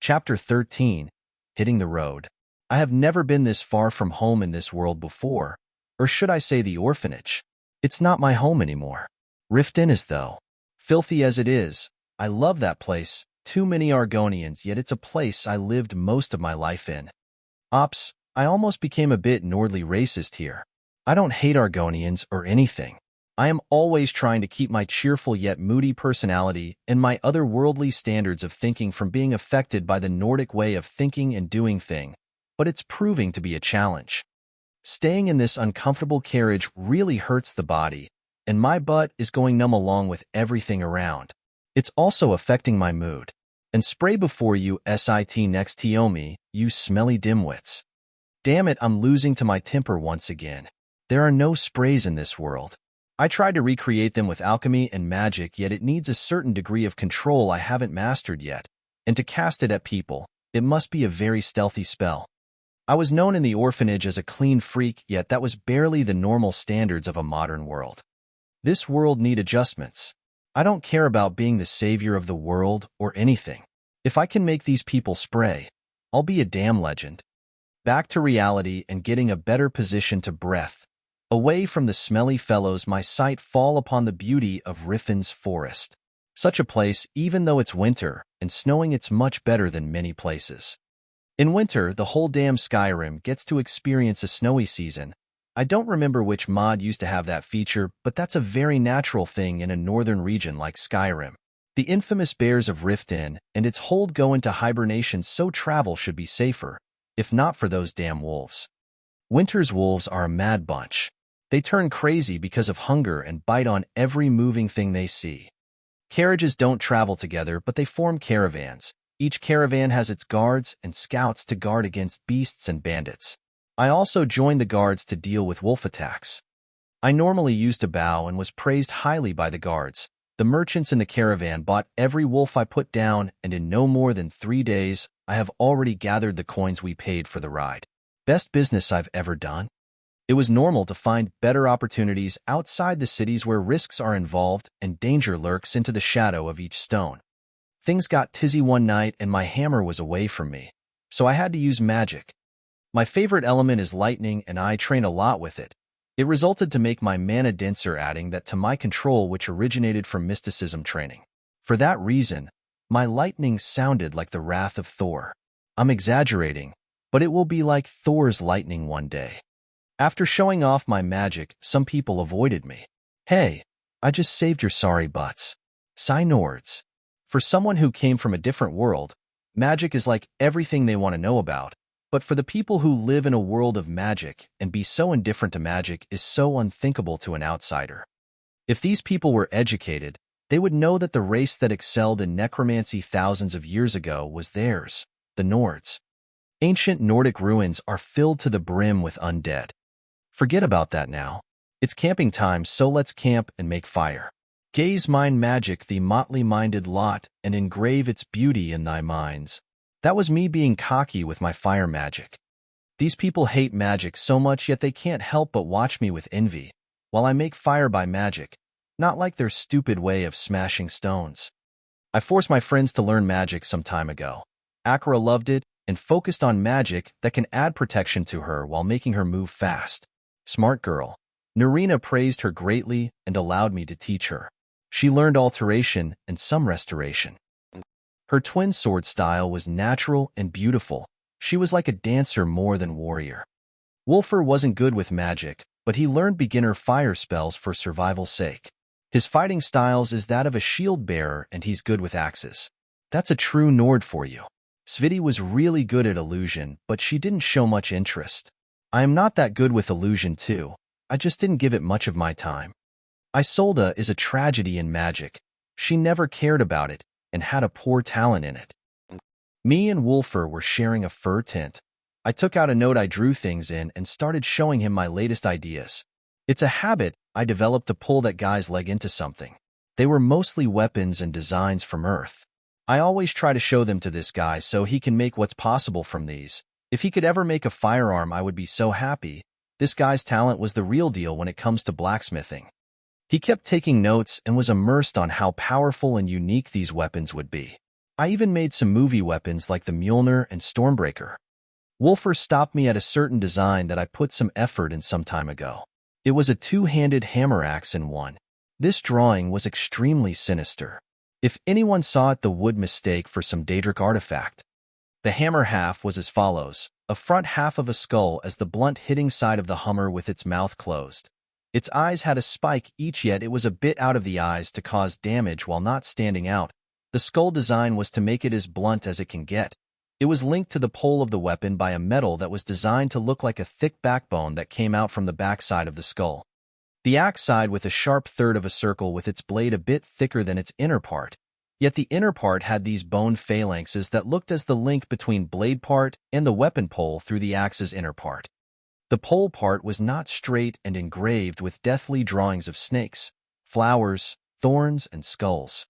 Chapter 13. Hitting the Road. I have never been this far from home in this world before, or should I say the orphanage. It's not my home anymore. Riften is though. Filthy as it is, I love that place. Too many Argonians, yet it's a place I lived most of my life in. Ops, I almost became a bit Nordly racist here. I don't hate Argonians or anything. I am always trying to keep my cheerful yet moody personality and my otherworldly standards of thinking from being affected by the Nordic way of thinking and doing things, but it's proving to be a challenge. Staying in this uncomfortable carriage really hurts the body, and my butt is going numb along with everything around. It's also affecting my mood. And spray before you sit next to me, you smelly dimwits. Damn it, I'm losing to my temper once again. There are no sprays in this world. I tried to recreate them with alchemy and magic, yet it needs a certain degree of control I haven't mastered yet, and to cast it at people, it must be a very stealthy spell. I was known in the orphanage as a clean freak, yet that was barely the normal standards of a modern world. This world need adjustments. I don't care about being the savior of the world or anything. If I can make these people spray, I'll be a damn legend. Back to reality and getting a better position to breath. Away from the smelly fellows, my sight fall upon the beauty of Riften's forest. Such a place, even though it's winter and snowing, it's much better than many places. In winter, the whole damn Skyrim gets to experience a snowy season. I don't remember which mod used to have that feature, but that's a very natural thing in a northern region like Skyrim. The infamous bears of Riften and its hold go into hibernation, so travel should be safer, if not for those damn wolves. Winter's wolves are a mad bunch. They turn crazy because of hunger and bite on every moving thing they see. Carriages don't travel together, but they form caravans. Each caravan has its guards and scouts to guard against beasts and bandits. I also joined the guards to deal with wolf attacks. I normally used to bow and was praised highly by the guards. The merchants in the caravan bought every wolf I put down, and in no more than 3 days, I have already gathered the coins we paid for the ride. Best business I've ever done. It was normal to find better opportunities outside the cities where risks are involved and danger lurks into the shadow of each stone. Things got tizzy one night and my hammer was away from me, so I had to use magic. My favorite element is lightning, and I train a lot with it. It resulted to make my mana denser, adding that to my control, which originated from mysticism training. For that reason, my lightning sounded like the wrath of Thor. I'm exaggerating, but it will be like Thor's lightning one day. After showing off my magic, some people avoided me. Hey, I just saved your sorry butts. Sigh Nords. For someone who came from a different world, magic is like everything they want to know about. But for the people who live in a world of magic and be so indifferent to magic is so unthinkable to an outsider. If these people were educated, they would know that the race that excelled in necromancy thousands of years ago was theirs, the Nords. Ancient Nordic ruins are filled to the brim with undead. Forget about that now. It's camping time, so let's camp and make fire. Gaze mine magic, the motley-minded lot, and engrave its beauty in thy minds. That was me being cocky with my fire magic. These people hate magic so much, yet they can't help but watch me with envy, while I make fire by magic, not like their stupid way of smashing stones. I forced my friends to learn magic some time ago. Akira loved it and focused on magic that can add protection to her while making her move fast. Smart girl. Narina praised her greatly and allowed me to teach her. She learned alteration and some restoration. Her twin sword style was natural and beautiful. She was like a dancer more than warrior. Wolfer wasn't good with magic, but he learned beginner fire spells for survival's sake. His fighting styles is that of a shield bearer, and he's good with axes. That's a true Nord for you. Sviti was really good at illusion, but she didn't show much interest. I am not that good with illusion too. I just didn't give it much of my time. Isolde is a tragedy in magic. She never cared about it and had a poor talent in it. Me and Wolfer were sharing a fur tent. I took out a note I drew things in and started showing him my latest ideas. It's a habit I developed to pull that guy's leg into something. They were mostly weapons and designs from Earth. I always try to show them to this guy so he can make what's possible from these. If he could ever make a firearm, I would be so happy. This guy's talent was the real deal when it comes to blacksmithing. He kept taking notes and was immersed on how powerful and unique these weapons would be. I even made some movie weapons like the Mjolnir and Stormbreaker. Wolfer stopped me at a certain design that I put some effort in some time ago. It was a two-handed hammer axe in one. This drawing was extremely sinister. If anyone saw it, they would mistake for some Daedric artifact. The hammer half was as follows: a front half of a skull as the blunt hitting side of the hammer with its mouth closed. Its eyes had a spike each, yet it was a bit out of the eyes to cause damage while not standing out. The skull design was to make it as blunt as it can get. It was linked to the pole of the weapon by a metal that was designed to look like a thick backbone that came out from the backside of the skull. The axe side with a sharp third of a circle with its blade a bit thicker than its inner part, yet the inner part had these bone phalanxes that looked as the link between blade part and the weapon pole through the axe's inner part. The pole part was not straight and engraved with deathly drawings of snakes, flowers, thorns, and skulls.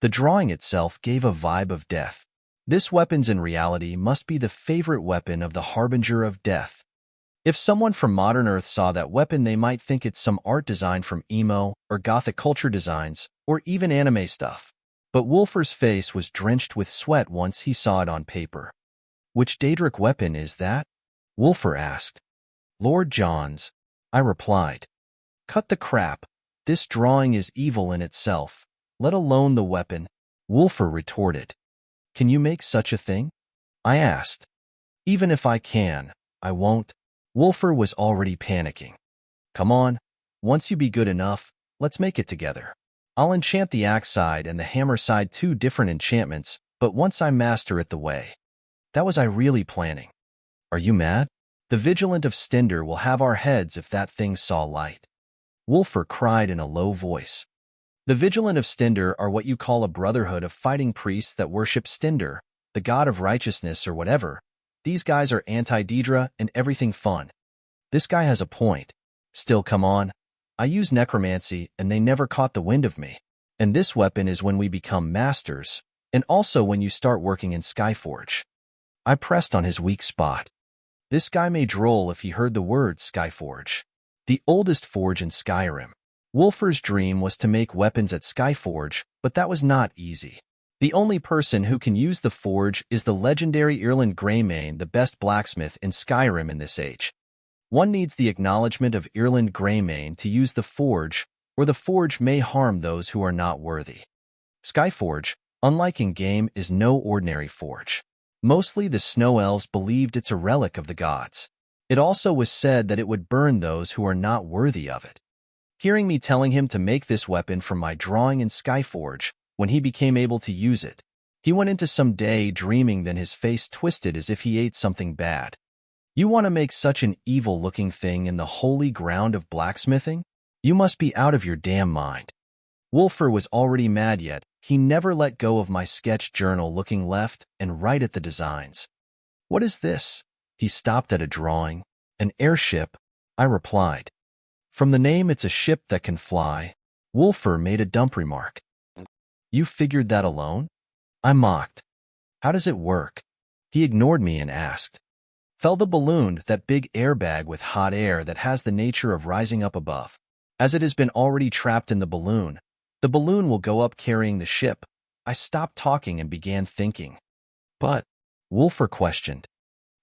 The drawing itself gave a vibe of death. This weapon in reality must be the favorite weapon of the Harbinger of Death. If someone from modern Earth saw that weapon, they might think it's some art design from emo or gothic culture designs, or even anime stuff. But Wolfer's face was drenched with sweat once he saw it on paper. "Which Daedric weapon is that?" Wolfer asked. "Lord John's," I replied. "Cut the crap. This drawing is evil in itself, let alone the weapon," Wolfer retorted. "Can you make such a thing?" I asked. "Even if I can, I won't." Wolfer was already panicking. "Come on, once you be good enough, let's make it together. I'll enchant the axe side and the hammer side, two different enchantments, but once I master it the way. That was I really planning. Are you mad? The Vigilant of Stinder will have our heads if that thing saw light." Wolfer cried in a low voice. The Vigilant of Stinder are what you call a brotherhood of fighting priests that worship Stinder, the god of righteousness or whatever. These guys are anti-Daedra and everything fun. This guy has a point. Still, come on. I use necromancy and they never caught the wind of me. And this weapon is when we become masters, and also when you start working in Skyforge. I pressed on his weak spot. This guy may droll if he heard the word Skyforge, the oldest forge in Skyrim. Wolfer's dream was to make weapons at Skyforge, but that was not easy. The only person who can use the forge is the legendary Erland Greymane, the best blacksmith in Skyrim in this age. One needs the acknowledgement of Erland Greymane to use the forge, or the forge may harm those who are not worthy. Skyforge, unlike in-game, is no ordinary forge. Mostly the Snow Elves believed it's a relic of the gods. It also was said that it would burn those who are not worthy of it. Hearing me telling him to make this weapon from my drawing in Skyforge, when he became able to use it, he went into some daydreaming, then his face twisted as if he ate something bad. "You want to make such an evil-looking thing in the holy ground of blacksmithing? You must be out of your damn mind." Wolfer was already mad, yet he never let go of my sketch journal, looking left and right at the designs. "What is this?" He stopped at a drawing. "An airship," I replied. "From the name, it's a ship that can fly." Wolfer made a dumb remark. "You figured that alone?" I mocked. "How does it work?" He ignored me and asked. "Fell the balloon, that big airbag with hot air that has the nature of rising up above. As it has been already trapped in the balloon will go up carrying the ship." I stopped talking and began thinking. "But," Wolfer questioned,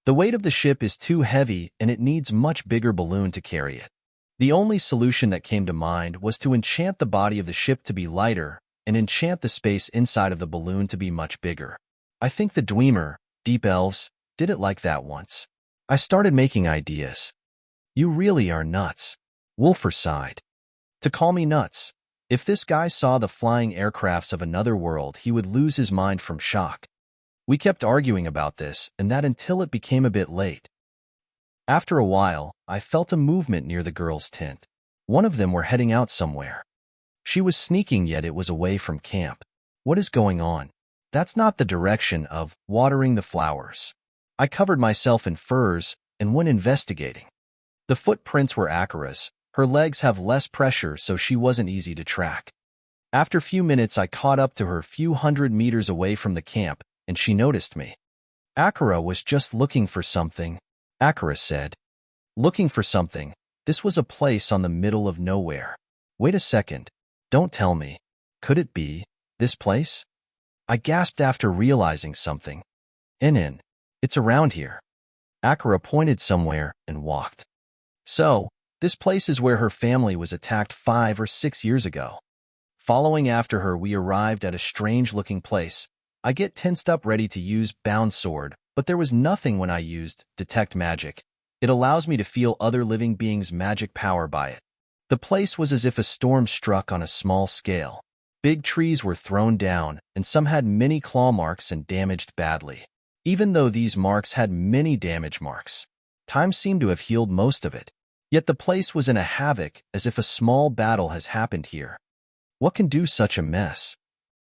"the weight of the ship is too heavy and it needs much bigger balloon to carry it." The only solution that came to mind was to enchant the body of the ship to be lighter and enchant the space inside of the balloon to be much bigger. I think the Dwemer, Deep Elves, did it like that once. I started making ideas. "You really are nuts," Wolfer sighed. "To call me nuts. If this guy saw the flying aircrafts of another world, he would lose his mind from shock." We kept arguing about this and that until it became a bit late. After a while, I felt a movement near the girls' tent. One of them were heading out somewhere. She was sneaking, yet it was away from camp. What is going on? That's not the direction of watering the flowers. I covered myself in furs and went investigating. The footprints were Akira's. Her legs have less pressure, so she wasn't easy to track. After a few minutes, I caught up to her a few hundred meters away from the camp, and she noticed me. "Akira was just looking for something," Akira said. "Looking for something? This was a place on the middle of nowhere." "Wait a second. Don't tell me. Could it be this place?" I gasped after realizing something. In. It's around here. Akira pointed somewhere and walked. So, this place is where her family was attacked 5 or 6 years ago. Following after her, we arrived at a strange-looking place. I get tensed up ready to use Bound Sword, but there was nothing when I used Detect Magic. It allows me to feel other living beings' magic power by it. The place was as if a storm struck on a small scale. Big trees were thrown down, and some had many claw marks and damaged badly. Even though these marks had many damage marks, time seemed to have healed most of it. Yet the place was in a havoc, as if a small battle has happened here. What can do such a mess?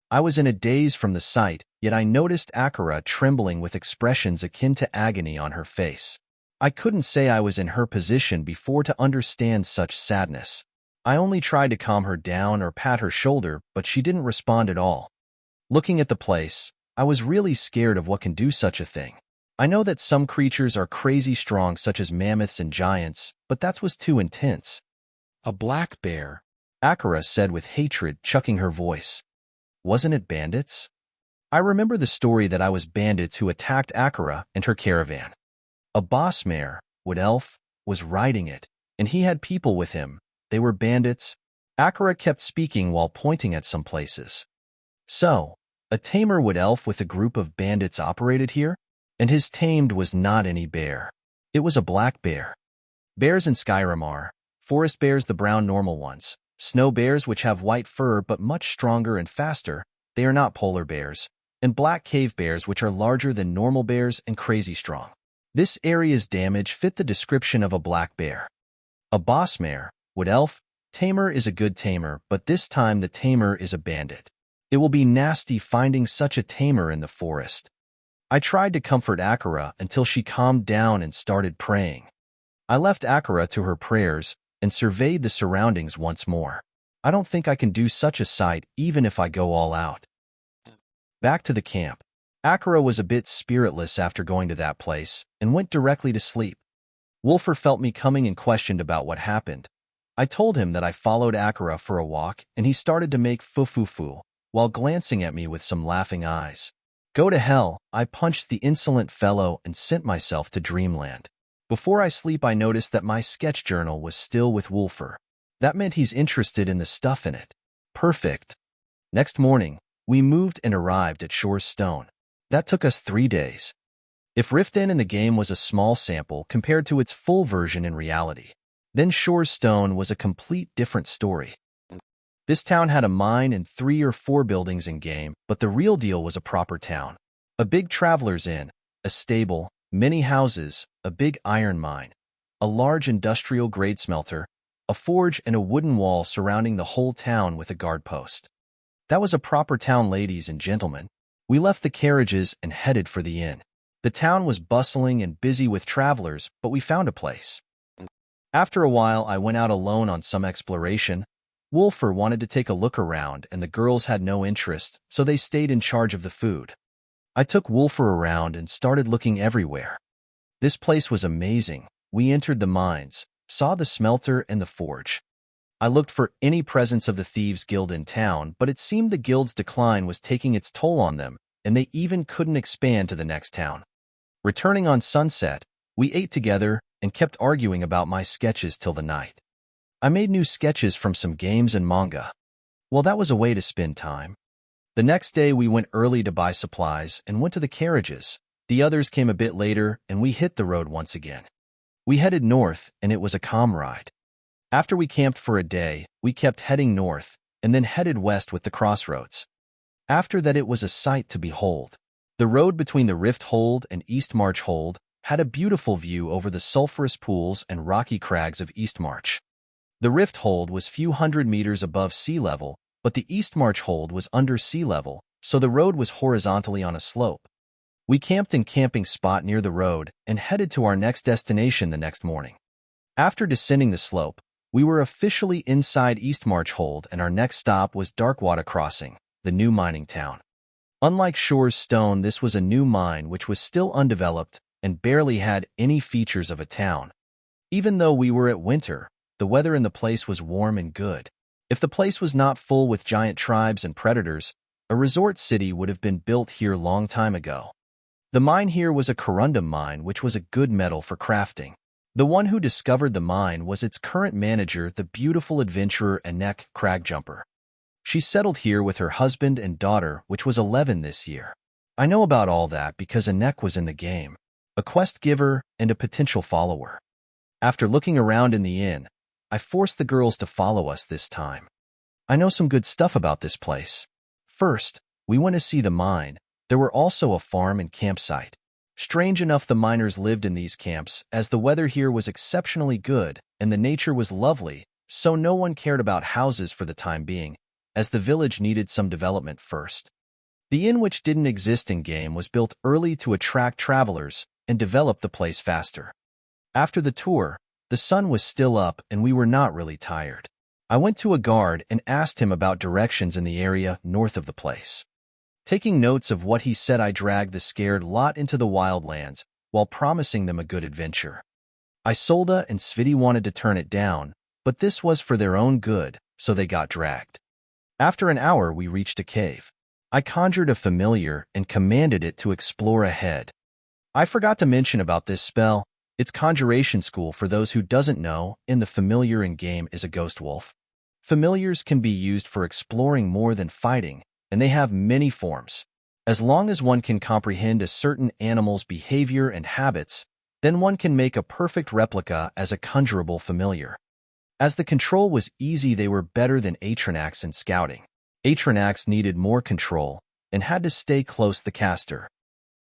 I was in a daze from the sight, yet I noticed Akira trembling with expressions akin to agony on her face. I couldn't say I was in her position before to understand such sadness. I only tried to calm her down or pat her shoulder, but she didn't respond at all. Looking at the place, I was really scared of what can do such a thing. I know that some creatures are crazy strong, such as mammoths and giants, but that was too intense. A black bear, Akira said with hatred, chucking her voice. Wasn't it bandits? I remember the story that I was bandits who attacked Akira and her caravan. A boss mare, Wood Elf, was riding it, and he had people with him. They were bandits. Akira kept speaking while pointing at some places. So, a tamer Wood Elf with a group of bandits operated here? And his tamed was not any bear. It was a black bear. Bears in Skyrim are forest bears, the brown normal ones, snow bears which have white fur but much stronger and faster, they are not polar bears, and black cave bears which are larger than normal bears and crazy strong. This area's damage fit the description of a black bear. A boss mare, Wood Elf, tamer is a good tamer, but this time the tamer is a bandit. It will be nasty finding such a tamer in the forest. I tried to comfort Akira until she calmed down and started praying. I left Akira to her prayers and surveyed the surroundings once more. I don't think I can do such a sight even if I go all out. Back to the camp. Akira was a bit spiritless after going to that place and went directly to sleep. Wolfer felt me coming and questioned about what happened. I told him that I followed Akira for a walk and he started to make fu-fu-fu while glancing at me with some laughing eyes. Go to hell, I punched the insolent fellow and sent myself to dreamland. Before I sleep, I noticed that my sketch journal was still with Wolfer. That meant he's interested in the stuff in it. Perfect. Next morning, we moved and arrived at Shore's Stone. That took us 3 days. If Riften in the game was a small sample compared to its full version in reality, then Shore's Stone was a complete different story. This town had a mine and 3 or 4 buildings in game, but the real deal was a proper town. A big traveler's inn, a stable, many houses, a big iron mine, a large industrial-grade smelter, a forge and a wooden wall surrounding the whole town with a guard post. That was a proper town, ladies and gentlemen. We left the carriages and headed for the inn. The town was bustling and busy with travelers, but we found a place. After a while, I went out alone on some exploration. Wolfer wanted to take a look around, and the girls had no interest, so they stayed in charge of the food. I took Wolfer around and started looking everywhere. This place was amazing. We entered the mines, saw the smelter and the forge. I looked for any presence of the Thieves' Guild in town, but it seemed the guild's decline was taking its toll on them, and they even couldn't expand to the next town. Returning on sunset, we ate together and kept arguing about my sketches till the night. I made new sketches from some games and manga. Well, that was a way to spend time. The next day we went early to buy supplies and went to the carriages. The others came a bit later and we hit the road once again. We headed north and it was a calm ride. After we camped for a day, we kept heading north and then headed west with the crossroads. After that it was a sight to behold. The road between the Rift Hold and Eastmarch Hold had a beautiful view over the sulphurous pools and rocky crags of Eastmarch. The Rift Hold was few hundred meters above sea level, but the Eastmarch Hold was under sea level, so the road was horizontally on a slope. We camped in a camping spot near the road and headed to our next destination the next morning. After descending the slope, we were officially inside Eastmarch Hold and our next stop was Darkwater Crossing, the new mining town. Unlike Shore's Stone, this was a new mine which was still undeveloped and barely had any features of a town. Even though we were at winter, the weather in the place was warm and good. If the place was not full with giant tribes and predators, A resort city would have been built here long time ago. The mine here was a corundum mine, which was a good metal for crafting. The one who discovered the mine was its current manager, the beautiful adventurer Anek Cragjumper. She settled here with her husband and daughter, which was 11 this year. I know about all that because Anek was in the game, a quest giver and a potential follower. After looking around in the inn, I forced the girls to follow us this time. I know some good stuff about this place. First, we went to see the mine. There were also a farm and campsite. Strange enough, the miners lived in these camps, as the weather here was exceptionally good and the nature was lovely, so no one cared about houses for the time being, as the village needed some development first. The inn, which didn't exist in-game, was built early to attract travelers and develop the place faster. After the tour, the sun was still up and we were not really tired. I went to a guard and asked him about directions in the area north of the place. Taking notes of what he said, I dragged the scared lot into the wildlands while promising them a good adventure. Isolde and Sviti wanted to turn it down, but this was for their own good, so they got dragged. After an hour, we reached a cave. I conjured a familiar and commanded it to explore ahead. I forgot to mention about this spell. It's conjuration school for those who doesn't know, and the familiar in-game is a ghost wolf. Familiars can be used for exploring more than fighting, and they have many forms. As long as one can comprehend a certain animal's behavior and habits, then one can make a perfect replica as a conjurable familiar. As the control was easy, they were better than Atranax in scouting. Atranax needed more control and had to stay close the caster.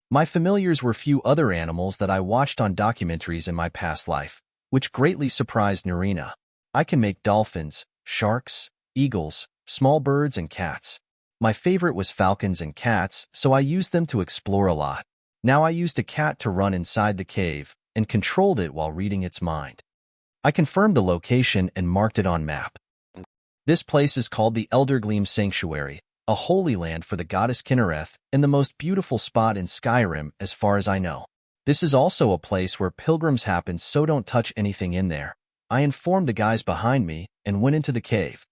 My familiars were few other animals that I watched on documentaries in my past life, which greatly surprised Narina. I can make dolphins, sharks, eagles, small birds, and cats. My favorite was falcons and cats, so I used them to explore a lot. Now I used a cat to run inside the cave and controlled it while reading its mind. I confirmed the location and marked it on map. This place is called the Eldergleam Sanctuary, a holy land for the goddess Kinnereth and the most beautiful spot in Skyrim as far as I know. This is also a place where pilgrims happen, so don't touch anything in there. I informed the guys behind me and went into the cave.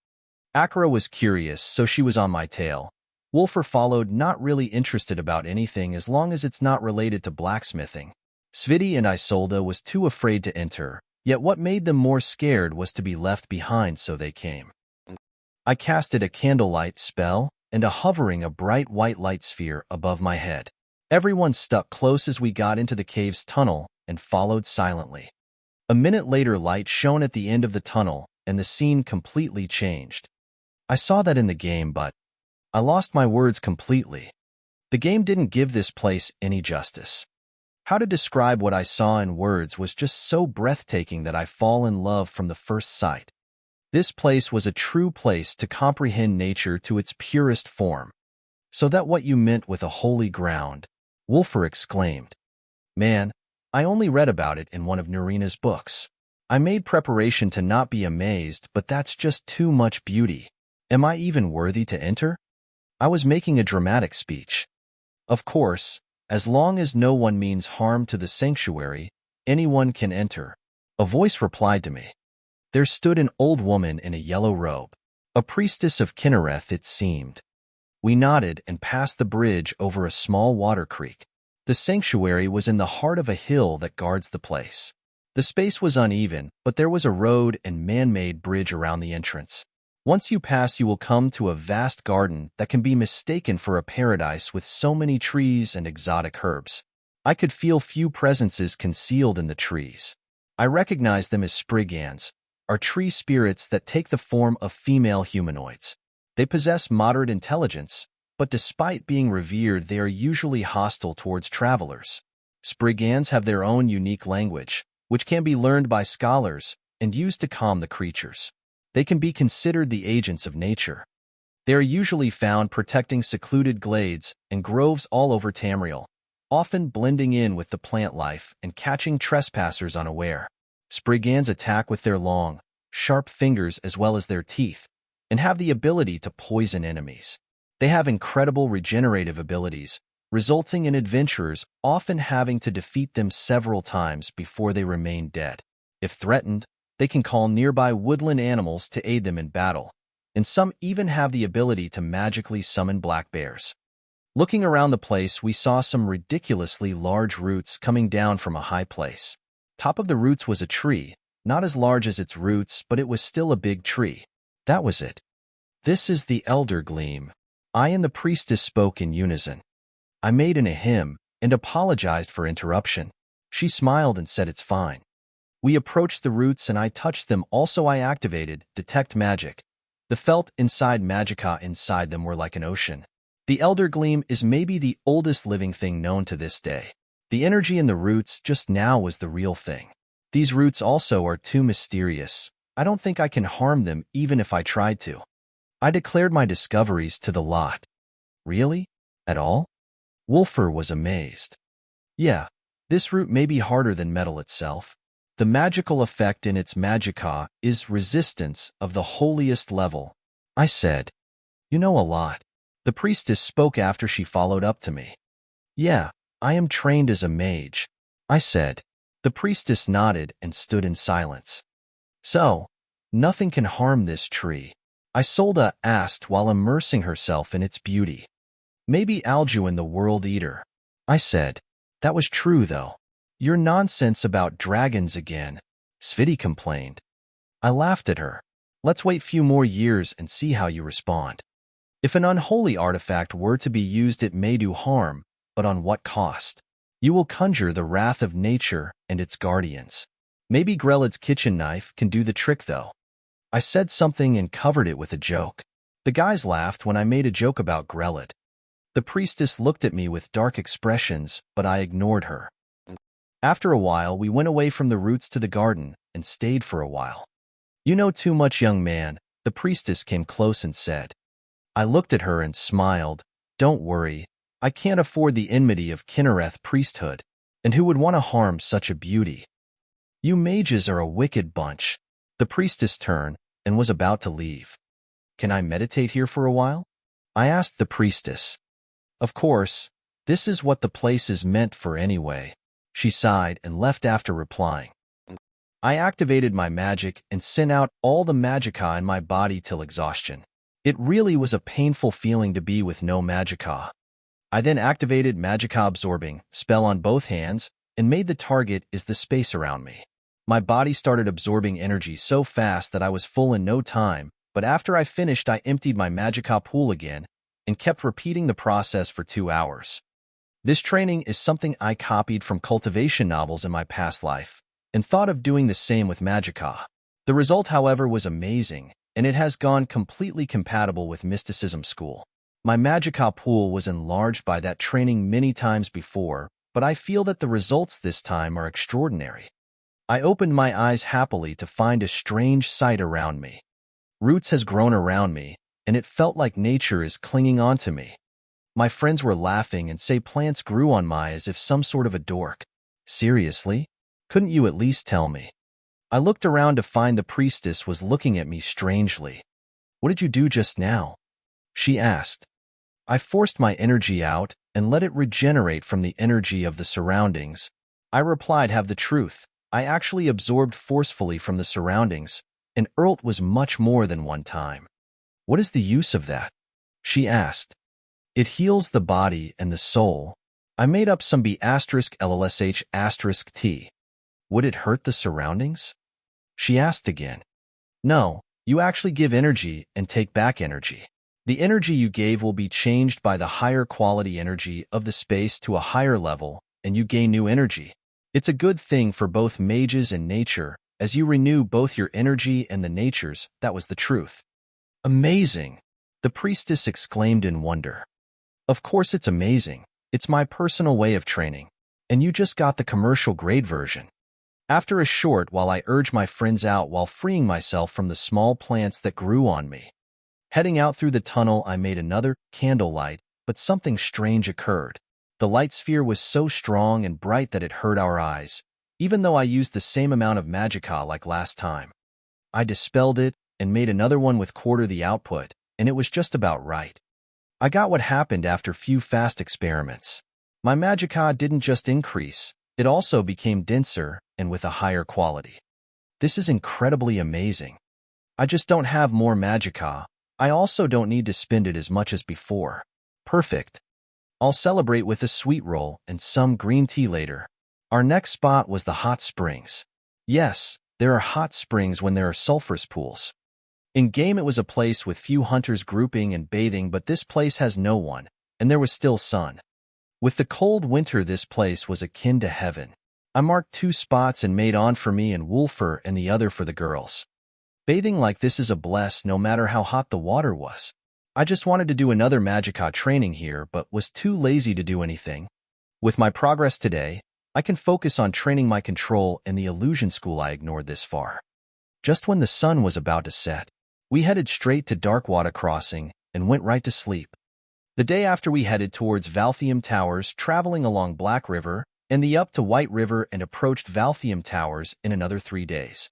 Akira was curious, so she was on my tail. Wolfer followed, not really interested about anything as long as it's not related to blacksmithing. Sviti and Isolde was too afraid to enter, yet what made them more scared was to be left behind, so they came. I casted a candlelight spell and hovering a bright white light sphere above my head. Everyone stuck close as we got into the cave's tunnel and followed silently. A minute later, light shone at the end of the tunnel and the scene completely changed. I saw that in the game, but I lost my words completely. The game didn't give this place any justice. How to describe what I saw in words was just so breathtaking that I fall in love from the first sight. This place was a true place to comprehend nature to its purest form. So that what you meant with a holy ground, Wolfer exclaimed. Man, I only read about it in one of Narina's books. I made preparation to not be amazed, but that's just too much beauty. Am I even worthy to enter? I was making a dramatic speech. Of course, as long as no one means harm to the sanctuary, anyone can enter. A voice replied to me. There stood an old woman in a yellow robe, a priestess of Kinnereth it seemed. We nodded and passed the bridge over a small water creek. The sanctuary was in the heart of a hill that guards the place. The space was uneven, but there was a road and man-made bridge around the entrance. Once you pass, you will come to a vast garden that can be mistaken for a paradise with so many trees and exotic herbs. I could feel few presences concealed in the trees. I recognized them as Spriggans, are tree spirits that take the form of female humanoids. They possess moderate intelligence, but despite being revered, they are usually hostile towards travelers. Spriggans have their own unique language, which can be learned by scholars and used to calm the creatures. They can be considered the agents of nature. They are usually found protecting secluded glades and groves all over Tamriel, often blending in with the plant life and catching trespassers unaware. Spriggans attack with their long, sharp fingers as well as their teeth, and have the ability to poison enemies. They have incredible regenerative abilities, resulting in adventurers often having to defeat them several times before they remain dead. If threatened, they can call nearby woodland animals to aid them in battle. and some even have the ability to magically summon black bears. Looking around the place, we saw some ridiculously large roots coming down from a high place. Top of the roots was a tree, not as large as its roots, but it was still a big tree. That was it. This is the Elder Gleam. I and the priestess spoke in unison. I made an hymn and apologized for interruption. She smiled and said it's fine. We approached the roots and I touched them. Also, I activated Detect Magic. The felt inside magicka inside them were like an ocean. The Elder Gleam is maybe the oldest living thing known to this day. The energy in the roots just now was the real thing. These roots also are too mysterious. I don't think I can harm them even if I tried to. I declared my discoveries to the lot. Really? At all? Wolfer was amazed. Yeah, this root may be harder than metal itself. The magical effect in its magicka is resistance of the holiest level. I said, you know a lot. The priestess spoke after she followed up to me. Yeah, I am trained as a mage, I said. The priestess nodded and stood in silence. So, nothing can harm this tree? Isolde asked while immersing herself in its beauty. Maybe Alduin the World Eater, I said. That was true, though. Your nonsense about dragons again, Sviti complained. I laughed at her. Let's wait few more years and see how you respond. If an unholy artifact were to be used, it may do harm, but on what cost? You will conjure the wrath of nature and its guardians. Maybe Grelad's kitchen knife can do the trick, though. I said something and covered it with a joke. The guys laughed when I made a joke about Grelad. The priestess looked at me with dark expressions, but I ignored her. After a while, we went away from the roots to the garden and stayed for a while. You know too much, young man, the priestess came close and said. I looked at her and smiled. Don't worry, I can't afford the enmity of Kinnereth priesthood, and who would want to harm such a beauty? You mages are a wicked bunch. The priestess turned and was about to leave. Can I meditate here for a while? I asked the priestess. Of course, this is what the place is meant for anyway. She sighed and left after replying. I activated my magic and sent out all the magicka in my body till exhaustion. It really was a painful feeling to be with no magicka. I then activated magicka absorbing spell on both hands and made the target is the space around me. My body started absorbing energy so fast that I was full in no time, but after I finished I emptied my magicka pool again and kept repeating the process for 2 hours. This training is something I copied from cultivation novels in my past life and thought of doing the same with magicka. The result, however, was amazing, and it has gone completely compatible with mysticism school. My magicka pool was enlarged by that training many times before, but I feel that the results this time are extraordinary. I opened my eyes happily to find a strange sight around me. Roots has grown around me, and it felt like nature is clinging onto me. My friends were laughing and say plants grew on my as if some sort of a dork. Seriously? Couldn't you at least tell me? I looked around to find the priestess was looking at me strangely. What did you do just now? She asked. I forced my energy out and let it regenerate from the energy of the surroundings. I replied, have the truth. I actually absorbed forcefully from the surroundings, and Earlt was much more than one time. What is the use of that? She asked. It heals the body and the soul. I made up some B*LLSH*T. Would it hurt the surroundings? She asked again. No, you actually give energy and take back energy. The energy you gave will be changed by the higher quality energy of the space to a higher level, and you gain new energy. It's a good thing for both mages and nature, as you renew both your energy and the nature's. That was the truth. Amazing! The priestess exclaimed in wonder. Of course it's amazing. It's my personal way of training, and you just got the commercial grade version. After a short while I urged my friends out while freeing myself from the small plants that grew on me. Heading out through the tunnel, I made another candlelight, but something strange occurred. The light sphere was so strong and bright that it hurt our eyes, even though I used the same amount of magicka like last time. I dispelled it and made another one with quarter the output, and it was just about right. I got what happened after few fast experiments. My magicka didn't just increase, it also became denser and with a higher quality. This is incredibly amazing. I just don't have more magicka, I also don't need to spend it as much as before. Perfect. I'll celebrate with a sweet roll and some green tea later. Our next spot was the hot springs. Yes, there are hot springs when there are sulfurous pools. In-game it was a place with few hunters grouping and bathing, but this place has no one, and there was still sun. With the cold winter, this place was akin to heaven. I marked 2 spots and made on for me and Wolfer and the other for the girls. Bathing like this is a bless no matter how hot the water was. I just wanted to do another Magicka training here, but was too lazy to do anything. With my progress today, I can focus on training my control in the illusion school I ignored this far. Just when the sun was about to set, we headed straight to Darkwater Crossing and went right to sleep. The day after, we headed towards Valthium Towers, traveling along Black River and the up to White River, and approached Valthium Towers in another 3 days.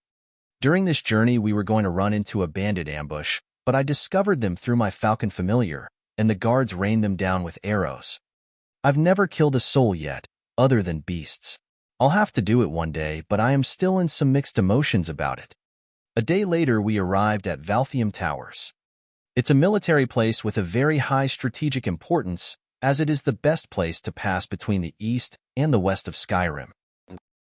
During this journey, we were going to run into a bandit ambush, but I discovered them through my Falcon Familiar, and the guards rained them down with arrows. I've never killed a soul yet, other than beasts. I'll have to do it one day, but I am still in some mixed emotions about it. A day later, we arrived at Valthium Towers. It's a military place with a very high strategic importance, as it is the best place to pass between the east and the west of Skyrim.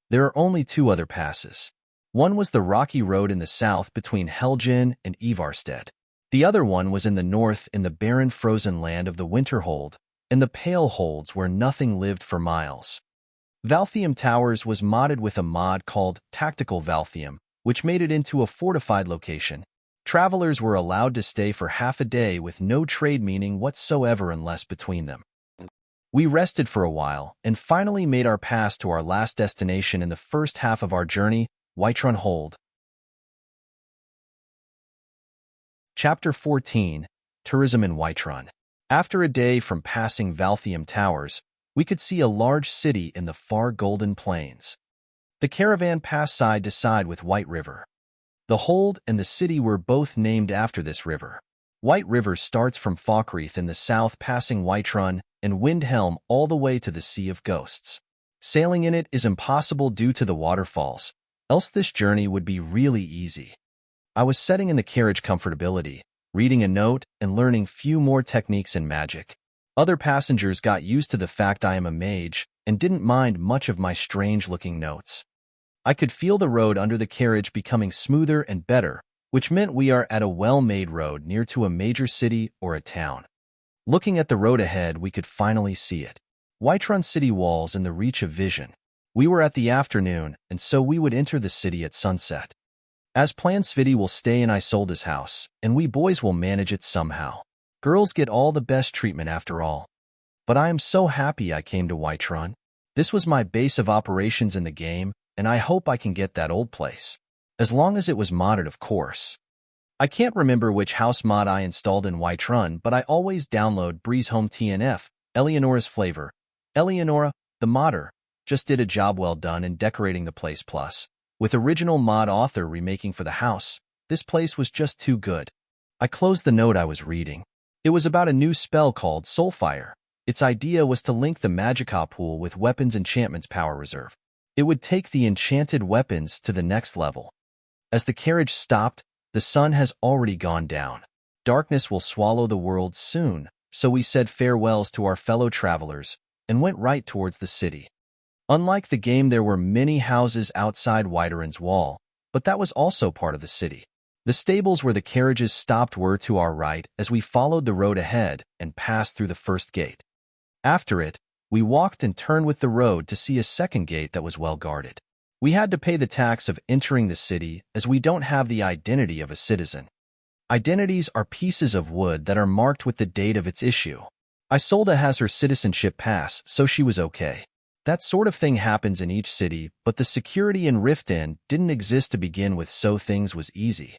There are only 2 other passes. One was the rocky road in the south between Helgen and Ivarstead. The other one was in the north in the barren frozen land of the Winterhold, and the Pale Holds where nothing lived for miles. Valthium Towers was modded with a mod called Tactical Valthium, which made it into a fortified location. Travelers were allowed to stay for half a day with no trade meaning whatsoever unless between them. We rested for a while and finally made our pass to our last destination in the first half of our journey, Whiterun Hold. Chapter 14, Tourism in Whiterun. After a day from passing Valthium Towers, we could see a large city in the far Golden Plains. The caravan passed side to side with White River. The hold and the city were both named after this river. White River starts from Falkreath in the south, passing Whiterun and Windhelm all the way to the Sea of Ghosts. Sailing in it is impossible due to the waterfalls, else this journey would be really easy. I was sitting in the carriage comfortability, reading a note and learning few more techniques in magic. Other passengers got used to the fact I am a mage and didn't mind much of my strange-looking notes. I could feel the road under the carriage becoming smoother and better, which meant we are at a well-made road near to a major city or a town. Looking at the road ahead, we could finally see it. Whiterun city walls in the reach of vision. We were at the afternoon, and so we would enter the city at sunset. As planned, Sviti will stay in Isolde's house, and we boys will manage it somehow. Girls get all the best treatment after all. But I am so happy I came to Whiterun. This was my base of operations in the game, and I hope I can get that old place. As long as it was modded, of course. I can't remember which house mod I installed in Whiterun, but I always download Breeze Home TNF, Eleonora's Flavor. Eleonora, the modder, just did a job well done in decorating the place. Plus, with original mod author remaking for the house, this place was just too good. I closed the note I was reading. It was about a new spell called Soulfire. Its idea was to link the Magicka pool with weapons enchantments power reserve. It would take the enchanted weapons to the next level. As the carriage stopped, the sun has already gone down. Darkness will swallow the world soon, so we said farewells to our fellow travelers and went right towards the city. Unlike the game, there were many houses outside Whiterun's wall, but that was also part of the city. The stables where the carriages stopped were to our right as we followed the road ahead and passed through the first gate. After it, we walked and turned with the road to see a second gate that was well guarded. We had to pay the tax of entering the city as we don't have the identity of a citizen. Identities are pieces of wood that are marked with the date of its issue. Isolde has her citizenship pass, so she was okay. That sort of thing happens in each city, but the security in Riften didn't exist to begin with, so things was easy.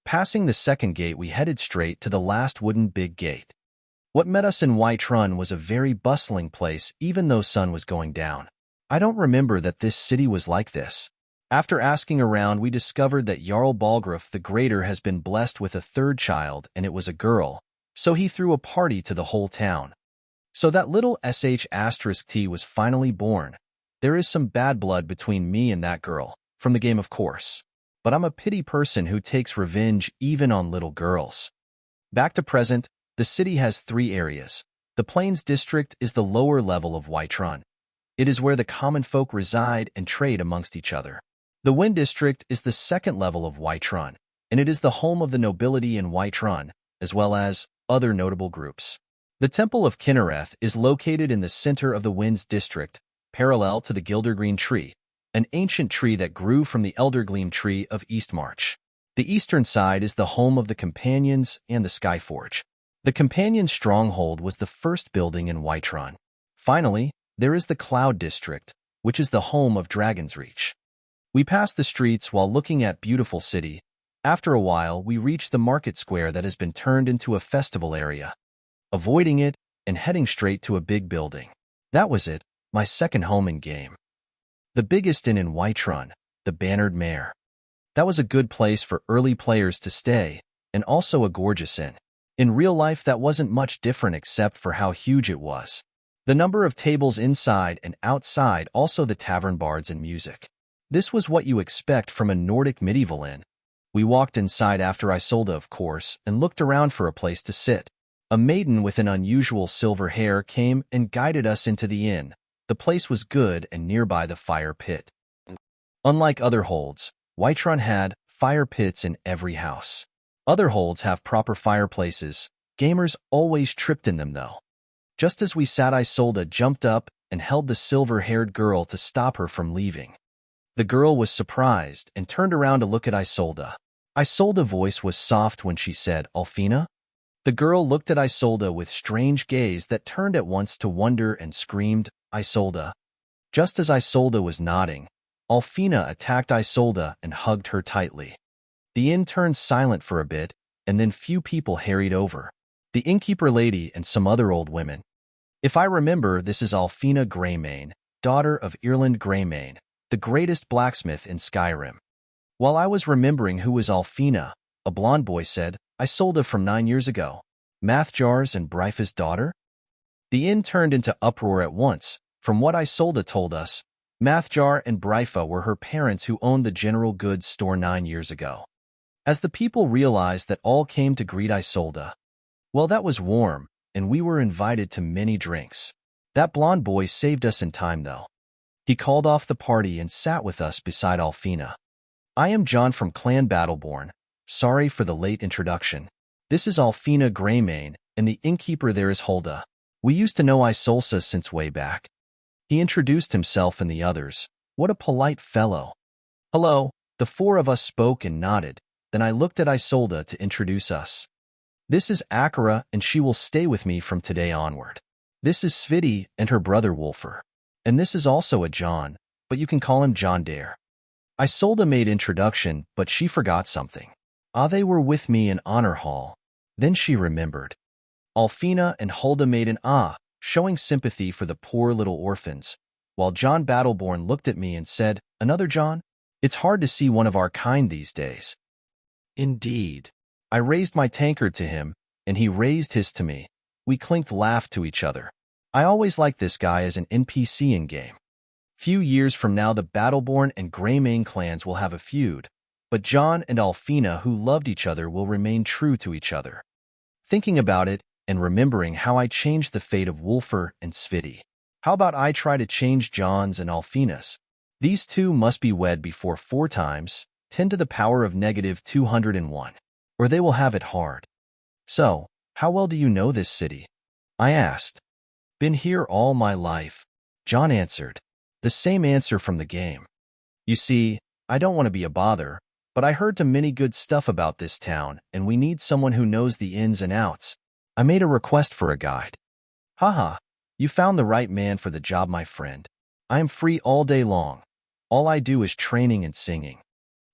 Passing the second gate, we headed straight to the last wooden big gate. What met us in Whiterun was a very bustling place, even though sun was going down. I don't remember that this city was like this. After asking around, we discovered that Jarl Balgruuf the Greater has been blessed with a third child, and it was a girl, so he threw a party to the whole town. So that little sh*t was finally born. There is some bad blood between me and that girl, from the game of course. But I'm a pity person who takes revenge even on little girls. Back to present, the city has 3 areas. The Plains District is the lower level of Whiterun. It is where the common folk reside and trade amongst each other. The Wind District is the second level of Whiterun, and it is the home of the nobility in Whiterun, as well as other notable groups. The Temple of Kinnereth is located in the center of the Winds District, parallel to the Gildergreen tree, an ancient tree that grew from the Eldergleam tree of Eastmarch. The eastern side is the home of the Companions and the Skyforge. The Companion Stronghold was the first building in Whiterun. Finally, there is the Cloud District, which is the home of Dragon's Reach. We pass the streets while looking at beautiful city. After a while, we reach the market square that has been turned into a festival area. Avoiding it and heading straight to a big building. That was it, my second home in game. The biggest inn in Whiterun, the Bannered Mare. That was a good place for early players to stay, and also a gorgeous inn. In real life, that wasn't much different except for how huge it was. The number of tables inside and outside, also the tavern bards and music. This was what you expect from a Nordic medieval inn. We walked inside after Isolde, of course, and looked around for a place to sit. A maiden with an unusual silver hair came and guided us into the inn. The place was good and nearby the fire pit. Unlike other holds, Whiterun had fire pits in every house. Other holds have proper fireplaces. Gamers always tripped in them, though. Just as we sat, Isolde jumped up and held the silver-haired girl to stop her from leaving. The girl was surprised and turned around to look at Isolde. Isolde's voice was soft when she said, "Alfina?" The girl looked at Isolde with strange gaze that turned at once to wonder and screamed, "Isolde." Just as Isolde was nodding, Alfina attacked Isolde and hugged her tightly. The inn turned silent for a bit, and then few people hurried over. The innkeeper lady and some other old women. If I remember, this is Alfina Greymane, daughter of Erland Greymane, the greatest blacksmith in Skyrim. While I was remembering who was Alfina, a blond boy said, "Isolde from 9 years ago. Mathjar's and Bryfa's daughter?" The inn turned into uproar at once. From what Isolde told us, Mathjar and Bryfa were her parents who owned the general goods store 9 years ago. As the people realized that all came to greet Isolde, well, that was warm, and we were invited to many drinks. That blond boy saved us in time, though. He called off the party and sat with us beside Alfina. "I am John from Clan Battleborn. Sorry for the late introduction. This is Alfina Greymane, and the innkeeper there is Hulda. We used to know Isolde since way back." He introduced himself and the others. What a polite fellow. "Hello." The 4 of us spoke and nodded. Then I looked at Isolde to introduce us. "This is Akira, and she will stay with me from today onward. This is Sviti and her brother Wolfer. And this is also a John, but you can call him John Dare." Isolde made introduction, but she forgot something. They were with me in Honor Hall. Then she remembered. Alfina and Hulda made an showing sympathy for the poor little orphans, while John Battleborn looked at me and said, "Another John? It's hard to see one of our kind these days." Indeed. I raised my tankard to him, and he raised his to me. We clinked laugh to each other. I always liked this guy as an NPC in-game. Few years from now, the Battleborn and Greymane clans will have a feud, but John and Alfina, who loved each other, will remain true to each other. Thinking about it, and remembering how I changed the fate of Wolfer and Sviti. How about I try to change John's and Alfina's? These two must be wed before 4 times 10 to the power of -201, or they will have it hard. "So, how well do you know this city?" I asked. "Been here all my life," John answered. The same answer from the game. "You see, I don't want to be a bother, but I heard many good stuff about this town, and we need someone who knows the ins and outs. I made a request for a guide." "Haha, you found the right man for the job, my friend. I am free all day long. All I do is training and singing,"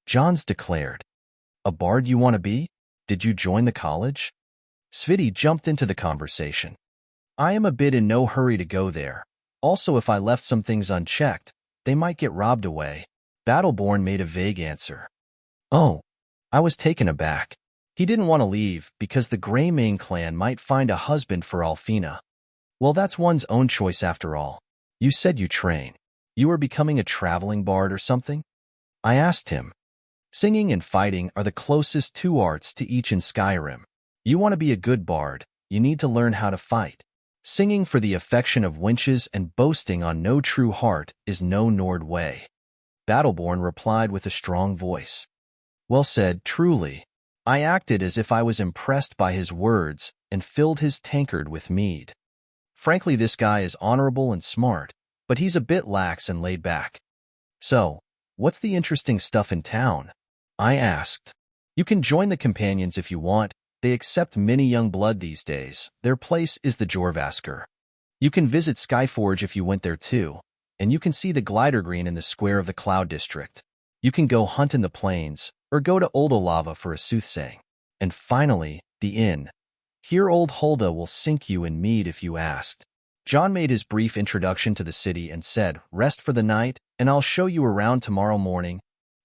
Johns declared. "A bard you want to be? Did you join the college?" Sviti jumped into the conversation. "I am a bit in no hurry to go there. Also, if I left some things unchecked, they might get robbed away." Battleborn made a vague answer. "Oh." I was taken aback. He didn't want to leave because the Greymane clan might find a husband for Alfina. Well, that's one's own choice after all. "You said you train. You are becoming a traveling bard or something?" I asked him. "Singing and fighting are the closest 2 arts to each in Skyrim. You want to be a good bard, you need to learn how to fight. Singing for the affection of wenches and boasting on no true heart is no Nord way. Battleborn replied with a strong voice. Well said, truly. I acted as if I was impressed by his words and filled his tankard with mead. Frankly, this guy is honorable and smart, but he's a bit lax and laid back. So, what's the interesting stuff in town? I asked. You can join the companions if you want. They accept many young blood these days. Their place is the Jorvaskr. You can visit Skyforge if you went there too, and you can see the glider green in the square of the Cloud District. You can go hunt in the plains, or go to Oldolava for a soothsaying. And finally, the inn. Here old Hulda will sink you in mead if you asked. John made his brief introduction to the city and said, rest for the night, and I'll show you around tomorrow morning.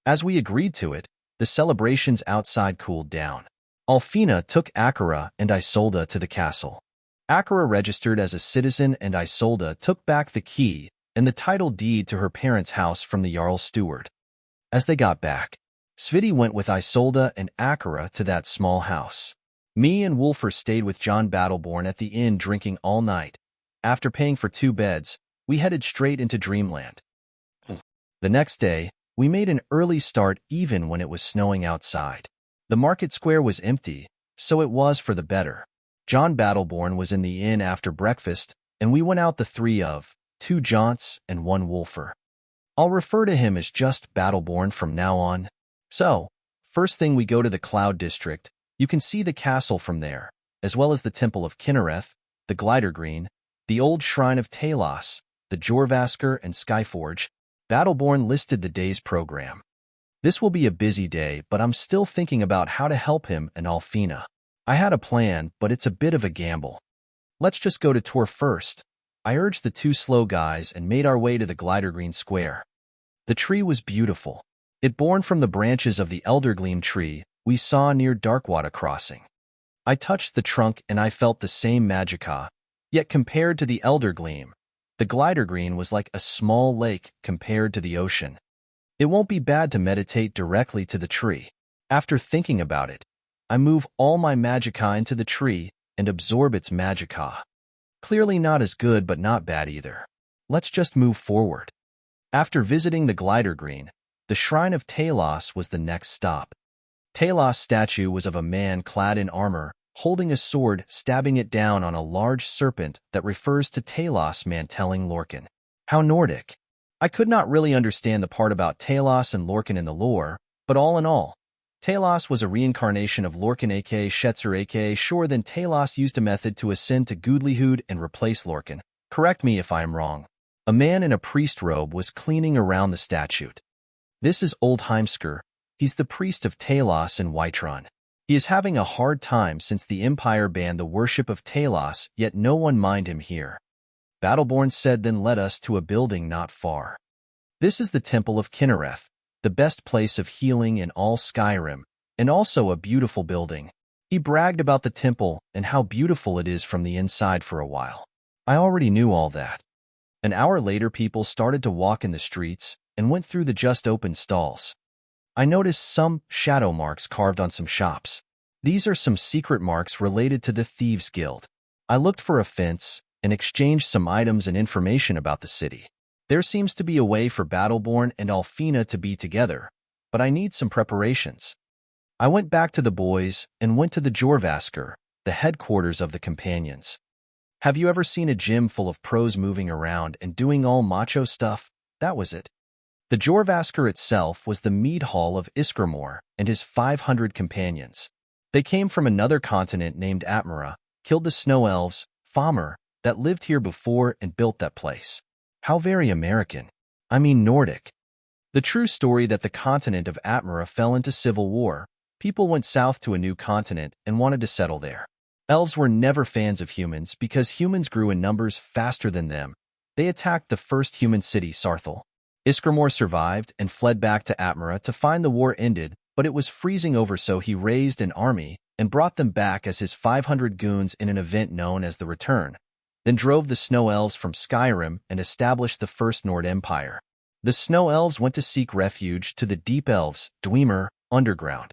As we agreed to it, the celebrations outside cooled down. Alfina took Akira and Isolde to the castle. Akira registered as a citizen and Isolde took back the key and the title deed to her parents' house from the Jarl's steward. As they got back, Sviti went with Isolde and Akira to that small house. Me and Wolfer stayed with John Battleborn at the inn drinking all night. After paying for 2 beds, we headed straight into Dreamland. The next day, we made an early start even when it was snowing outside. The market square was empty, so it was for the better. John Battleborn was in the inn after breakfast, and we went out the 3 of 2 jaunts and 1 Wolfer. I'll refer to him as just Battleborn from now on. So, first thing we go to the Cloud District. You can see the castle from there, as well as the Temple of Kinnereth, the Glider Green, the old Shrine of Talos, the Jorvaskr, and Skyforge. Battleborn listed the day's program. This will be a busy day, but I'm still thinking about how to help him and Alfina. I had a plan, but it's a bit of a gamble. Let's just go to Tor first. I urged the 2 slow guys and made our way to the Glider Green Square. The tree was beautiful. It born from the branches of the Eldergleam tree we saw near Darkwater Crossing. I touched the trunk and I felt the same magicka, yet compared to the Eldergleam, the Glider Green was like a small lake compared to the ocean. It won't be bad to meditate directly to the tree. After thinking about it, I move all my magicka into the tree and absorb its magicka. Clearly not as good but not bad either. Let's just move forward. After visiting the Glider Green, the Shrine of Talos was the next stop. Talos' statue was of a man clad in armor, holding a sword, stabbing it down on a large serpent that refers to Talos mantelling Lorcan. How Nordic. I could not really understand the part about Talos and Lorcan in the lore, but all in all, Talos was a reincarnation of Lorcan aka Shetzer aka Sure. Then Talos used a method to ascend to Gudlihood and replace Lorcan. Correct me if I am wrong. A man in a priest robe was cleaning around the statue. This is Old Heimskr. He's the priest of Talos in Whiterun. He is having a hard time since the Empire banned the worship of Talos, yet no one mind him here. Battleborn said then led us to a building not far. This is the Temple of Kinnereth, the best place of healing in all Skyrim, and also a beautiful building. He bragged about the temple and how beautiful it is from the inside for a while. I already knew all that. An hour later people started to walk in the streets and went through the just opened stalls. I noticed some shadow marks carved on some shops. These are some secret marks related to the Thieves' Guild. I looked for a fence and exchanged some items and information about the city. There seems to be a way for Battleborn and Alfina to be together, but I need some preparations. I went back to the boys and went to the Jorvaskr, the headquarters of the companions. Have you ever seen a gym full of pros moving around and doing all macho stuff? That was it. The Jorvaskr itself was the mead hall of Iskermore and his 500 companions. They came from another continent named Atmara, killed the snow elves, Famr, that lived here before and built that place. How very American. I mean Nordic. The true story that the continent of Atmara fell into civil war. People went south to a new continent and wanted to settle there. Elves were never fans of humans because humans grew in numbers faster than them. They attacked the first human city, Sarthal. Iskermore survived and fled back to Atmara to find the war ended, but it was freezing over, so he raised an army and brought them back as his 500 goons in an event known as the Return, then drove the Snow Elves from Skyrim and established the First Nord Empire. The Snow Elves went to seek refuge to the Deep Elves, Dwemer, underground.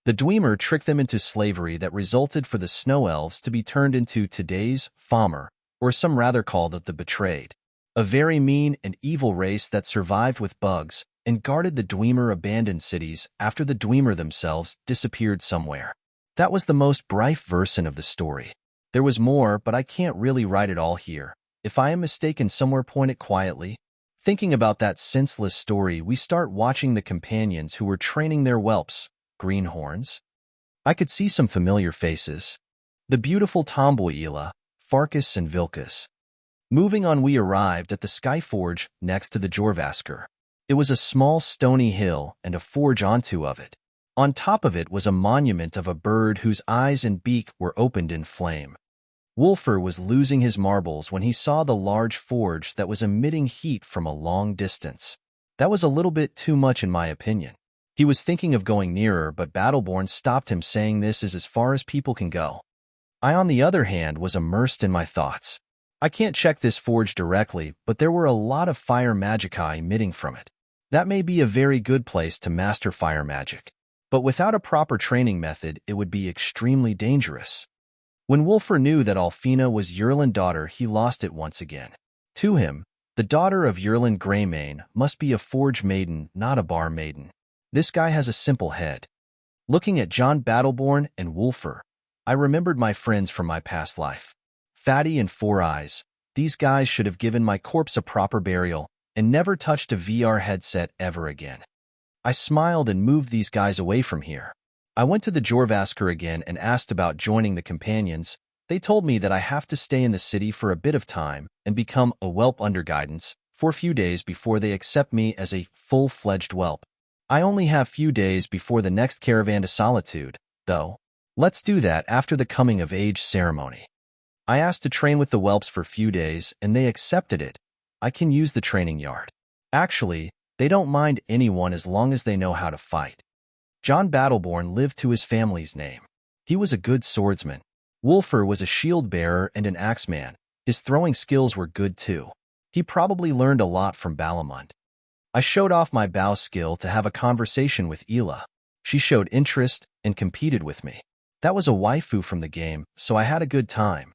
The Dwemer tricked them into slavery that resulted for the Snow Elves to be turned into today's Falmer, or some rather called the Betrayed. A very mean and evil race that survived with bugs and guarded the Dwemer abandoned cities after the Dwemer themselves disappeared somewhere. That was the most brief version of the story. There was more, but I can't really write it all here. If I am mistaken, somewhere point it quietly. Thinking about that senseless story, we start watching the companions who were training their whelps, greenhorns. I could see some familiar faces. The beautiful tomboy Ela, Farkas and Vilkas. Moving on, we arrived at the Skyforge next to the Jorvasker. It was a small stony hill and a forge onto of it. On top of it was a monument of a bird whose eyes and beak were opened in flame. Wulfr was losing his marbles when he saw the large forge that was emitting heat from a long distance. That was a little bit too much in my opinion. He was thinking of going nearer, but Battleborn stopped him, saying this is as far as people can go. I, on the other hand, was immersed in my thoughts. I can't check this forge directly, but there were a lot of fire magicka emitting from it. That may be a very good place to master fire magic. But without a proper training method, it would be extremely dangerous. When Wulfr knew that Alfina was Yerlin's daughter, he lost it once again. To him, the daughter of Yerlin Greymane must be a forge maiden, not a bar maiden. This guy has a simple head. Looking at John Battleborn and Wulfr, I remembered my friends from my past life. Fatty and Four Eyes. These guys should have given my corpse a proper burial and never touched a VR headset ever again. I smiled and moved these guys away from here. I went to the Jorvasker again and asked about joining the companions. They told me that I have to stay in the city for a bit of time and become a whelp under guidance for a few days before they accept me as a full-fledged whelp. I only have few days before the next caravan to Solitude, though. Let's do that after the coming-of-age ceremony. I asked to train with the whelps for a few days, and they accepted it. I can use the training yard. Actually, they don't mind anyone as long as they know how to fight. John Battleborn lived to his family's name. He was a good swordsman. Wulfr was a shield-bearer and an axeman. His throwing skills were good too. He probably learned a lot from Balamund. I showed off my bow skill to have a conversation with Ela. She showed interest and competed with me. That was a waifu from the game, so I had a good time.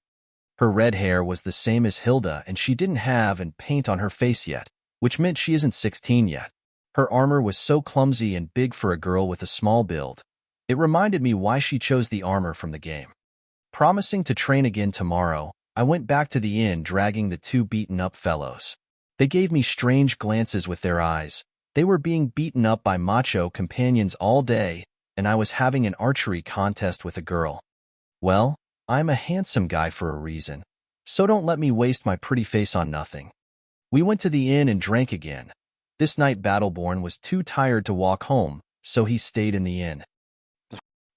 Her red hair was the same as Hilda, and she didn't have and paint on her face yet, which meant she isn't 16 yet. Her armor was so clumsy and big for a girl with a small build. It reminded me why she chose the armor from the game. Promising to train again tomorrow, I went back to the inn dragging the two beaten-up fellows. They gave me strange glances with their eyes. They were being beaten up by macho companions all day, and I was having an archery contest with a girl. Well, I'm a handsome guy for a reason, so don't let me waste my pretty face on nothing. We went to the inn and drank again. This night Battleborn was too tired to walk home, so he stayed in the inn.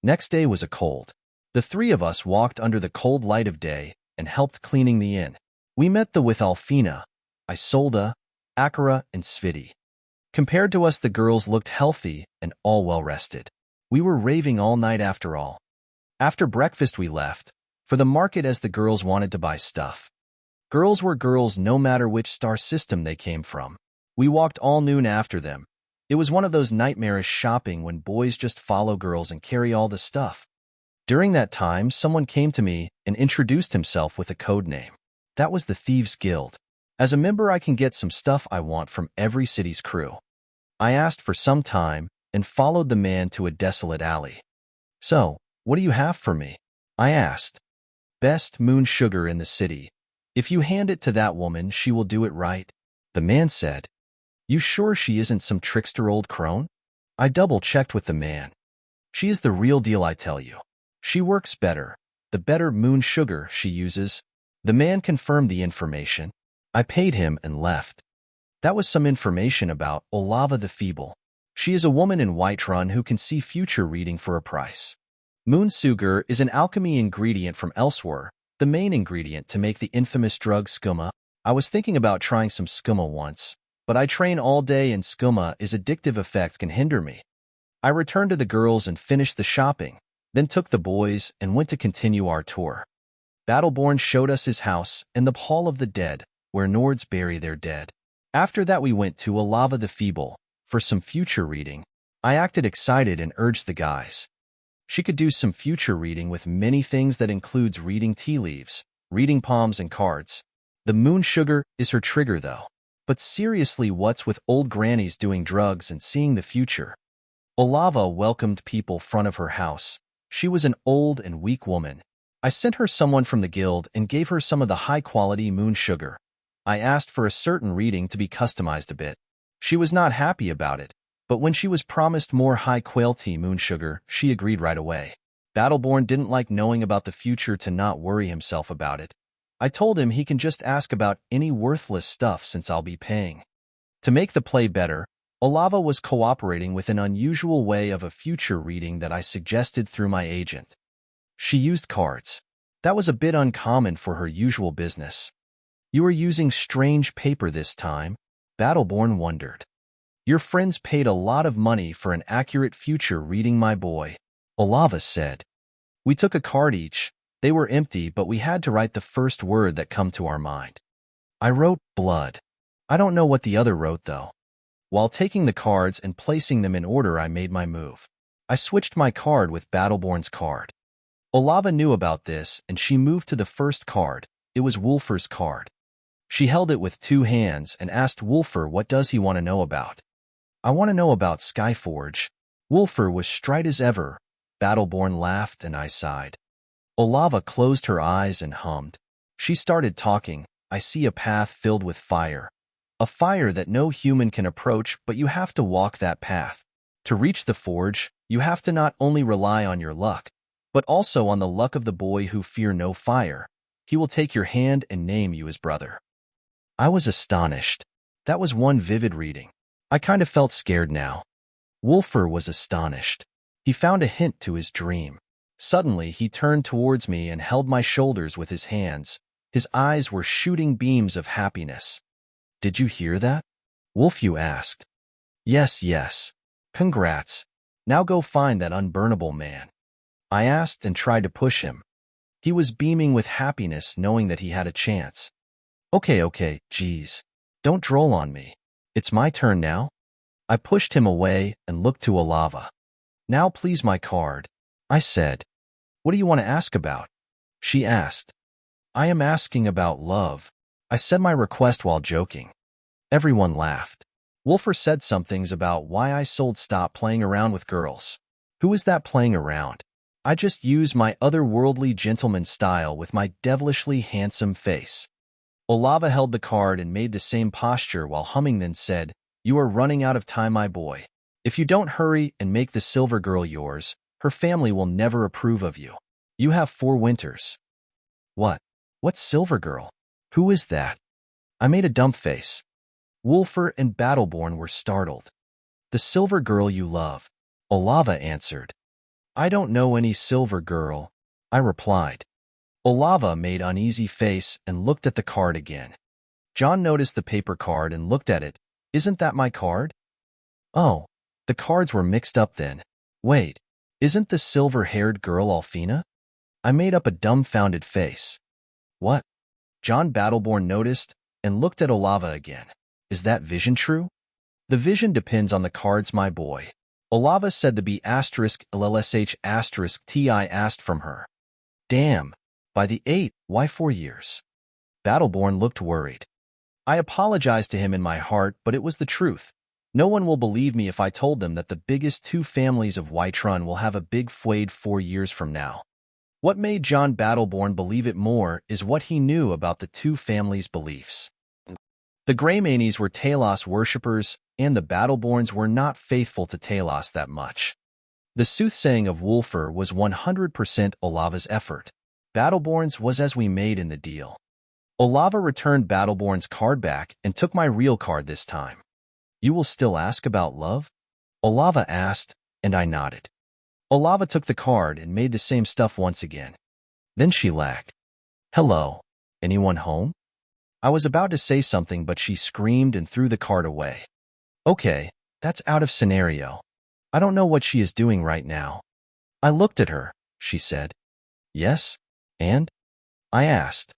Next day was a cold. The three of us walked under the cold light of day and helped cleaning the inn. We met with Alfina, Isolde, Akira, and Sviti. Compared to us, the girls looked healthy and all well-rested. We were raving all night after all. After breakfast we left, for the market as the girls wanted to buy stuff. Girls were girls no matter which star system they came from. We walked all noon after them. It was one of those nightmarish shopping when boys just follow girls and carry all the stuff. During that time, someone came to me and introduced himself with a code name. That was the Thieves Guild. As a member, I can get some stuff I want from every city's crew. I asked for some time and followed the man to a desolate alley. So, what do you have for me? I asked. Best moon sugar in the city. If you hand it to that woman, she will do it right. The man said. You sure she isn't some trickster old crone? I double-checked with the man. She is the real deal, I tell you. She works better. The better moon sugar she uses. The man confirmed the information. I paid him and left. That was some information about Olava the Feeble. She is a woman in Whiterun who can see future reading for a price. Moon sugar is an alchemy ingredient from elsewhere, the main ingredient to make the infamous drug skooma. I was thinking about trying some skooma once, but I train all day and skooma is addictive effects can hinder me. I returned to the girls and finished the shopping, then took the boys and went to continue our tour. Battleborn showed us his house and the Hall of the Dead, where Nords bury their dead. After that we went to Olava the Feeble for some future reading. I acted excited and urged the guys. She could do some future reading with many things that includes reading tea leaves, reading palms and cards. The moon sugar is her trigger though. But seriously, what's with old grannies doing drugs and seeing the future? Olava welcomed people front of her house. She was an old and weak woman. I sent her someone from the guild and gave her some of the high-quality moon sugar. I asked for a certain reading to be customized a bit. She was not happy about it, but when she was promised more high-quality moon sugar, she agreed right away. Battleborn didn't like knowing about the future to not worry himself about it. I told him he can just ask about any worthless stuff since I'll be paying. To make the play better, Olava was cooperating with an unusual way of a future reading that I suggested through my agent. She used cards. That was a bit uncommon for her usual business. You are using strange paper this time, Battleborn wondered. Your friends paid a lot of money for an accurate future reading, my boy, Olava said. We took a card each. They were empty, but we had to write the first word that come to our mind. I wrote blood. I don't know what the other wrote, though. While taking the cards and placing them in order, I made my move. I switched my card with Battleborn's card. Olava knew about this, and she moved to the first card. It was Wulfr's card. She held it with two hands and asked Wulfr what does he want to know about. I want to know about Skyforge. Wulfr was straight as ever. Battleborn laughed and I sighed. Olava closed her eyes and hummed. She started talking. I see a path filled with fire. A fire that no human can approach, but you have to walk that path. To reach the forge, you have to not only rely on your luck, but also on the luck of the boy who fear no fire. He will take your hand and name you his brother. I was astonished. That was one vivid reading. I kind of felt scared now. Wulfr was astonished. He found a hint to his dream. Suddenly, he turned towards me and held my shoulders with his hands. His eyes were shooting beams of happiness. Did you hear that? Wulfu asked. Yes. Congrats. Now go find that unburnable man. I asked and tried to push him. He was beaming with happiness knowing that he had a chance. Okay, geez. Don't droll on me. It's my turn now. I pushed him away and looked to Olava. Now please my card, I said. What do you want to ask about? She asked. I am asking about love. I said my request while joking. Everyone laughed. Wulfr said some things about why I sold stop playing around with girls. Who is that playing around? I just use my otherworldly gentleman style with my devilishly handsome face. Olava held the card and made the same posture while humming, then said, You are running out of time, my boy. If you don't hurry and make the silver girl yours, her family will never approve of you. You have 4 winters. What? What's silver girl? Who is that? I made a dumb face. Wulfr and Battleborn were startled. The silver girl you love, Olava answered. I don't know any silver girl, I replied. Olava made uneasy face and looked at the card again. John noticed the paper card and looked at it. Isn't that my card? Oh, the cards were mixed up then. Wait, isn't the silver-haired girl Alfina? I made up a dumbfounded face. What? John Battleborn noticed and looked at Olava again. Is that vision true? The vision depends on the cards, my boy. Olava said the B *LLSH *TI asked from her. Damn. By the 8, why 4 years? Battleborn looked worried. I apologized to him in my heart, but it was the truth. No one will believe me if I told them that the biggest 2 families of Whiterun will have a big feud 4 years from now. What made John Battleborn believe it more is what he knew about the 2 families' beliefs. The Greymanes were Talos worshippers, and the Battleborns were not faithful to Talos that much. The soothsaying of Wulfr was 100% Olava's effort. Battleborn's was as we made in the deal. Olava returned Battleborn's card back and took my real card this time. You will still ask about love? Olava asked, and I nodded. Olava took the card and made the same stuff once again. Then she laughed. Hello, anyone home? I was about to say something, but she screamed and threw the card away. Okay, that's out of scenario. I don't know what she is doing right now. I looked at her, she said. Yes? And? I asked.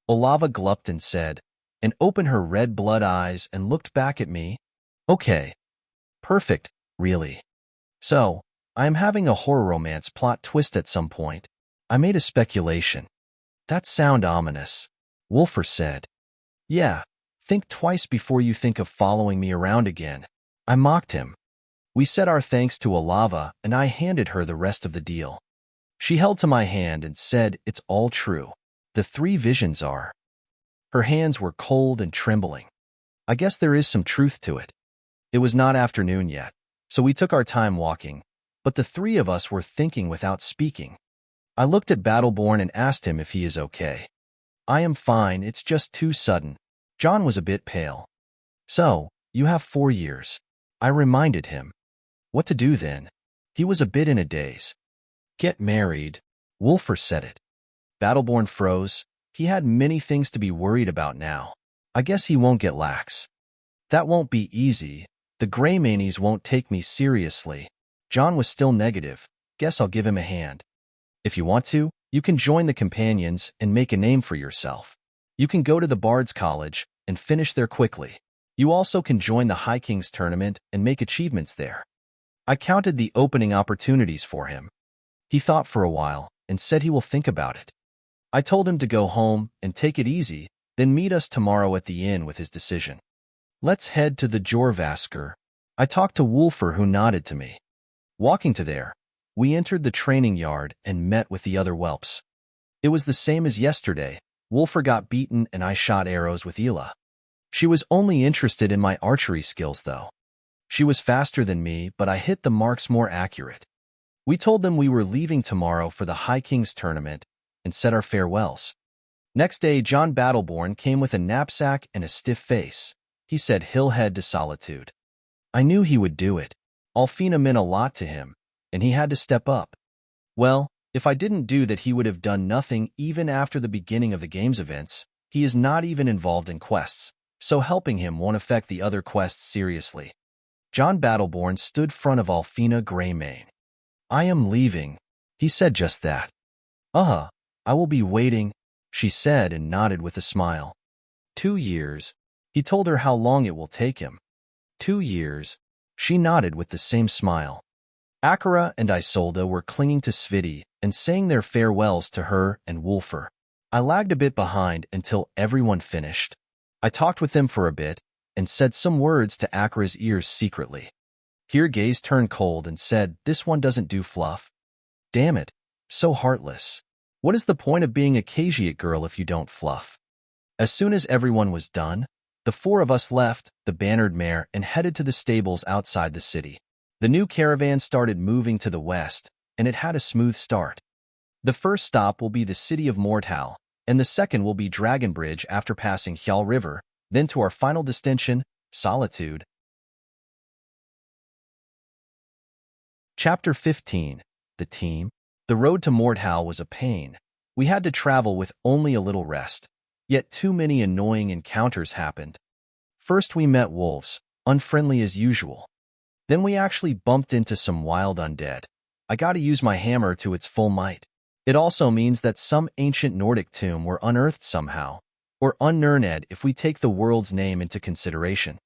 Olava gulped and said, and opened her red blood eyes and looked back at me. Okay. Perfect, really. So, I am having a horror romance plot twist at some point. I made a speculation. That sound ominous, Wolfer said. Yeah, think twice before you think of following me around again. I mocked him. We said our thanks to Alava, and I handed her the rest of the deal. She held to my hand and said, it's all true. The 3 visions are. Her hands were cold and trembling. I guess there is some truth to it. It was not afternoon yet, so we took our time walking, but the 3 of us were thinking without speaking. I looked at Battleborn and asked him if he is okay. I am fine, it's just too sudden. John was a bit pale. So, you have 4 years. I reminded him. What to do then? He was a bit in a daze. Get married. Wolfer said it. Battleborn froze. He had many things to be worried about now. I guess he won't get lax. That won't be easy. The Greymanies won't take me seriously. John was still negative. Guess I'll give him a hand. If you want to, you can join the companions and make a name for yourself. You can go to the Bard's College and finish there quickly. You also can join the High King's tournament and make achievements there. I counted the opening opportunities for him. He thought for a while and said he will think about it. I told him to go home and take it easy, then meet us tomorrow at the inn with his decision. Let's head to the Jorvasker. I talked to Wolfer, who nodded to me. Walking to there, we entered the training yard and met with the other whelps. It was the same as yesterday. Wolfer got beaten and I shot arrows with Ela. She was only interested in my archery skills, though. She was faster than me, but I hit the marks more accurate. We told them we were leaving tomorrow for the High King's tournament and said our farewells. Next day, John Battleborn came with a knapsack and a stiff face. He said he'll head to Solitude. I knew he would do it. Alfina meant a lot to him, and he had to step up. Well, if I didn't do that, he would have done nothing even after the beginning of the game's events. He is not even involved in quests, so helping him won't affect the other quests seriously. John Battleborn stood front of Alfina Greymane. I am leaving. He said just that. I will be waiting, she said and nodded with a smile. 2 years. He told her how long it will take him. 2 years. She nodded with the same smile. Akira and Isolde were clinging to Sviti and saying their farewells to her and Wolfer. I lagged a bit behind until everyone finished. I talked with them for a bit and said some words to Akira's ears secretly. Here gaze turned cold and said, this one doesn't do fluff. Damn it, so heartless. What is the point of being a Khajiit girl if you don't fluff? As soon as everyone was done, the 4 of us left the bannered mare and headed to the stables outside the city. The new caravan started moving to the west, and it had a smooth start. The first stop will be the city of Mortal, and the second will be Dragonbridge after passing Hjal River, then to our final destination, Solitude. Chapter 15. The Team. The road to Mortal was a pain. We had to travel with only a little rest, yet too many annoying encounters happened. First we met wolves, unfriendly as usual. Then we actually bumped into some wild undead. I gotta use my hammer to its full might. It also means that some ancient Nordic tomb were unearthed somehow, or unearned if we take the world's name into consideration.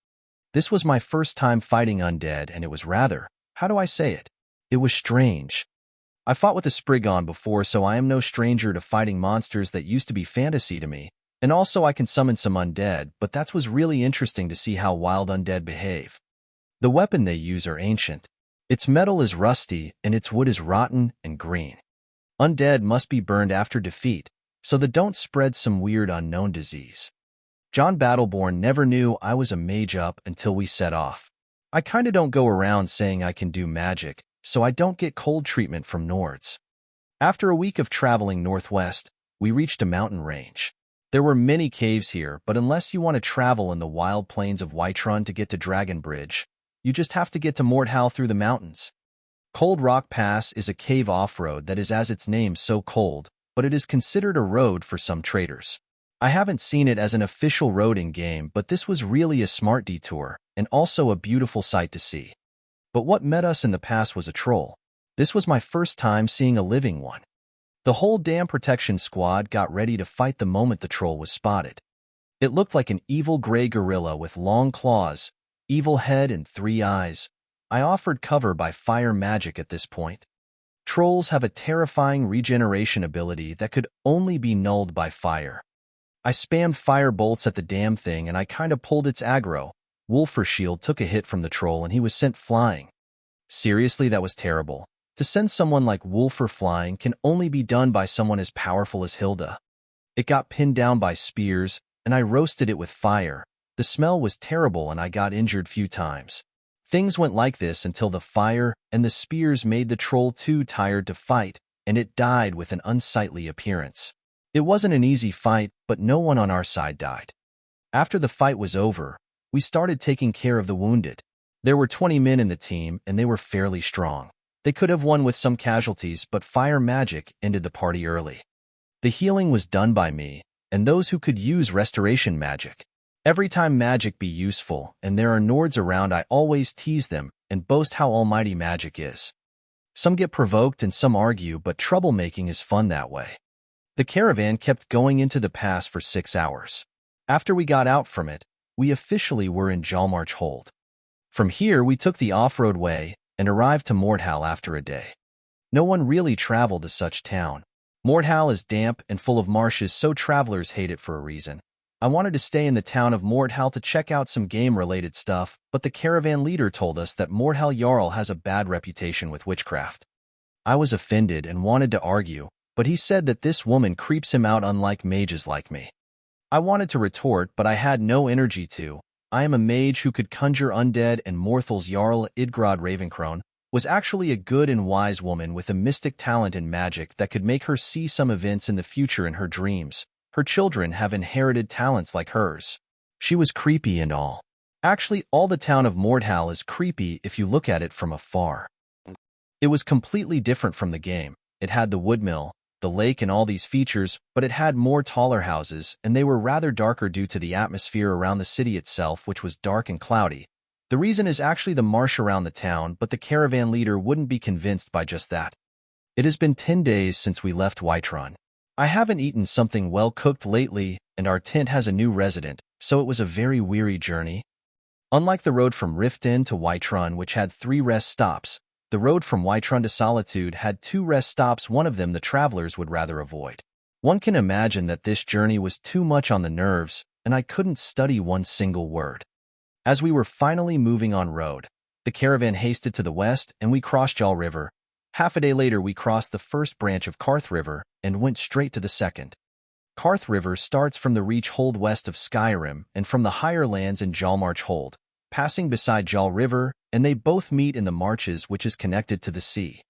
This was my first time fighting undead, and it was rather, how do I say it? It was strange. I fought with a Spriggon before, so I am no stranger to fighting monsters that used to be fantasy to me, and also I can summon some undead, but that was really interesting to see how wild undead behave. The weapon they use are ancient. Its metal is rusty, and its wood is rotten and green. Undead must be burned after defeat, so that don't spread some weird unknown disease. John Battleborn never knew I was a mage up until we set off. I kinda don't go around saying I can do magic, so I don't get cold treatment from Nords. After a week of traveling northwest, we reached a mountain range. There were many caves here, but unless you want to travel in the wild plains of Whiterun to get to Dragonbridge, you just have to get to Mortal through the mountains. Cold Rock Pass is a cave off-road that is as its name so cold, but it is considered a road for some traders. I haven't seen it as an official road in-game, but this was really a smart detour, and also a beautiful sight to see. But what met us in the pass was a troll. This was my first time seeing a living one. The whole damn protection squad got ready to fight the moment the troll was spotted. It looked like an evil gray gorilla with long claws, evil head and 3 eyes, I offered cover by fire magic at this point. Trolls have a terrifying regeneration ability that could only be nulled by fire. I spammed fire bolts at the damn thing and I kinda pulled its aggro. Wolfer's shield took a hit from the troll and he was sent flying. Seriously, that was terrible. To send someone like Wolfer flying can only be done by someone as powerful as Hilda. It got pinned down by spears, and I roasted it with fire. The smell was terrible and I got injured few times. Things went like this until the fire and the spears made the troll too tired to fight, and it died with an unsightly appearance. It wasn't an easy fight, but no one on our side died. After the fight was over, we started taking care of the wounded. There were 20 men in the team, and they were fairly strong. They could have won with some casualties, but fire magic ended the party early. The healing was done by me, and those who could use restoration magic. Every time magic be useful, and there are Nords around, I always tease them and boast how almighty magic is. Some get provoked and some argue, but troublemaking is fun that way. The caravan kept going into the pass for 6 hours. After we got out from it, we officially were in Jalmarch Hold. From here, we took the off-road way and arrived to Mordhal after a day. No one really traveled to such town. Mordhal is damp and full of marshes, so travelers hate it for a reason. I wanted to stay in the town of Mordhal to check out some game-related stuff, but the caravan leader told us that Mordhal Jarl has a bad reputation with witchcraft. I was offended and wanted to argue, but he said that this woman creeps him out, unlike mages like me. I wanted to retort, but I had no energy to. I am a mage who could conjure undead, and Morthal's Jarl Idgrod Ravencrone was actually a good and wise woman with a mystic talent in magic that could make her see some events in the future in her dreams. Her children have inherited talents like hers. She was creepy and all. Actually, all the town of Mordhal is creepy if you look at it from afar. It was completely different from the game. It had the woodmill, the lake, and all these features, but it had more taller houses, and they were rather darker due to the atmosphere around the city itself, which was dark and cloudy. The reason is actually the marsh around the town, but the caravan leader wouldn't be convinced by just that. It has been 10 days since we left Whiterun. I haven't eaten something well-cooked lately, and our tent has a new resident, so it was a very weary journey. Unlike the road from Riften to Whiterun, which had 3 rest stops, the road from Whiterun to Solitude had 2 rest stops, one of them the travelers would rather avoid. One can imagine that this journey was too much on the nerves, and I couldn't study one single word. As we were finally moving on road, the caravan hasted to the west, and we crossed Jarl River. Half a day later, we crossed the first branch of Karth River and went straight to the second. Karth River starts from the Reach Hold west of Skyrim and from the higher lands in Jalmarch Hold, passing beside Jarl River, and they both meet in the Marches, which is connected to the sea.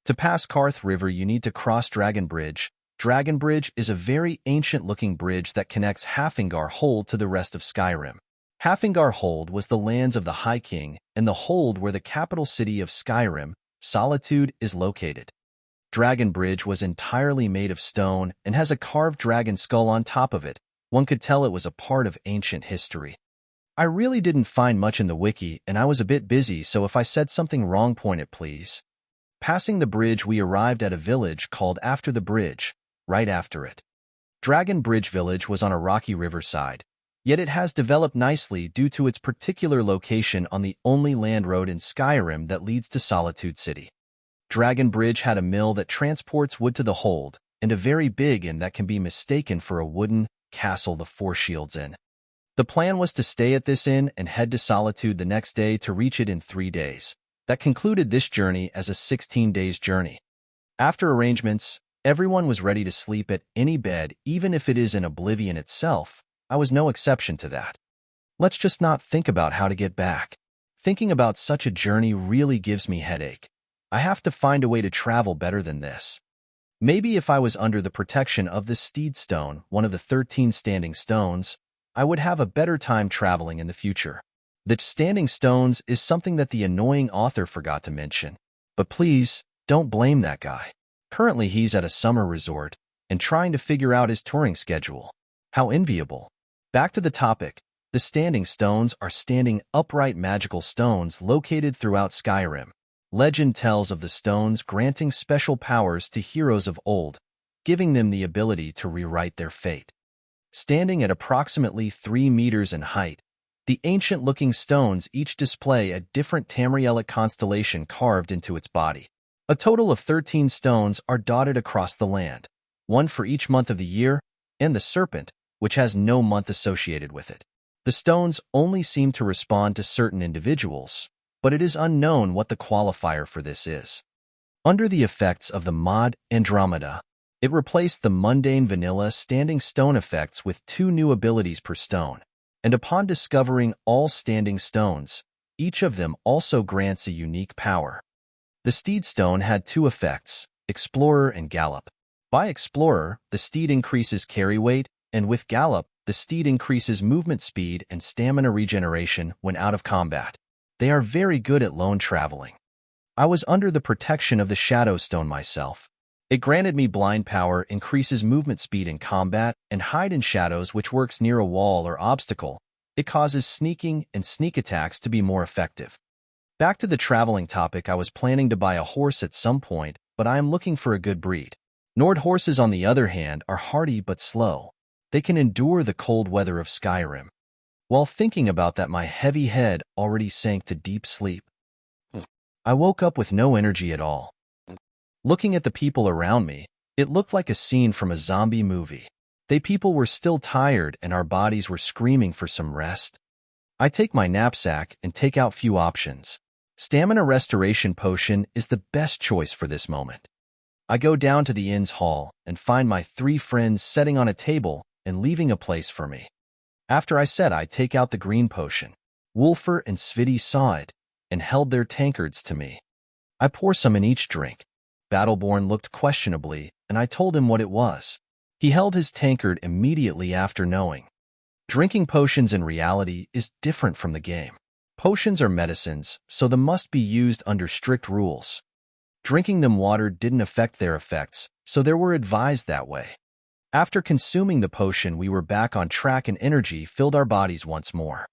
To pass Karth River, you need to cross Dragon Bridge. Dragon Bridge is a very ancient-looking bridge that connects Hafingar Hold to the rest of Skyrim. Hafingar Hold was the lands of the High King, and the Hold where the capital city of Skyrim, Solitude, is located. Dragon Bridge was entirely made of stone and has a carved dragon skull on top of it. One could tell it was a part of ancient history. I really didn't find much in the wiki, and I was a bit busy, so if I said something wrong, point it please. Passing the bridge, we arrived at a village called After the Bridge, right after it. Dragon Bridge Village was on a rocky riverside, yet it has developed nicely due to its particular location on the only land road in Skyrim that leads to Solitude City. Dragon Bridge had a mill that transports wood to the hold, and a very big inn that can be mistaken for a wooden castle, the Four Shields Inn. The plan was to stay at this inn and head to Solitude the next day to reach it in 3 days. That concluded this journey as a 16 days journey. After arrangements, everyone was ready to sleep at any bed, even if it is in oblivion itself. I was no exception to that. Let's just not think about how to get back. Thinking about such a journey really gives me headache. I have to find a way to travel better than this. Maybe if I was under the protection of the Steed Stone, one of the 13 standing stones, I would have a better time traveling in the future. The standing stones is something that the annoying author forgot to mention. But please, don't blame that guy. Currently he's at a summer resort and trying to figure out his touring schedule. How enviable. Back to the topic. The standing stones are standing upright magical stones located throughout Skyrim. Legend tells of the stones granting special powers to heroes of old, giving them the ability to rewrite their fate. Standing at approximately 3 meters in height, The ancient-looking stones each display a different Tamrielic constellation carved into its body. A total of 13 stones are dotted across the land, one for each month of the year, and the serpent, which has no month associated with it. The stones only seem to respond to certain individuals, but it is unknown what the qualifier for this is. Under the effects of the mod Andromeda, it replaced the mundane vanilla standing stone effects with 2 new abilities per stone, and upon discovering all standing stones, each of them also grants a unique power. The steed stone had 2 effects, Explorer and Gallop. By Explorer, the steed increases carry weight, and with Gallop, the steed increases movement speed and stamina regeneration when out of combat. They are very good at lone traveling. I was under the protection of the Shadow Stone myself. It granted me blind power, increases movement speed in combat, and hide in shadows, which works near a wall or obstacle. It causes sneaking and sneak attacks to be more effective. Back to the traveling topic, I was planning to buy a horse at some point, but I am looking for a good breed. Nord horses, on the other hand, are hardy but slow. They can endure the cold weather of Skyrim. While thinking about that, my heavy head already sank to deep sleep. I woke up with no energy at all. Looking at the people around me, it looked like a scene from a zombie movie. They people were still tired and our bodies were screaming for some rest. I take my knapsack and take out few options. Stamina restoration potion is the best choice for this moment. I go down to the inn's hall and find my 3 friends sitting on a table and leaving a place for me. After I said I take out the green potion, Wolfer and Sviti saw it and held their tankards to me. I pour some in each drink. Battleborn looked questionably, and I told him what it was. He held his tankard immediately after knowing. Drinking potions in reality is different from the game. Potions are medicines, so they must be used under strict rules. Drinking them water didn't affect their effects, so they were advised that way. After consuming the potion, we were back on track and energy filled our bodies once more.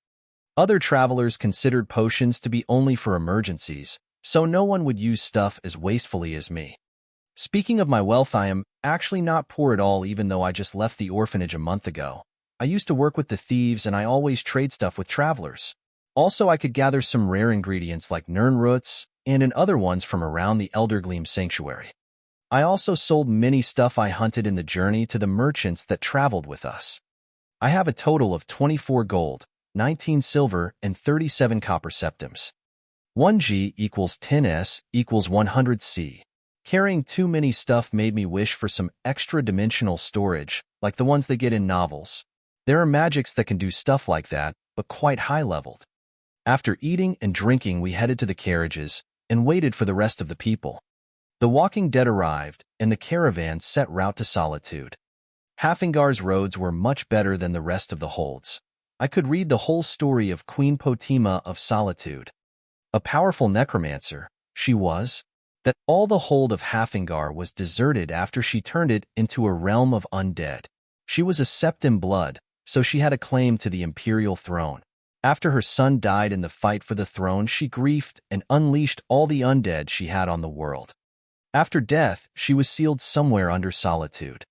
Other travelers considered potions to be only for emergencies, so no one would use stuff as wastefully as me. Speaking of my wealth, I am actually not poor at all, even though I just left the orphanage a month ago. I used to work with the thieves and I always trade stuff with travelers. Also, I could gather some rare ingredients like Nirnroots and other ones from around the Eldergleam Sanctuary. I also sold many stuff I hunted in the journey to the merchants that traveled with us. I have a total of 24 gold, 19 silver, and 37 copper septims. 1G equals 10S equals 100C. Carrying too many stuff made me wish for some extra dimensional storage, like the ones they get in novels. There are magics that can do stuff like that, but quite high-leveled. After eating and drinking, we headed to the carriages and waited for the rest of the people. The Walking Dead arrived, and the caravan set route to Solitude. Hafingar's roads were much better than the rest of the holds. I could read the whole story of Queen Potima of Solitude. A powerful necromancer, she was, that all the hold of Hafingar was deserted after she turned it into a realm of undead. She was a sept in blood, so she had a claim to the imperial throne. After her son died in the fight for the throne, she grieved and unleashed all the undead she had on the world. After death, she was sealed somewhere under Solitude.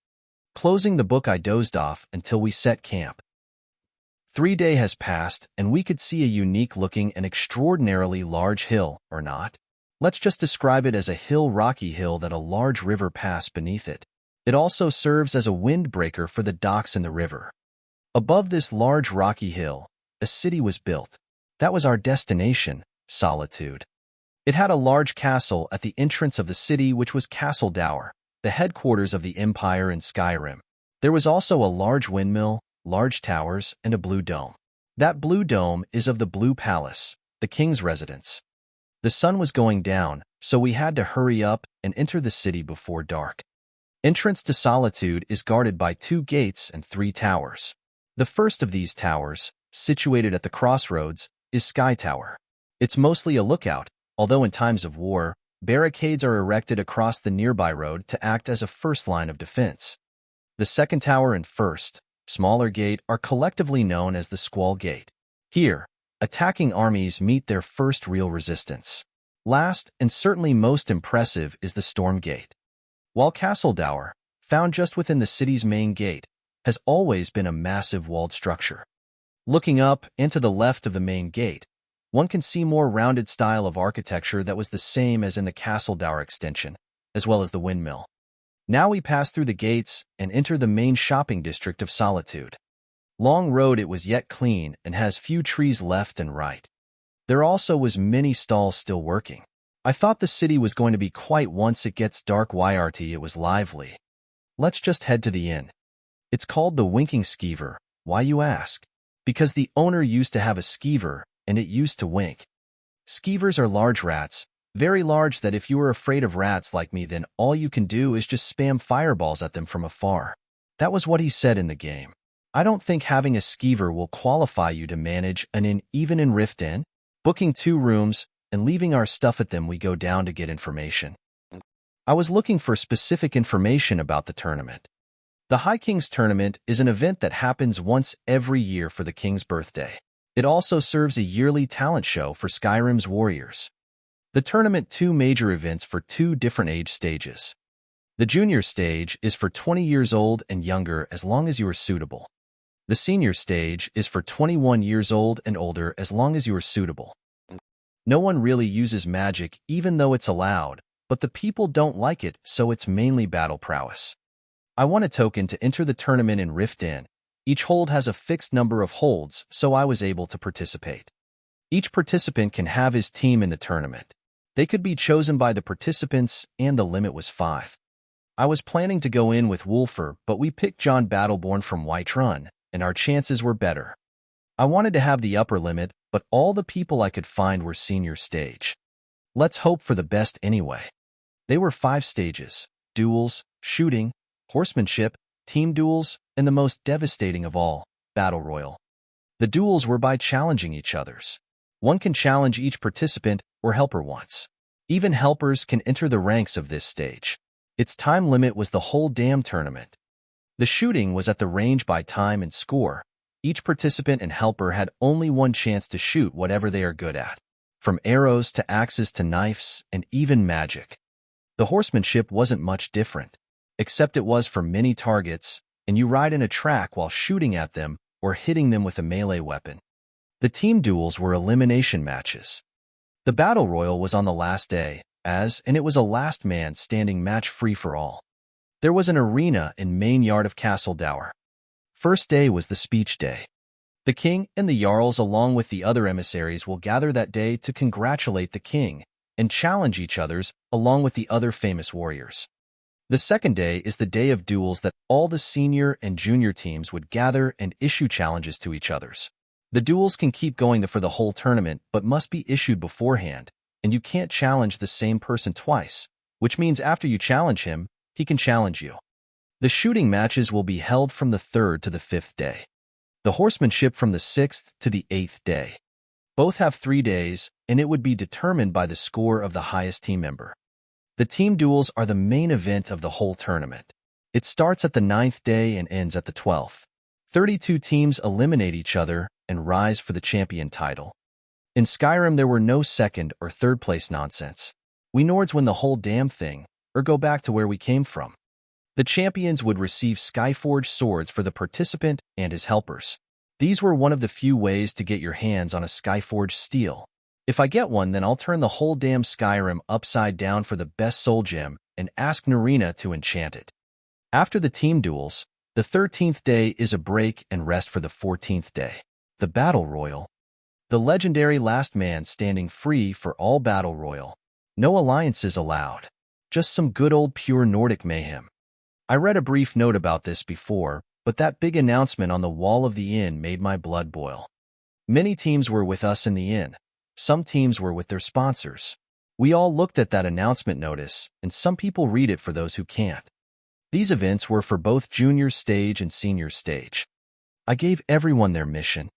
Closing the book, I dozed off until we set camp. 3 days has passed, and we could see a unique-looking and extraordinarily large hill, or not. Let's just describe it as a rocky hill that a large river passed beneath it. It also serves as a windbreaker for the docks in the river. Above this large rocky hill, a city was built. That was our destination, Solitude. It had a large castle at the entrance of the city, which was Castle Dower, the headquarters of the Empire in Skyrim. There was also a large windmill, large towers, and a blue dome. That blue dome is of the Blue Palace, the king's residence. The sun was going down, so we had to hurry up and enter the city before dark. Entrance to Solitude is guarded by 2 gates and 3 towers. The first of these towers, situated at the crossroads, is Sky Tower. It's mostly a lookout, although in times of war, barricades are erected across the nearby road to act as a first line of defense. The second tower and first, smaller gate are collectively known as the Squall Gate. Here, attacking armies meet their first real resistance. Last, and certainly most impressive, is the Storm Gate. While Castle Dower, found just within the city's main gate, has always been a massive walled structure. Looking up and to the left of the main gate, one can see more rounded style of architecture that was the same as in the Castle Dower extension, as well as the windmill. Now we pass through the gates and enter the main shopping district of Solitude. Long road it was yet clean and has few trees left and right. There also was many stalls still working. I thought the city was going to be quiet once it gets dark. YRT it was lively. Let's just head to the inn. It's called the Winking Skeever. Why, you ask? Because the owner used to have a skeever, and it used to wink. Skeevers are large rats, very large, that if you are afraid of rats like me, then all you can do is just spam fireballs at them from afar. That was what he said in the game. I don't think having a skeever will qualify you to manage an inn, even in Rift Inn. Booking 2 rooms and leaving our stuff at them, we go down to get information. I was looking for specific information about the tournament. The High King's Tournament is an event that happens once every year for the King's birthday. It also serves a yearly talent show for Skyrim's warriors. The tournament 2 major events for 2 different age stages. The junior stage is for 20 years old and younger as long as you are suitable. The senior stage is for 21 years old and older as long as you are suitable. No one really uses magic even though it's allowed, but the people don't like it, so it's mainly battle prowess. I won a token to enter the tournament in Rift Inn. Each hold has a fixed number of holds, so I was able to participate. Each participant can have his team in the tournament. They could be chosen by the participants, and the limit was 5. I was planning to go in with Wolfer, but we picked John Battleborn from Whiterun, and our chances were better. I wanted to have the upper limit, but all the people I could find were senior stage. Let's hope for the best anyway. They were 5 stages: duels, shooting, horsemanship, team duels, and the most devastating of all, battle royal. The duels were by challenging each others. One can challenge each participant or helper once. Even helpers can enter the ranks of this stage. Its time limit was the whole damn tournament. The shooting was at the range by time and score. Each participant and helper had only one chance to shoot whatever they are good at, from arrows to axes to knives and even magic. The horsemanship wasn't much different, except it was for many targets, and you ride in a track while shooting at them or hitting them with a melee weapon. The team duels were elimination matches. The battle royal was on the last day, and it was a last man standing match free for all. There was an arena in main yard of Castle Dower. First day was the speech day. The king and the jarls along with the other emissaries will gather that day to congratulate the king and challenge each other's along with the other famous warriors. The second day is the day of duels that all the senior and junior teams would gather and issue challenges to each other's. The duels can keep going for the whole tournament but must be issued beforehand, and you can't challenge the same person twice, which means after you challenge him, he can challenge you. The shooting matches will be held from the 3rd to the 5th day. The horsemanship from the 6th to the 8th day. Both have 3 days, and it would be determined by the score of the highest team member. The team duels are the main event of the whole tournament. It starts at the 9th day and ends at the 12th. 32 teams eliminate each other and rise for the champion title. In Skyrim there were no second or third place nonsense. We Nords win the whole damn thing, or go back to where we came from. The champions would receive Skyforged swords for the participant and his helpers. These were one of the few ways to get your hands on a Skyforged steel. If I get one, then I'll turn the whole damn Skyrim upside down for the best soul gem and ask Narina to enchant it. After the team duels, the 13th day is a break and rest for the 14th day. The Battle Royal. The legendary last man standing free for all Battle Royal. No alliances allowed. Just some good old pure Nordic mayhem. I read a brief note about this before, but that big announcement on the wall of the inn made my blood boil. Many teams were with us in the inn. Some teams were with their sponsors. We all looked at that announcement notice, and some people read it for those who can't. These events were for both junior stage and senior stage. I gave everyone their mission.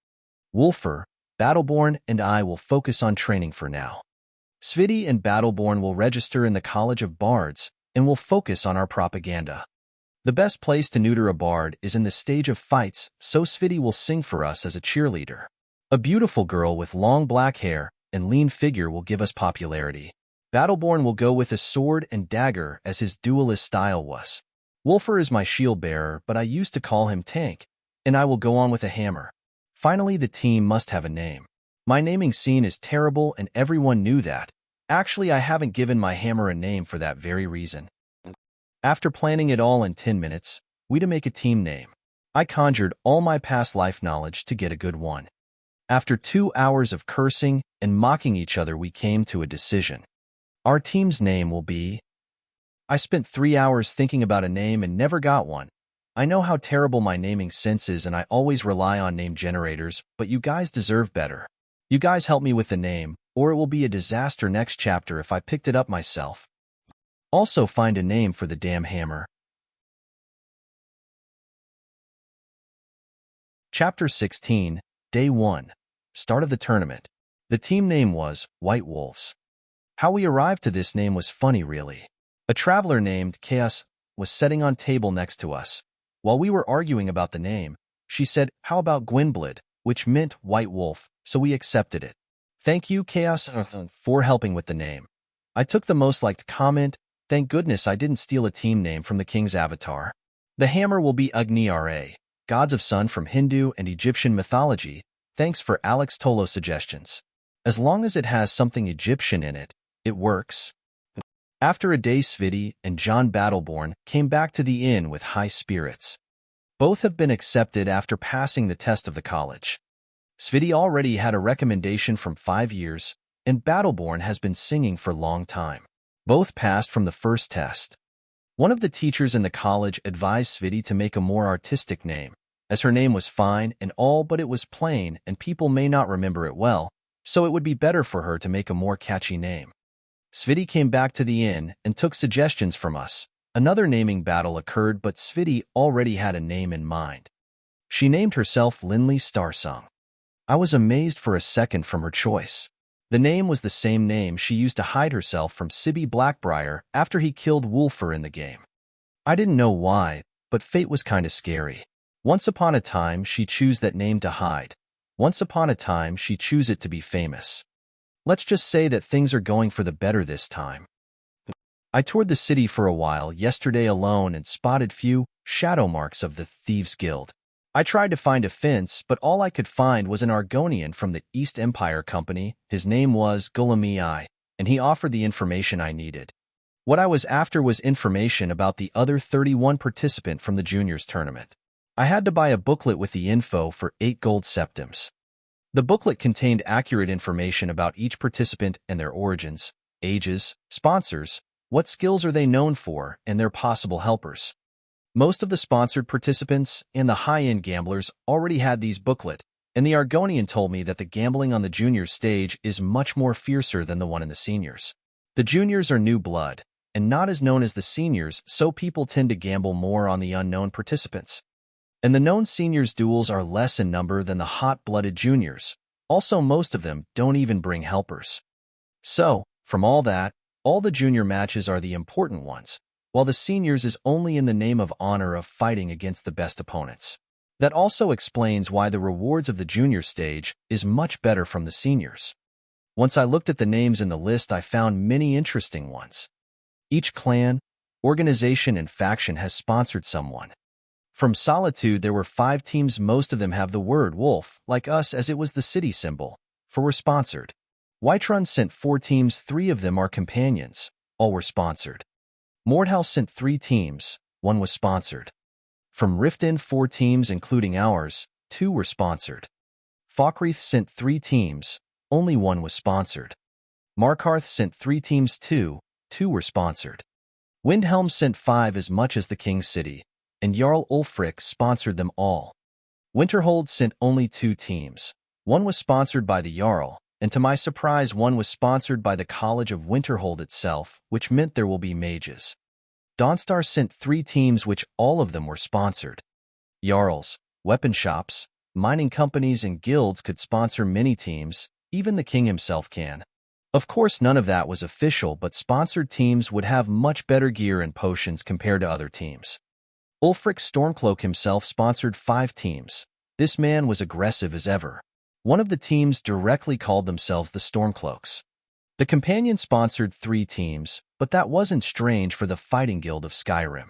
Wolfer, Battleborn, and I will focus on training for now. Sviti and Battleborn will register in the College of Bards and will focus on our propaganda. The best place to neuter a bard is in the stage of fights, so Sviti will sing for us as a cheerleader. A beautiful girl with long black hair and lean figure will give us popularity. Battleborn will go with a sword and dagger as his duelist style was. Wolfer is my shield bearer, but I used to call him Tank, and I will go on with a hammer. Finally, the team must have a name. My naming scene is terrible and everyone knew that. Actually, I haven't given my hammer a name for that very reason. After planning it all in 10 minutes, we to make a team name. I conjured all my past life knowledge to get a good one. After 2 hours of cursing and mocking each other, we came to a decision. Our team's name will be... I spent 3 hours thinking about a name and never got one. I know how terrible my naming sense is and I always rely on name generators, but you guys deserve better. You guys help me with the name, or it will be a disaster next chapter if I picked it up myself. Also find a name for the damn hammer. Chapter 16, Day 1. Start of the tournament. The team name was White Wolves. How we arrived to this name was funny, really. A traveler named Chaos was sitting on table next to us. While we were arguing about the name, she said, "How about Gwynblade?" which meant White Wolf, so we accepted it. Thank you, Chaos, for helping with the name. I took the most liked comment. Thank goodness I didn't steal a team name from the king's avatar. The hammer will be Agni Ra, gods of sun from Hindu and Egyptian mythology. Thanks for Alex Tolo suggestions. As long as it has something Egyptian in it, it works. After a day, Sviti and John Battleborn came back to the inn with high spirits. Both have been accepted after passing the test of the college. Sviti already had a recommendation from 5 years, and Battleborn has been singing for a long time. Both passed from the first test. One of the teachers in the college advised Sviti to make a more artistic name, as her name was fine and all, but it was plain and people may not remember it well, so it would be better for her to make a more catchy name. Sviti came back to the inn and took suggestions from us. Another naming battle occurred, but Sviti already had a name in mind. She named herself Linley Starsung. I was amazed for a second from her choice. The name was the same name she used to hide herself from Sibby Blackbriar after he killed Wulfur in the game. I didn't know why, but fate was kinda scary. Once upon a time, she chose that name to hide. Once upon a time, she chose it to be famous. Let's just say that things are going for the better this time. I toured the city for a while yesterday alone and spotted few shadow marks of the Thieves' Guild. I tried to find a fence, but all I could find was an Argonian from the East Empire Company. His name was Gulami, and he offered the information I needed. What I was after was information about the other 31 participant from the juniors tournament. I had to buy a booklet with the info for 8 gold septims. The booklet contained accurate information about each participant and their origins, ages, sponsors, what skills are they known for, and their possible helpers. Most of the sponsored participants and the high-end gamblers already had these booklet, and the Argonian told me that the gambling on the juniors stage is much more fiercer than the one in the seniors. The juniors are new blood, and not as known as the seniors, so people tend to gamble more on the unknown participants. And the known seniors' duels are less in number than the hot-blooded juniors. Also, most of them don't even bring helpers. So, from all that, all the junior matches are the important ones, while the seniors is only in the name of honor of fighting against the best opponents. That also explains why the rewards of the junior stage is much better from the seniors. Once I looked at the names in the list, I found many interesting ones. Each clan, organization, and faction has sponsored someone. From Solitude, there were 5 teams. Most of them have the word wolf, like us, as it was the city symbol, for we're sponsored. Whiterun sent 4 teams, 3 of them are companions, all were sponsored. Mordhal sent 3 teams, 1 was sponsored. From Riften, 4 teams, including ours, 2 were sponsored. Falkreath sent 3 teams, only 1 was sponsored. Markarth sent 3 teams, 2 were sponsored. Windhelm sent 5, as much as the King's City, and Jarl Ulfric sponsored them all. Winterhold sent only 2 teams. 1 was sponsored by the Jarl, and to my surprise 1 was sponsored by the College of Winterhold itself, which meant there will be mages. Dawnstar sent 3 teams, which all of them were sponsored. Jarls, weapon shops, mining companies, and guilds could sponsor many teams, even the king himself can. Of course, none of that was official, but sponsored teams would have much better gear and potions compared to other teams. Ulfric Stormcloak himself sponsored 5 teams. This man was aggressive as ever. One of the teams directly called themselves the Stormcloaks. The companion sponsored 3 teams, but that wasn't strange for the fighting guild of Skyrim.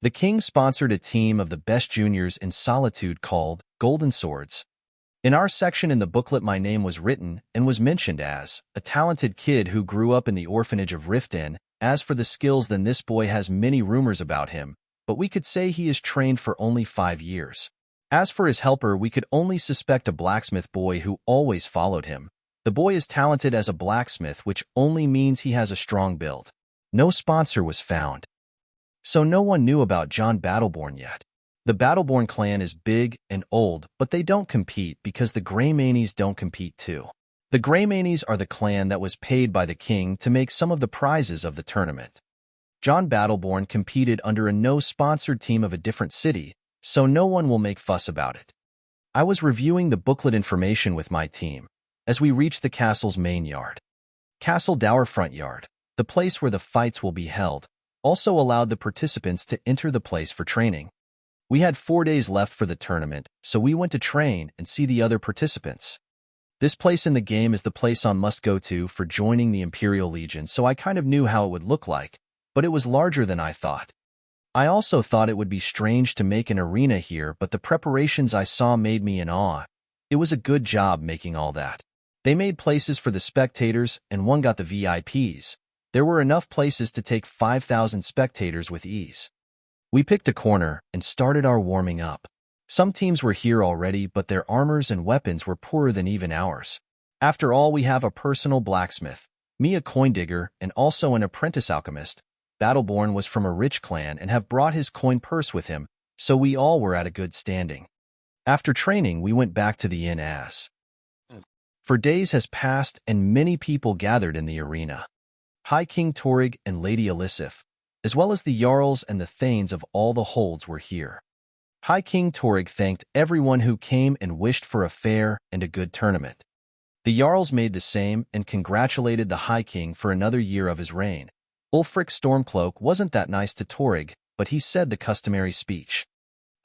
The king sponsored a team of the best juniors in Solitude called Golden Swords. In our section in the booklet, my name was written and was mentioned as a talented kid who grew up in the orphanage of Riften. As for the skills, then this boy has many rumors about him, but we could say he is trained for only 5 years. As for his helper, we could only suspect a blacksmith boy who always followed him. The boy is talented as a blacksmith, which only means he has a strong build. No sponsor was found, so no one knew about John Battleborn yet. The Battleborn clan is big and old, but they don't compete because the Greymanes don't compete too. The Greymanes are the clan that was paid by the king to make some of the prizes of the tournament. John Battleborn competed under a no-sponsored team of a different city, so no one will make fuss about it. I was reviewing the booklet information with my team as we reached the castle's main yard. Castle Dower Front Yard, the place where the fights will be held, also allowed the participants to enter the place for training. We had 4 days left for the tournament, so we went to train and see the other participants. This place in the game is the place on must go to for joining the Imperial Legion, so I kind of knew how it would look like, but it was larger than I thought. I also thought it would be strange to make an arena here, but the preparations I saw made me in awe. It was a good job making all that. They made places for the spectators, and one got the VIPs. There were enough places to take 5,000 spectators with ease. We picked a corner and started our warming up. Some teams were here already, but their armors and weapons were poorer than even ours. After all, we have a personal blacksmith, me a coin digger, and also an apprentice alchemist. Battleborn was from a rich clan and have brought his coin purse with him, so we all were at a good standing. After training, we went back to the inn as for days has passed and many people gathered in the arena. High King Torrig and Lady Elisif, as well as the Jarls and the Thanes of all the holds were here. High King Torrig thanked everyone who came and wished for a fair and a good tournament. The Jarls made the same and congratulated the High King for another year of his reign. Ulfric Stormcloak wasn't that nice to Torrig, but he said the customary speech.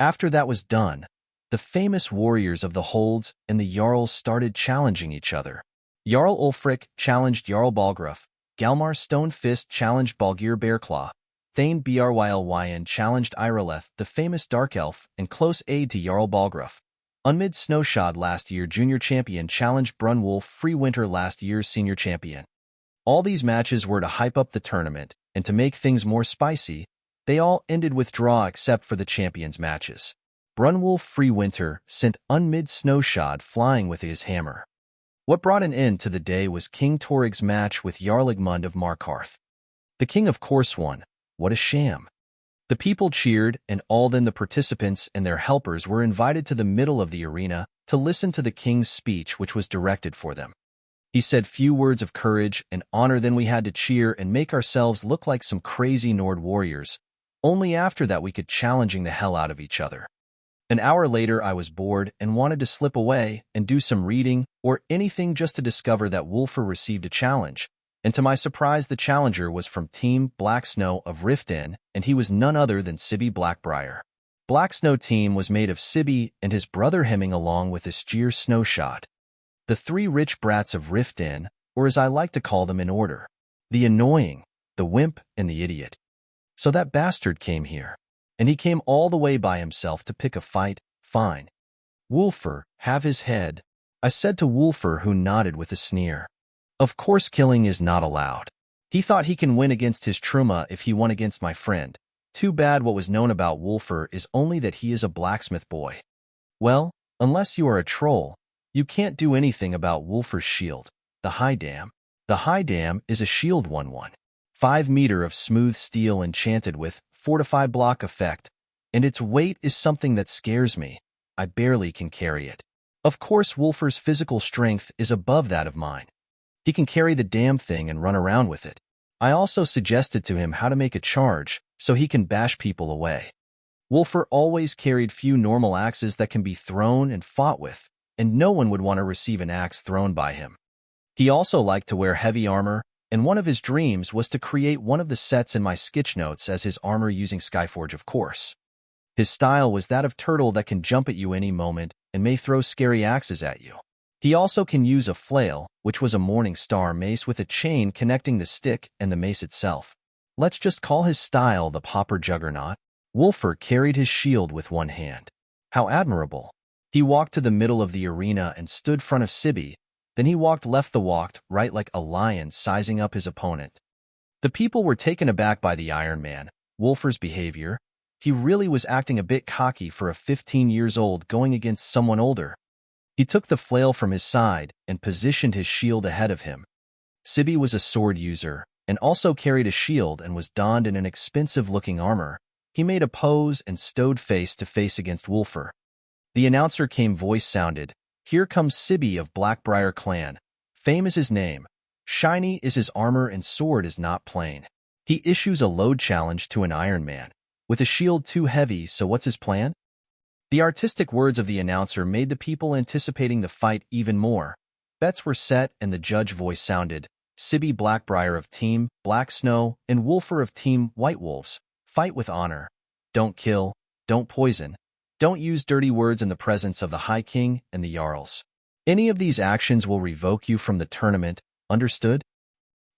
After that was done, the famous warriors of the holds and the Jarls started challenging each other. Jarl Ulfric challenged Jarl Balgruuf, Galmar Stonefist challenged Balgir Bearclaw, Thane Brylyn challenged Ireleth, the famous Dark Elf and close aide to Jarl Balgruuf. Unmid Snowshod last year junior champion challenged Brunwolf Freewinter last year's senior champion. All these matches were to hype up the tournament, and to make things more spicy, they all ended with draw except for the champions matches. Brunwolf Freewinter sent Unmid Snowshod flying with his hammer. What brought an end to the day was King Torrig's match with Jarligmund of Markarth. The king of course won. What a sham. The people cheered, and all then the participants and their helpers were invited to the middle of the arena to listen to the king's speech, which was directed for them. He said few words of courage and honor, then we had to cheer and make ourselves look like some crazy Nord warriors. Only after that we could challenging the hell out of each other. An hour later I was bored and wanted to slip away and do some reading or anything just to discover that Wulfur received a challenge, and to my surprise the challenger was from Team Black Snow of Riften, and he was none other than Sibby Blackbriar. Black Snow team was made of Sibby and his brother Hemming along with Asgir Snowshot. The 3 rich brats of Riften, or as I like to call them in order, the annoying, the wimp, and the idiot. So that bastard came here. And he came all the way by himself to pick a fight. Fine. Wulfur, have his head, I said to Wulfur, who nodded with a sneer. Of course killing is not allowed. He thought he can win against his Truma if he won against my friend. Too bad what was known about Wulfur is only that he is a blacksmith boy. Well, unless you are a troll, you can't do anything about Wulfur's shield, the High Dam. The High Dam is a shield 1/1. 5 meter of smooth steel enchanted with fortified block effect, and its weight is something that scares me. I barely can carry it. Of course, Wulfur's physical strength is above that of mine. He can carry the damn thing and run around with it. I also suggested to him how to make a charge so he can bash people away. Wulfur always carried few normal axes that can be thrown and fought with, and no one would want to receive an axe thrown by him. He also liked to wear heavy armor, and one of his dreams was to create one of the sets in my sketch notes as his armor using Skyforge, of course. His style was that of turtle that can jump at you any moment and may throw scary axes at you. He also can use a flail, which was a Morning Star mace with a chain connecting the stick and the mace itself. Let's just call his style the Popper Juggernaut. Wulfur carried his shield with one hand. How admirable. He walked to the middle of the arena and stood front of Sibi. Then he walked right like a lion, sizing up his opponent. The people were taken aback by the Iron Man, Wolfer's behavior. He really was acting a bit cocky for a 15 years old going against someone older. He took the flail from his side and positioned his shield ahead of him. Sibi was a sword user and also carried a shield and was donned in an expensive-looking armor. He made a pose and stood face to face against Wolfer. The announcer came, voice sounded, "Here comes Sibi of Blackbriar clan. Fame is his name. Shiny is his armor and sword is not plain. He issues a load challenge to an Iron Man. With a shield too heavy, so what's his plan?" The artistic words of the announcer made the people anticipating the fight even more. Bets were set and the judge voice sounded, "Sibi Blackbriar of Team Black Snow and Wolfer of Team White Wolves. Fight with honor. Don't kill, don't poison. Don't use dirty words in the presence of the High King and the Jarls. Any of these actions will revoke you from the tournament, understood?"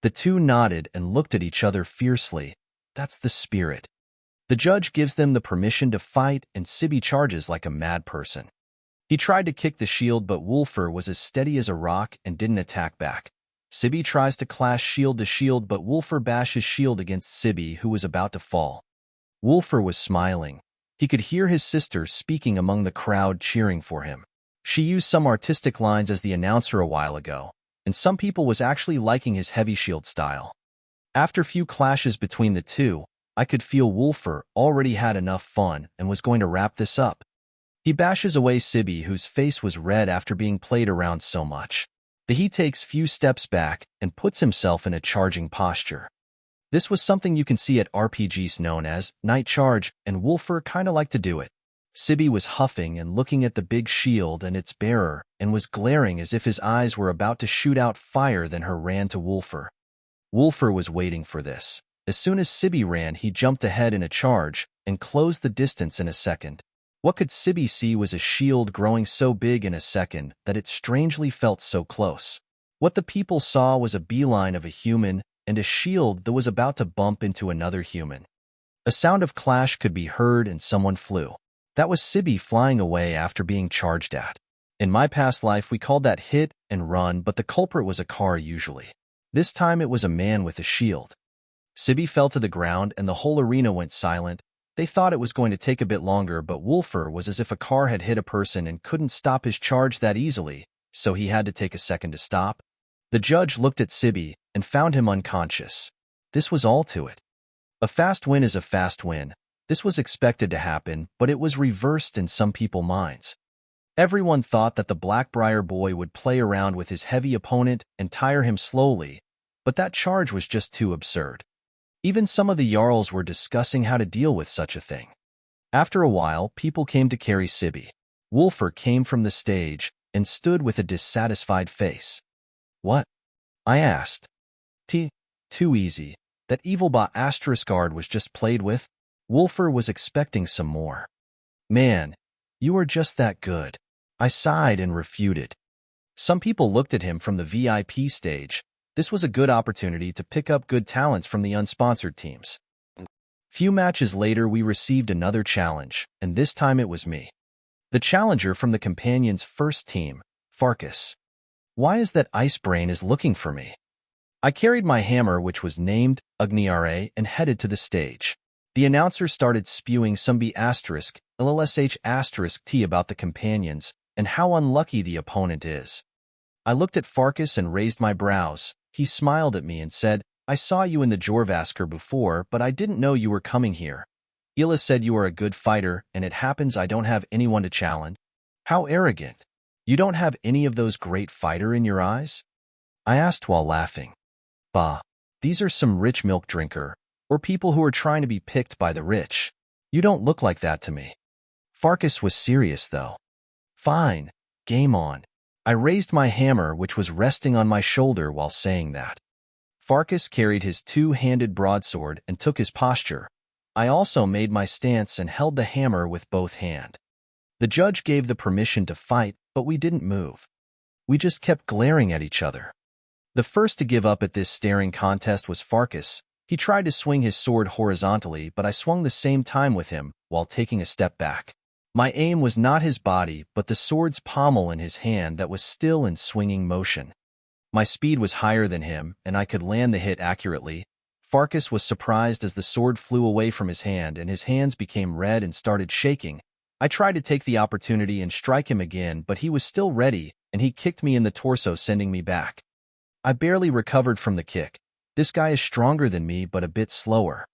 The two nodded and looked at each other fiercely. That's the spirit. The judge gives them the permission to fight, and Sibi charges like a mad person. He tried to kick the shield, but Wolfer was as steady as a rock and didn't attack back. Sibi tries to clash shield to shield, but Wolfer bashes shield against Sibi, who was about to fall. Wolfer was smiling. He could hear his sister speaking among the crowd, cheering for him. She used some artistic lines as the announcer a while ago, and some people was actually liking his heavy shield style. After few clashes between the two, I could feel Wolfer already had enough fun and was going to wrap this up. He bashes away Sibi, whose face was red after being played around so much. He takes few steps back and puts himself in a charging posture. This was something you can see at RPGs known as Night Charge, and Wolfer kinda liked to do it. Sibi was huffing and looking at the big shield and its bearer and was glaring as if his eyes were about to shoot out fire, then ran to Wolfer. Wolfer was waiting for this. As soon as Sibi ran, he jumped ahead in a charge and closed the distance in a second. What could Sibi see was a shield growing so big in a second that it strangely felt so close. What the people saw was a beeline of a human and a shield that was about to bump into another human. A sound of clash could be heard and someone flew. That was Sibi flying away after being charged at. In my past life, we called that hit and run, but the culprit was a car usually. This time it was a man with a shield. Sibi fell to the ground and the whole arena went silent. They thought it was going to take a bit longer, but Wolfer was as if a car had hit a person and couldn't stop his charge that easily, so he had to take a second to stop. The judge looked at Sibi and found him unconscious. This was all to it. A fast win is a fast win. This was expected to happen, but it was reversed in some people's minds. Everyone thought that the Blackbriar boy would play around with his heavy opponent and tire him slowly, but that charge was just too absurd. Even some of the Jarls were discussing how to deal with such a thing. After a while, people came to carry Sibi. Wolfer came from the stage and stood with a dissatisfied face. "What?" I asked. Too easy. That evil **guard was just played with." Wolfer was expecting some more. "Man, you are just that good." I sighed and refuted. Some people looked at him from the VIP stage. This was a good opportunity to pick up good talents from the unsponsored teams. Few matches later, we received another challenge, and this time it was me. The challenger from the companions' first team, Farkas. Why is that Icebrain is looking for me? I carried my hammer, which was named Ugniare, and headed to the stage. The announcer started spewing some LLSH**T about the companions and how unlucky the opponent is. I looked at Farkas and raised my brows. He smiled at me and said, "I saw you in the Jorvasker before, but I didn't know you were coming here. Ila said you are a good fighter, and it happens I don't have anyone to challenge." How arrogant. You don't have any of those great fighter in your eyes? I asked while laughing. Bah, these are some rich milk drinker, or people who are trying to be picked by the rich. You don't look like that to me. Farkas was serious though. Fine, game on. I raised my hammer, which was resting on my shoulder while saying that. Farkas carried his two-handed broadsword and took his posture. I also made my stance and held the hammer with both hands. The judge gave the permission to fight, but we didn't move. We just kept glaring at each other. The first to give up at this staring contest was Farkas. He tried to swing his sword horizontally, but I swung the same time with him while taking a step back. My aim was not his body, but the sword's pommel in his hand that was still in swinging motion. My speed was higher than him, and I could land the hit accurately. Farkas was surprised as the sword flew away from his hand and his hands became red and started shaking. I tried to take the opportunity and strike him again, but he was still ready, and he kicked me in the torso, sending me back. I barely recovered from the kick. This guy is stronger than me, but a bit slower.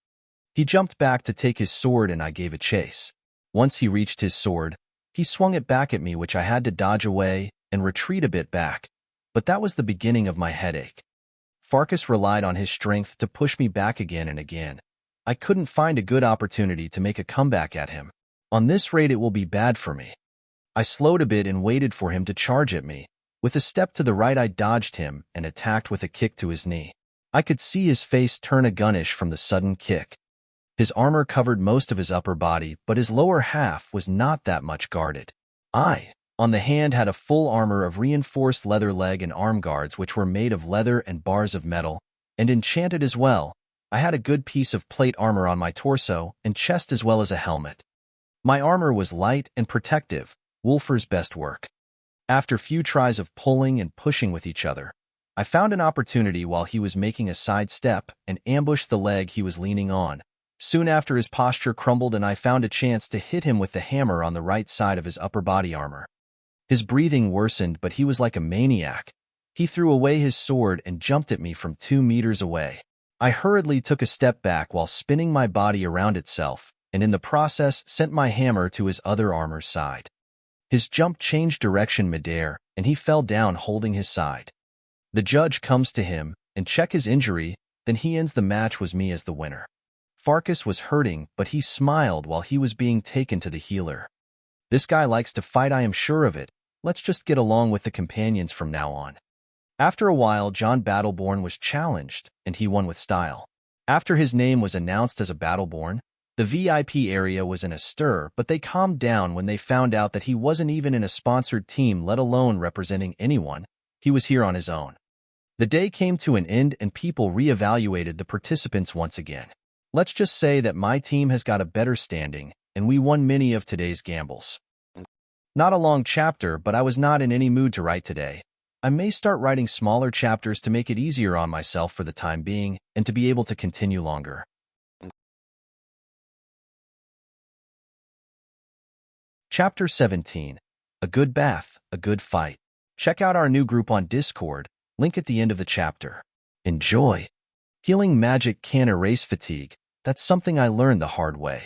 He jumped back to take his sword and I gave a chase. Once he reached his sword, he swung it back at me, which I had to dodge away and retreat a bit back. But that was the beginning of my headache. Farkas relied on his strength to push me back again and again. I couldn't find a good opportunity to make a comeback at him. On this rate, it will be bad for me. I slowed a bit and waited for him to charge at me. With a step to the right, I dodged him and attacked with a kick to his knee. I could see his face turn a gunnish from the sudden kick. His armor covered most of his upper body, but his lower half was not that much guarded. I, on the hand, had a full armor of reinforced leather leg and arm guards, which were made of leather and bars of metal, and enchanted as well. I had a good piece of plate armor on my torso and chest as well as a helmet. My armor was light and protective, Wolfer's best work. After few tries of pulling and pushing with each other, I found an opportunity while he was making a side step and ambushed the leg he was leaning on. Soon after, his posture crumbled and I found a chance to hit him with the hammer on the right side of his upper body armor. His breathing worsened, but he was like a maniac. He threw away his sword and jumped at me from 2 meters away. I hurriedly took a step back while spinning my body around itself, and in the process sent my hammer to his other armor's side. His jump changed direction midair, and he fell down holding his side. The judge comes to him and check his injury, then he ends the match with me as the winner. Farkas was hurting, but he smiled while he was being taken to the healer. This guy likes to fight, I am sure of it. Let's just get along with the companions from now on. After a while, John Battleborn was challenged, and he won with style. After his name was announced as a Battleborn, the VIP area was in a stir, but they calmed down when they found out that he wasn't even in a sponsored team, let alone representing anyone. He was here on his own. The day came to an end and people re-evaluated the participants once again. Let's just say that my team has got a better standing, and we won many of today's gambles. Not a long chapter, but I was not in any mood to write today. I may start writing smaller chapters to make it easier on myself for the time being, and to be able to continue longer. Chapter 17. A good bath, a good fight. Check out our new group on Discord, link at the end of the chapter. Enjoy. Healing magic can erase fatigue. That's something I learned the hard way.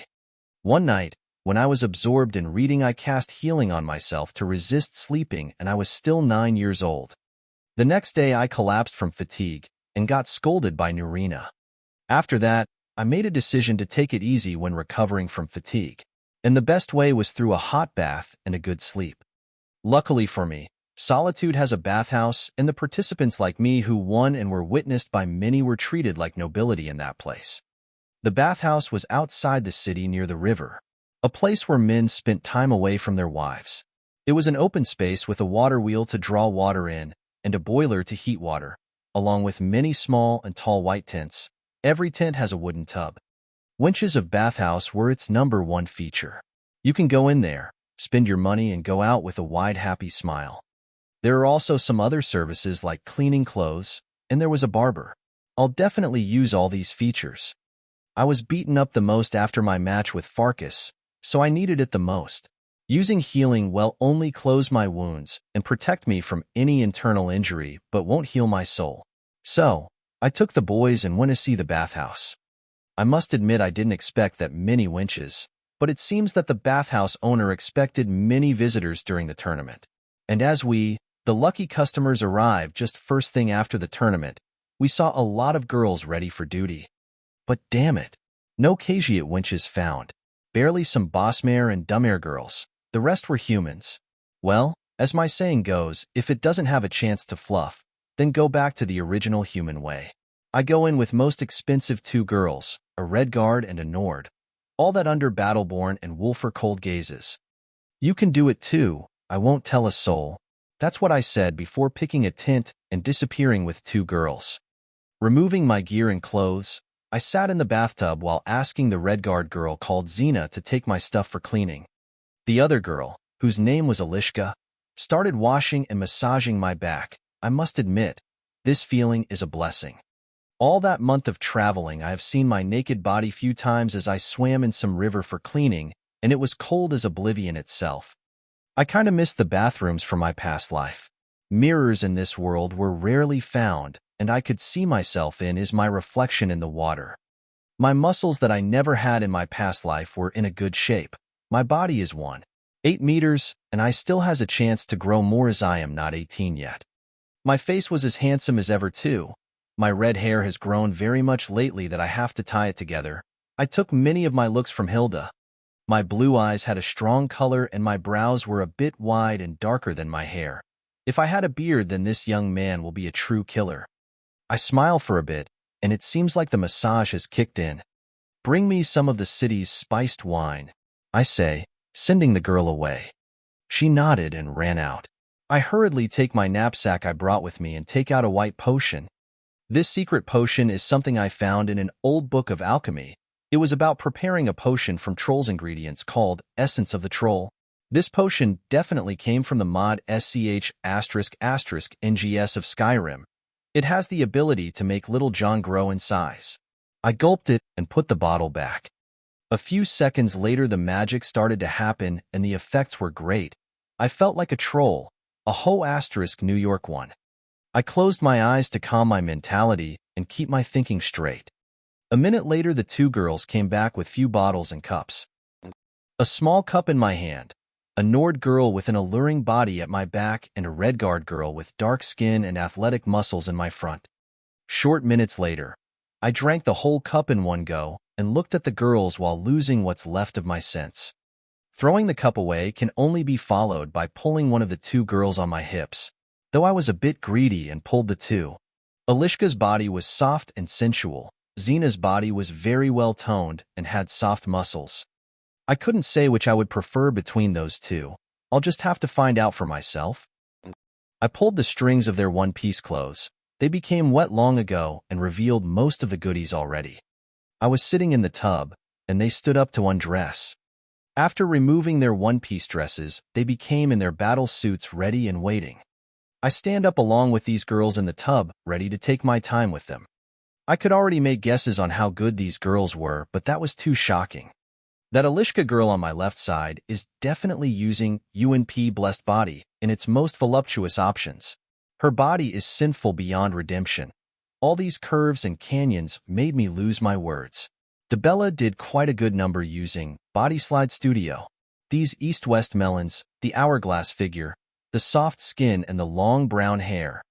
One night, when I was absorbed in reading, I cast healing on myself to resist sleeping, and I was still 9 years old. The next day I collapsed from fatigue and got scolded by Nurina. After that, I made a decision to take it easy when recovering from fatigue, and the best way was through a hot bath and a good sleep. Luckily for me, Solitude has a bathhouse, and the participants like me who won and were witnessed by many were treated like nobility in that place. The bathhouse was outside the city near the river, a place where men spent time away from their wives. It was an open space with a water wheel to draw water in and a boiler to heat water, along with many small and tall white tents. Every tent has a wooden tub. Winches of bathhouse were its #1 feature. You can go in there, spend your money, and go out with a wide, happy smile. There are also some other services like cleaning clothes, and there was a barber. I'll definitely use all these features. I was beaten up the most after my match with Farkas, so I needed it the most. Using healing will only close my wounds and protect me from any internal injury, but won't heal my soul. So, I took the boys and went to see the bathhouse. I must admit I didn't expect that many winches, but it seems that the bathhouse owner expected many visitors during the tournament. And as we, the lucky customers, arrived just first thing after the tournament, we saw a lot of girls ready for duty. But damn it, no Khajiit winches found. Barely some Bosmare and Dumare girls. The rest were humans. Well, as my saying goes, if it doesn't have a chance to fluff, then go back to the original human way. I go in with most expensive 2 girls, a Redguard and a Nord. All that under Battleborn and Wolfer cold gazes. You can do it too, I won't tell a soul. That's what I said before picking a tent and disappearing with 2 girls. Removing my gear and clothes, I sat in the bathtub while asking the Redguard girl called Xena to take my stuff for cleaning. The other girl, whose name was Alishka, started washing and massaging my back. I must admit, this feeling is a blessing. All that month of traveling, I have seen my naked body few times as I swam in some river for cleaning, and it was cold as oblivion itself. I kinda missed the bathrooms from my past life. Mirrors in this world were rarely found, and I could see myself in is my reflection in the water. My muscles that I never had in my past life were in a good shape. My body is 8 meters, and I still has a chance to grow more as I am not 18 yet. My face was as handsome as ever too. My red hair has grown very much lately that I have to tie it together. I took many of my looks from Hilda. My blue eyes had a strong color and my brows were a bit wide and darker than my hair. If I had a beard, then this young man will be a true killer. I smile for a bit, and it seems like the massage has kicked in. Bring me some of the city's spiced wine, I say, sending the girl away. She nodded and ran out. I hurriedly take my knapsack I brought with me and take out a white potion. This secret potion is something I found in an old book of alchemy. It was about preparing a potion from Troll's ingredients called Essence of the Troll. This potion definitely came from the mod ****NGS of Skyrim. It has the ability to make Little John grow in size. I gulped it and put the bottle back. A few seconds later the magic started to happen and the effects were great. I felt like a troll, a New York one. I closed my eyes to calm my mentality and keep my thinking straight. A minute later the two girls came back with few bottles and cups. A small cup in my hand, a Nord girl with an alluring body at my back, and a Redguard girl with dark skin and athletic muscles in my front. Short minutes later, I drank the whole cup in one go and looked at the girls while losing what's left of my sense. Throwing the cup away can only be followed by pulling one of the two girls on my hips, though I was a bit greedy and pulled the two. Alishka's body was soft and sensual. Zena's body was very well toned and had soft muscles. I couldn't say which I would prefer between those two. I'll just have to find out for myself. I pulled the strings of their one-piece clothes. They became wet long ago and revealed most of the goodies already. I was sitting in the tub, and they stood up to undress. After removing their one-piece dresses, they became in their battle suits ready and waiting. I stand up along with these girls in the tub, ready to take my time with them. I could already make guesses on how good these girls were, but that was too shocking. That Alishka girl on my left side is definitely using UNP Blessed Body in its most voluptuous options. Her body is sinful beyond redemption. All these curves and canyons made me lose my words. DeBella did quite a good number using Body Slide Studio. These east-west melons, the hourglass figure, the soft skin and the long brown hair.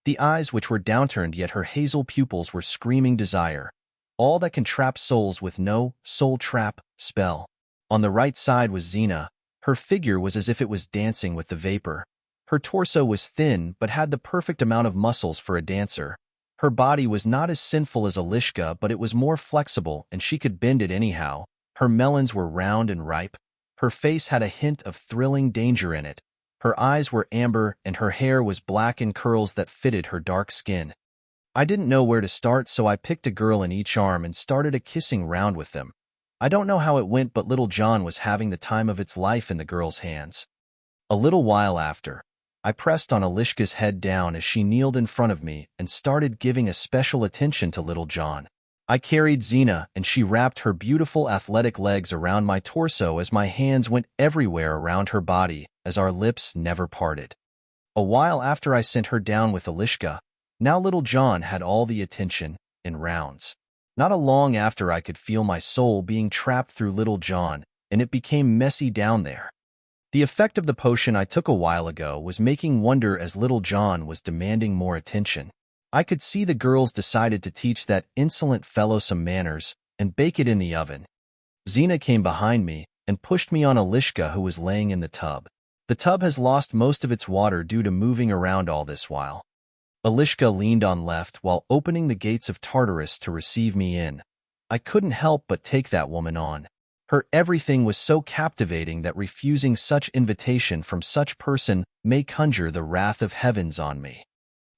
The eyes which were downturned yet her hazel pupils were screaming desire. All that can trap souls with no soul trap spell. On the right side was Xena. Her figure was as if it was dancing with the vapor. Her torso was thin but had the perfect amount of muscles for a dancer. Her body was not as sinful as Alishka, but it was more flexible and she could bend it anyhow. Her melons were round and ripe. Her face had a hint of thrilling danger in it. Her eyes were amber and her hair was black in curls that fitted her dark skin. I didn't know where to start, so I picked a girl in each arm and started a kissing round with them. I don't know how it went, but Little John was having the time of its life in the girl's hands. A little while after, I pressed on Alishka's head down as she kneeled in front of me and started giving a special attention to Little John. I carried Xena, and she wrapped her beautiful athletic legs around my torso as my hands went everywhere around her body as our lips never parted. A while after I sent her down with Alishka. Now Little John had all the attention, in rounds. Not a long after I could feel my soul being trapped through Little John, and it became messy down there. The effect of the potion I took a while ago was making wonder as Little John was demanding more attention. I could see the girls decided to teach that insolent fellow some manners and bake it in the oven. Xena came behind me and pushed me on Alishka, who was laying in the tub. The tub has lost most of its water due to moving around all this while. Alishka leaned on left while opening the gates of Tartarus to receive me in. I couldn't help but take that woman on. Her everything was so captivating that refusing such invitation from such person may conjure the wrath of heavens on me.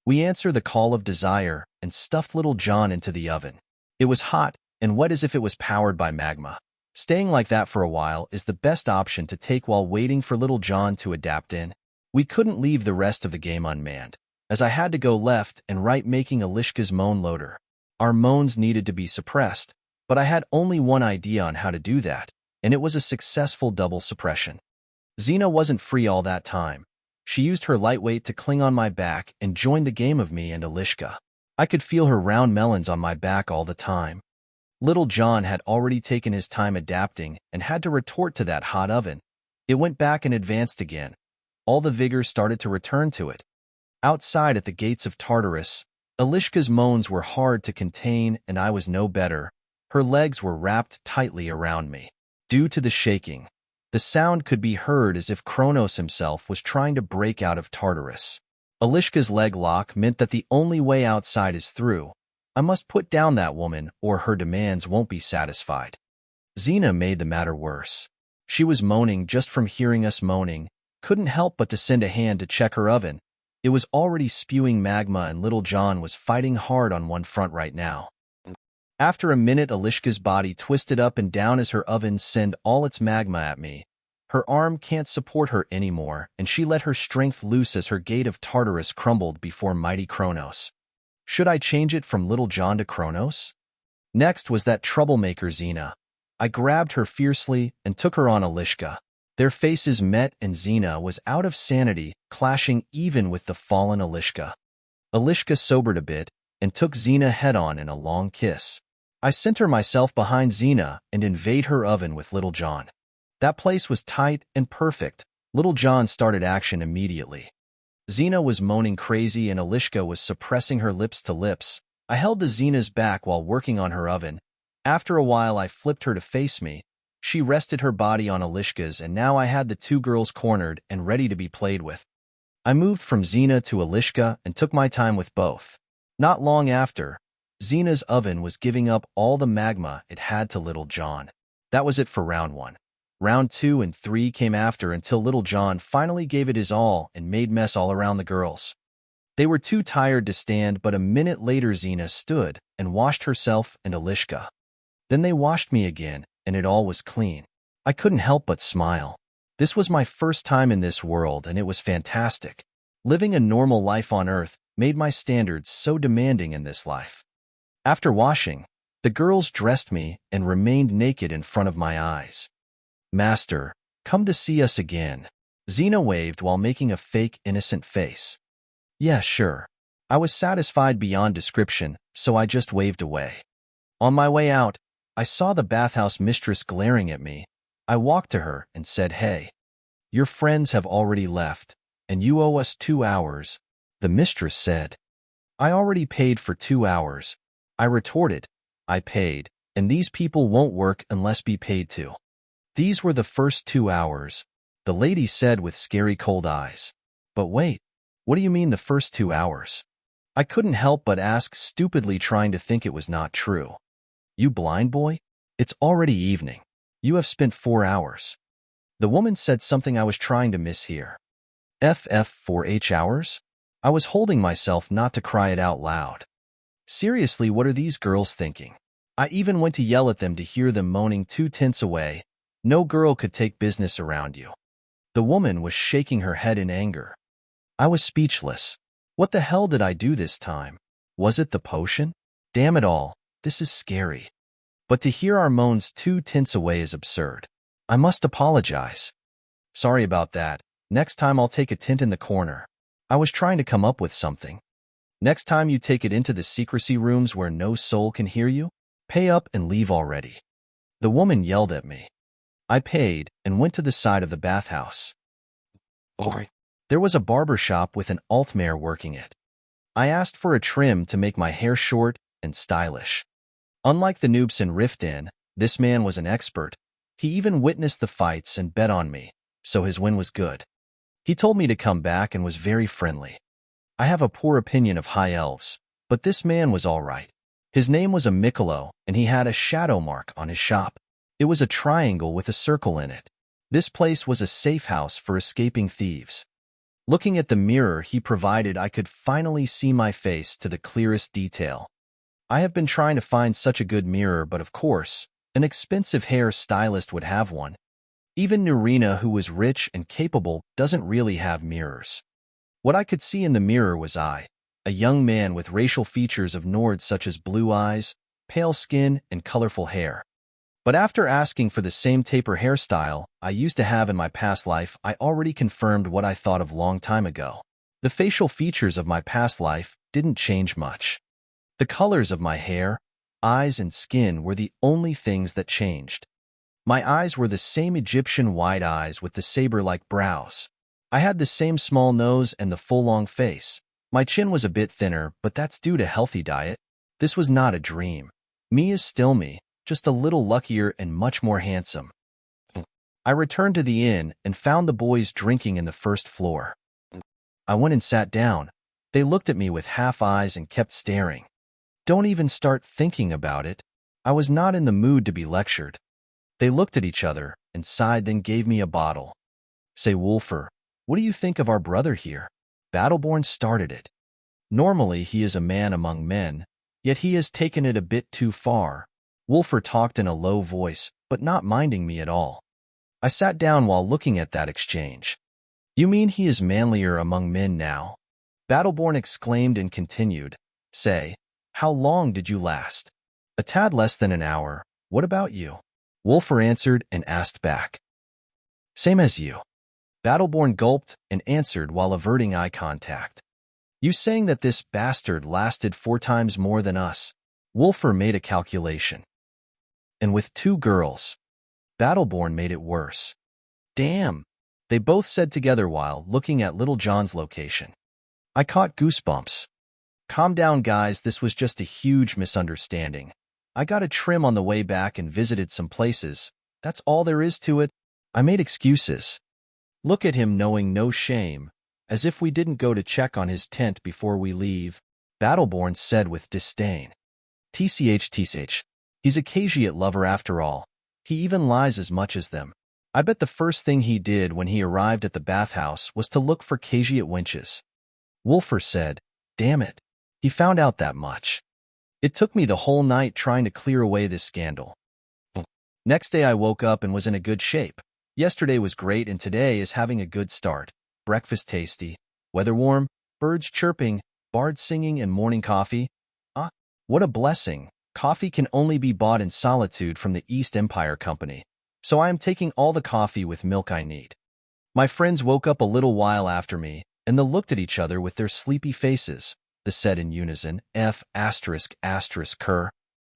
We answered the call of desire and stuffed Little John into the oven. It was hot and wet as if it was powered by magma. Staying like that for a while is the best option to take while waiting for Little John to adapt in. We couldn't leave the rest of the game unmanned, as I had to go left and right making Alishka's moan loader. Our moans needed to be suppressed, but I had only one idea on how to do that, and it was a successful double suppression. Xena wasn't free all that time. She used her lightweight to cling on my back and joined the game of me and Alishka. I could feel her round melons on my back all the time. Little John had already taken his time adapting and had to retort to that hot oven. It went back and advanced again. All the vigor started to return to it. Outside at the gates of Tartarus, Alishka's moans were hard to contain and I was no better. Her legs were wrapped tightly around me. Due to the shaking, the sound could be heard as if Kronos himself was trying to break out of Tartarus. Alishka's leg lock meant that the only way outside is through. I must put down that woman or her demands won't be satisfied. Xena made the matter worse. She was moaning just from hearing us moaning, couldn't help but to send a hand to check her oven. It was already spewing magma and Little John was fighting hard on one front right now. After a minute, Alishka's body twisted up and down as her oven sent all its magma at me. Her arm can't support her anymore, and she let her strength loose as her gate of Tartarus crumbled before mighty Kronos. Should I change it from Little John to Kronos? Next was that troublemaker Xena. I grabbed her fiercely and took her on Alishka. Their faces met and Xena was out of sanity, clashing even with the fallen Alishka. Alishka sobered a bit and took Xena head-on in a long kiss. I center myself behind Xena and invade her oven with Little John. That place was tight and perfect. Little John started action immediately. Xena was moaning crazy and Alishka was suppressing her lips to lips. I held to Xena's back while working on her oven. After a while I flipped her to face me. She rested her body on Alishka's and now I had the two girls cornered and ready to be played with. I moved from Xena to Alishka and took my time with both. Not long after, Xena's oven was giving up all the magma it had to Little John. That was it for round 1. Round 2 and 3 came after until Little John finally gave it his all and made mess all around the girls. They were too tired to stand, but a minute later Xena stood and washed herself and Alishka. Then they washed me again, and it all was clean. I couldn't help but smile. This was my first time in this world, and it was fantastic. Living a normal life on Earth made my standards so demanding in this life. After washing, the girls dressed me and remained naked in front of my eyes. "Master, come to see us again." Xena waved while making a fake, innocent face. "Yeah, sure." I was satisfied beyond description, so I just waved away. On my way out, I saw the bathhouse mistress glaring at me. I walked to her and said, "Hey, your friends have already left, and you owe us 2 hours." The mistress said, "I already paid for 2 hours." I retorted, "I paid, and these people won't work unless be paid to." "These were the first 2 hours," the lady said with scary cold eyes. "But wait, what do you mean the first 2 hours?" I couldn't help but ask, stupidly trying to think it was not true. "You blind boy? It's already evening. You have spent 4 hours." The woman said something I was trying to mishear. "4 hours?" I was holding myself not to cry it out loud. Seriously, what are these girls thinking? I even went to yell at them to hear them moaning 2 tenths away. No girl could take business around you. The woman was shaking her head in anger. I was speechless. What the hell did I do this time? Was it the potion? Damn it all, this is scary. But to hear our moans 2 tenths away is absurd. I must apologize. "Sorry about that. Next time I'll take a tint in the corner." I was trying to come up with something. "Next time you take it into the secrecy rooms where no soul can hear you, pay up and leave already." The woman yelled at me. I paid and went to the side of the bathhouse. There was a barber shop with an altmare working it. I asked for a trim to make my hair short and stylish. Unlike the noobs in Riften, this man was an expert. He even witnessed the fights and bet on me, so his win was good. He told me to come back and was very friendly. I have a poor opinion of high elves, but this man was all right. His name was a Mikolo, and he had a shadow mark on his shop. It was a triangle with a circle in it. This place was a safe house for escaping thieves. Looking at the mirror he provided, I could finally see my face to the clearest detail. I have been trying to find such a good mirror, but of course, An expensive hair stylist would have one. Even Nurina, who was rich and capable, doesn't really have mirrors. What I could see in the mirror was I, a young man with racial features of Nord such as blue eyes, pale skin, and colorful hair. But after asking for the same taper hairstyle I used to have in my past life, I already confirmed what I thought of long time ago. The facial features of my past life didn't change much. The colors of my hair, eyes, and skin were the only things that changed. My eyes were the same Egyptian wide eyes with the saber-like brows. I had the same small nose and the full long face. My chin was a bit thinner, but that's due to healthy diet. This was not a dream. Me is still me, just a little luckier and much more handsome. I returned to the inn and found the boys drinking in the first floor. I went and sat down. They looked at me with half eyes and kept staring. Don't even start thinking about it. I was not in the mood to be lectured. They looked at each other and sighed, then gave me a bottle. Say, Wolfer, what do you think of our brother here? Battleborn started it. Normally he is a man among men, yet he has taken it a bit too far. Wolfer talked in a low voice, but not minding me at all. I sat down while looking at that exchange. You mean he is manlier among men now? Battleborn exclaimed and continued. Say, how long did you last? A tad less than an hour. What about you? Wolfer answered and asked back. Same as you. Battleborn gulped and answered while averting eye contact. You saying that this bastard lasted 4 times more than us? Wolfer made a calculation. And with 2 girls. Battleborn made it worse. Damn, they both said together while looking at Little John's location. I caught goosebumps. Calm down, guys, this was just a huge misunderstanding. I got a trim on the way back and visited some places. That's all there is to it. I made excuses. Look at him, knowing no shame, as if we didn't go to check on his tent before we leave, Battleborn said with disdain. TCH, he's a Khajiit lover after all. He even lies as much as them. I bet the first thing he did when he arrived at the bathhouse was to look for Khajiit wenches. Wolfer said, damn it, he found out that much. It took me the whole night trying to clear away this scandal. Next day I woke up and was in a good shape. Yesterday was great and today is having a good start. Breakfast tasty, weather warm, birds chirping, bards singing, and morning coffee. Ah, what a blessing. Coffee can only be bought in solitude from the East Empire Company, so I am taking all the coffee with milk I need. My friends woke up a little while after me, and they looked at each other with their sleepy faces. They said in unison, F******.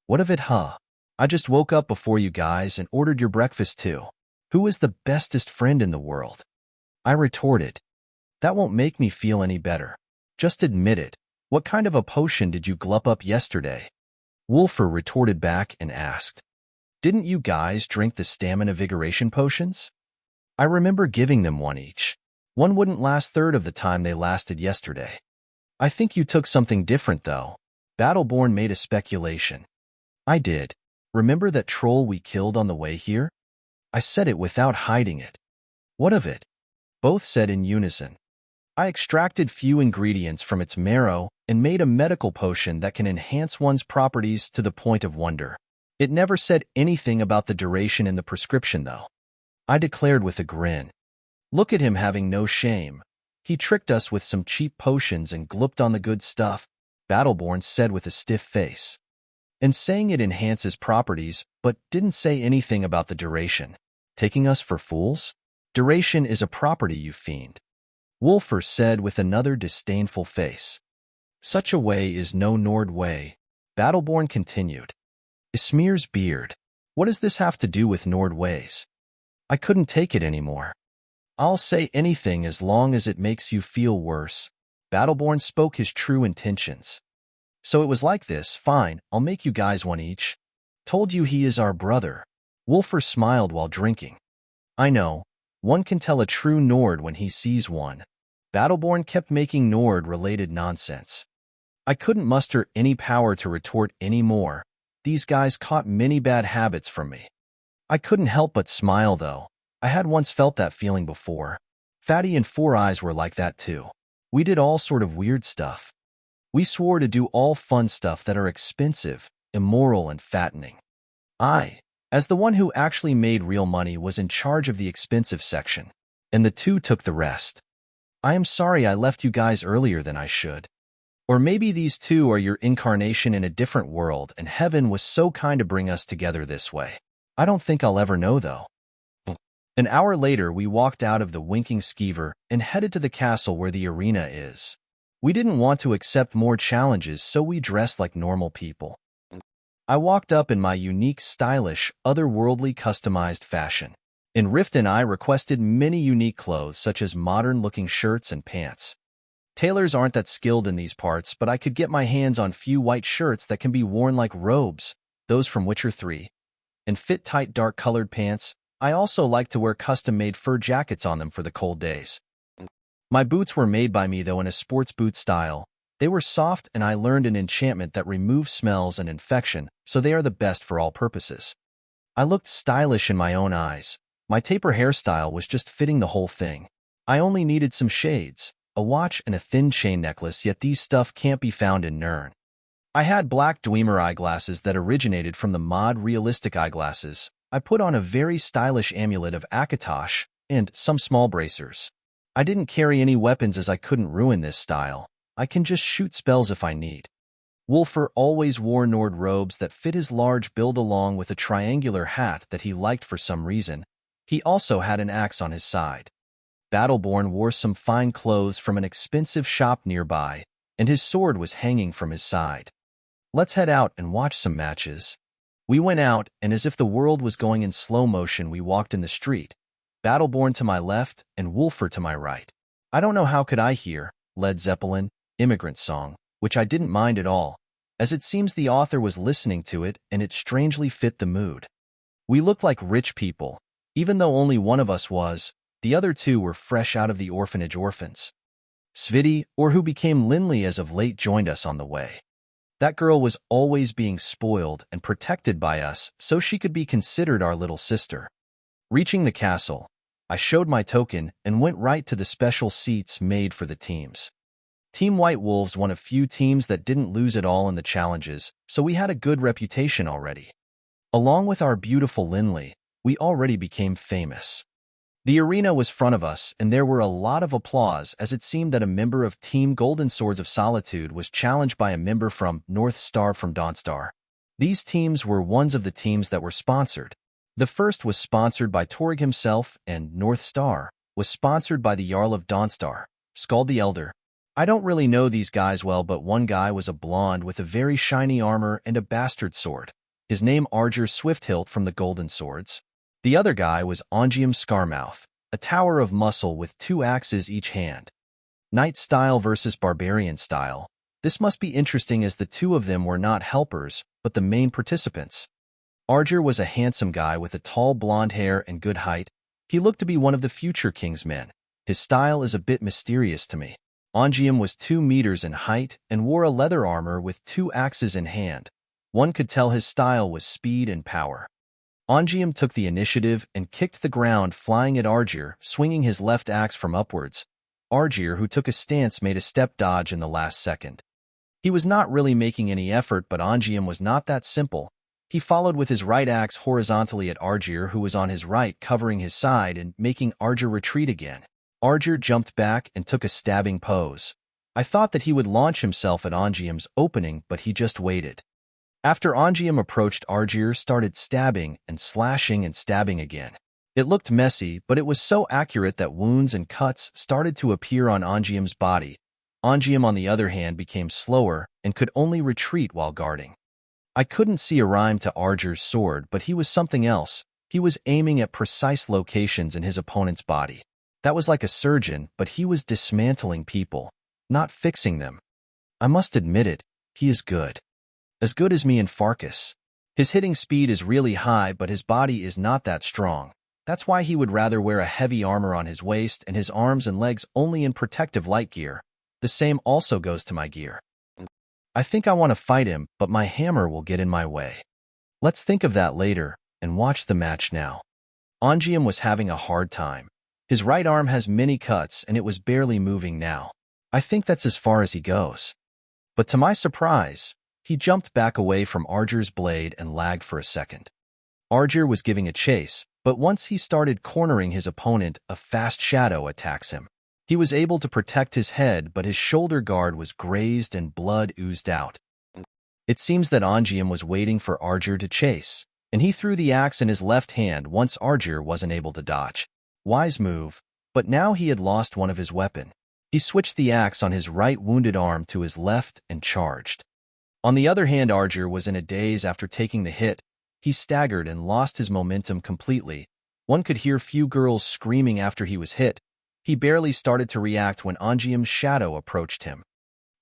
What of it, huh? I just woke up before you guys and ordered your breakfast too. Who is the bestest friend in the world? I retorted. That won't make me feel any better. Just admit it. What kind of a potion did you glup up yesterday? Wolfer retorted back and asked. Didn't you guys drink the stamina vigoration potions? I remember giving them one each. One wouldn't last third of the time they lasted yesterday. I think you took something different, though. Battleborn made a speculation. I did. Remember that troll we killed on the way here? I said it without hiding it. What of it? Both said in unison. I extracted few ingredients from its marrow and made a medical potion that can enhance one's properties to the point of wonder. It never said anything about the duration in the prescription, though. I declared with a grin. Look at him having no shame. He tricked us with some cheap potions and glupped on the good stuff, Battleborn said with a stiff face. And saying it enhances properties, but didn't say anything about the duration. Taking us for fools? Duration is a property, you fiend. Wolfer said with another disdainful face. Such a way is no Nord way, Battleborn continued. Ismir's beard. What does this have to do with Nord ways? I couldn't take it anymore. I'll say anything as long as it makes you feel worse. Battleborn spoke his true intentions. So it was like this, fine, I'll make you guys one each. Told you he is our brother. Wolfer smiled while drinking. I know, one can tell a true Nord when he sees one. Battleborn kept making Nord-related nonsense. I couldn't muster any power to retort any more. These guys caught many bad habits from me. I couldn't help but smile, though. I had once felt that feeling before. Fatty and Four Eyes were like that too. We did all sort of weird stuff. We swore to do all fun stuff that are expensive, immoral, and fattening. as the one who actually made real money was in charge of the expensive section, and the two took the rest. I am sorry I left you guys earlier than I should. Or maybe these two are your incarnation in a different world and heaven was so kind to bring us together this way. I don't think I'll ever know, though. An hour later, we walked out of the Winking Skeever and headed to the castle where the arena is. We didn't want to accept more challenges, so we dressed like normal people. I walked up in my unique, stylish, otherworldly customized fashion. In Riften, I requested many unique clothes such as modern-looking shirts and pants. Tailors aren't that skilled in these parts, but I could get my hands on few white shirts that can be worn like robes, those from Witcher 3, and fit tight dark-colored pants. I also like to wear custom-made fur jackets on them for the cold days. My boots were made by me, though, in a sports boot style. They were soft, and I learned an enchantment that removes smells and infection, so they are the best for all purposes. I looked stylish in my own eyes. My taper hairstyle was just fitting the whole thing. I only needed some shades, a watch, and a thin chain necklace, yet these stuff can't be found in Nirn. I had black Dwemer eyeglasses that originated from the mod realistic eyeglasses. I put on a very stylish amulet of Akatosh and some small bracers. I didn't carry any weapons as I couldn't ruin this style. I can just shoot spells if I need. Wulfr always wore Nord robes that fit his large build along with a triangular hat that he liked for some reason. He also had an axe on his side. Battleborn wore some fine clothes from an expensive shop nearby, and his sword was hanging from his side. Let's head out and watch some matches. We went out, and as if the world was going in slow motion, we walked in the street, Battleborn to my left and Wulfr to my right. I don't know how could I hear Led Zeppelin, Immigrant Song, which I didn't mind at all, as it seems the author was listening to it and it strangely fit the mood. We looked like rich people, even though only one of us was. The other two were fresh out of the orphanage orphans. Sviti, or who became Lindley as of late, joined us on the way. That girl was always being spoiled and protected by us so she could be considered our little sister. Reaching the castle, I showed my token and went right to the special seats made for the teams. Team White Wolves won a few teams that didn't lose at all in the challenges, so we had a good reputation already. Along with our beautiful Lindley, we already became famous. The arena was front of us, and there were a lot of applause as it seemed that a member of Team Golden Swords of Solitude was challenged by a member from North Star from Dawnstar. These teams were ones of the teams that were sponsored. The first was sponsored by Torg himself, and North Star was sponsored by the Jarl of Dawnstar, Skald the Elder. I don't really know these guys well, but one guy was a blonde with a very shiny armor and a bastard sword. His name Argir Swift-Hilt from the Golden Swords. The other guy was Ongium Scarmouth, a tower of muscle with 2 axes each hand. Knight style versus barbarian style. This must be interesting as the two of them were not helpers, but the main participants. Argir was a handsome guy with a tall blonde hair and good height. He looked to be one of the future king's men. His style is a bit mysterious to me. Ongium was 2 meters in height and wore a leather armor with 2 axes in hand. One could tell his style was speed and power. Ongium took the initiative and kicked the ground, flying at Argir, swinging his left axe from upwards. Argir, who took a stance, made a step dodge in the last second. He was not really making any effort, but Ongium was not that simple. He followed with his right axe horizontally at Argir, who was on his right, covering his side and making Argir retreat again. Argir jumped back and took a stabbing pose. I thought that he would launch himself at Ongium's opening, but he just waited. After Ongium approached, Argir started stabbing and slashing and stabbing again. It looked messy, but it was so accurate that wounds and cuts started to appear on Ongium's body. Ongium, on the other hand, became slower and could only retreat while guarding. I couldn't see a rhyme to Argir's sword, but he was something else. He was aiming at precise locations in his opponent's body. That was like a surgeon, but he was dismantling people, not fixing them. I must admit it, he is good. As good as me and Farkas. His hitting speed is really high, but his body is not that strong. That's why he would rather wear a heavy armor on his waist and his arms and legs only in protective light gear. The same also goes to my gear. I think I want to fight him, but my hammer will get in my way. Let's think of that later and watch the match now. Ongium was having a hard time. His right arm has many cuts and it was barely moving now. I think that's as far as he goes. But to my surprise, he jumped back away from Argir's blade and lagged for a second. Argir was giving a chase, but once he started cornering his opponent, a fast shadow attacks him. He was able to protect his head, but his shoulder guard was grazed and blood oozed out. It seems that Ongium was waiting for Argir to chase, and he threw the axe in his left hand once Argir wasn't able to dodge. Wise move, but now he had lost one of his weapon. He switched the axe on his right wounded arm to his left and charged. On the other hand, Argir was in a daze after taking the hit. He staggered and lost his momentum completely. One could hear few girls screaming after he was hit. He barely started to react when Ongium's shadow approached him.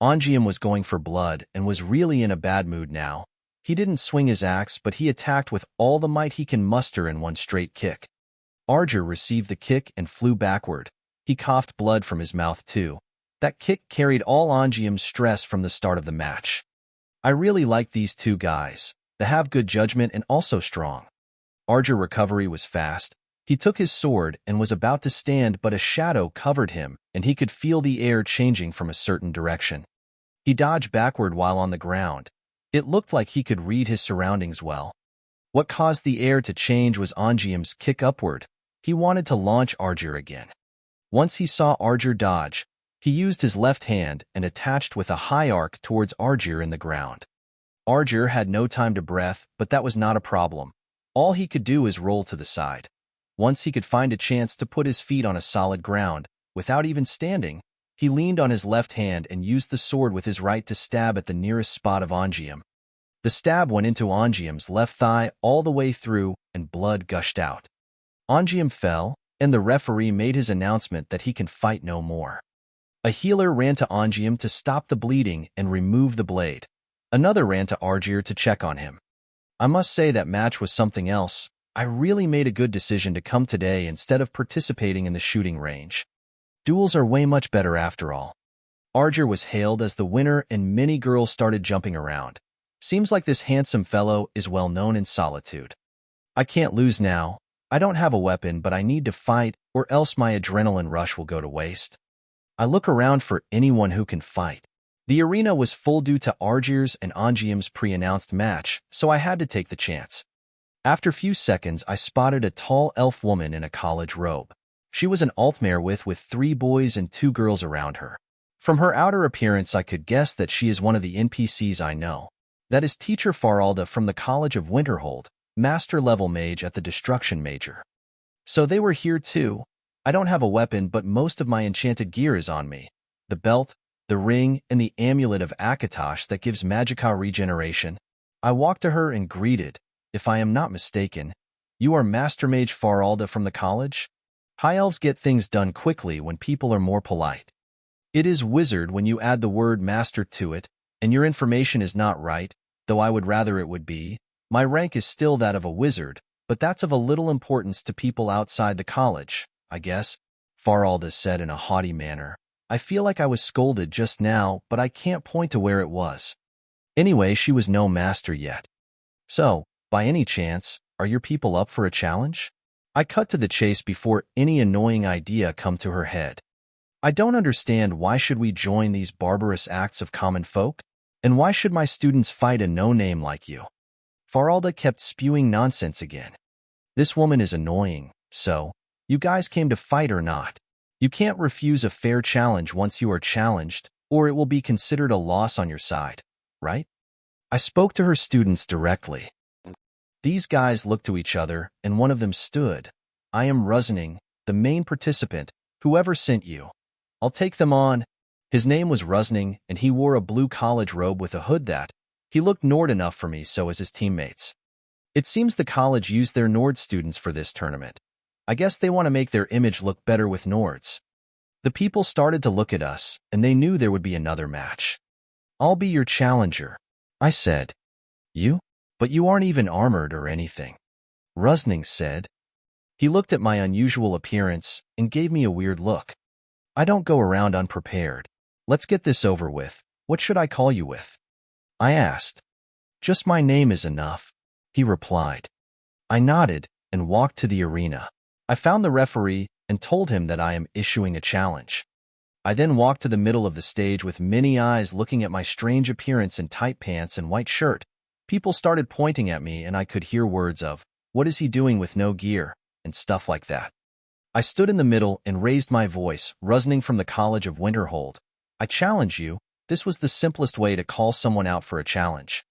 Ongium was going for blood and was really in a bad mood now. He didn't swing his axe, but he attacked with all the might he can muster in one straight kick. Argir received the kick and flew backward. He coughed blood from his mouth too. That kick carried all Ongium's stress from the start of the match. I really like these two guys. They have good judgment and also strong. Argir's recovery was fast. He took his sword and was about to stand, but a shadow covered him, and he could feel the air changing from a certain direction. He dodged backward while on the ground. It looked like he could read his surroundings well. What caused the air to change was Ongium's kick upward. He wanted to launch Argir again. Once he saw Argir dodge, he used his left hand and attached with a high arc towards Argir in the ground. Argir had no time to breath, but that was not a problem. All he could do is roll to the side. Once he could find a chance to put his feet on a solid ground, without even standing, he leaned on his left hand and used the sword with his right to stab at the nearest spot of Ongium. The stab went into Ongium's left thigh all the way through, and blood gushed out. Ongium fell, and the referee made his announcement that he can fight no more. A healer ran to Ongium to stop the bleeding and remove the blade. Another ran to Argir to check on him. I must say that match was something else. I really made a good decision to come today instead of participating in the shooting range. Duels are way much better after all. Argir was hailed as the winner and many girls started jumping around. Seems like this handsome fellow is well known in Solitude. I can't lose now. I don't have a weapon, but I need to fight or else my adrenaline rush will go to waste. I look around for anyone who can fight. The arena was full due to Argir's and Ongium's pre-announced match, so I had to take the chance. After a few seconds, I spotted a tall elf woman in a college robe. She was an Altmare with 3 boys and 2 girls around her. From her outer appearance, I could guess that she is one of the NPCs I know. That is teacher Faralda from the College of Winterhold, master-level mage at the Destruction Major. So they were here too. I don't have a weapon, but most of my enchanted gear is on me. The belt, the ring, and the amulet of Akatosh that gives magicka regeneration. I walked to her and greeted. If I am not mistaken, you are Master Mage Faralda from the college? High elves get things done quickly when people are more polite. It is wizard when you add the word master to it, and your information is not right, though I would rather it would be. My rank is still that of a wizard, but that's of a little importance to people outside the college, I guess, Faralda said in a haughty manner. I feel like I was scolded just now, but I can't point to where it was. Anyway, she was no master yet. So, by any chance, are your people up for a challenge? I cut to the chase before any annoying idea come to her head. I don't understand, why should we join these barbarous acts of common folk? And why should my students fight a no-name like you? Faralda kept spewing nonsense again. This woman is annoying, so, you guys came to fight or not? You can't refuse a fair challenge once you are challenged, or it will be considered a loss on your side, right? I spoke to her students directly. These guys looked to each other, and one of them stood. I am Rusning, the main participant, whoever sent you. I'll take them on. His name was Rusning, and he wore a blue college robe with a hood that, he looked Nord enough for me, so as his teammates. It seems the college used their Nord students for this tournament. I guess they want to make their image look better with Nords. The people started to look at us, and they knew there would be another match. I'll be your challenger, I said. You? But you aren't even armored or anything, Rusning said. He looked at my unusual appearance and gave me a weird look. I don't go around unprepared. Let's get this over with. What should I call you with? I asked. Just my name is enough, he replied. I nodded and walked to the arena. I found the referee and told him that I am issuing a challenge. I then walked to the middle of the stage with many eyes looking at my strange appearance in tight pants and white shirt. People started pointing at me and I could hear words of, What is he doing with no gear? And stuff like that. I stood in the middle and raised my voice, Rusning from the College of Winterhold. I challenge you. This was the simplest way to call someone out for a challenge.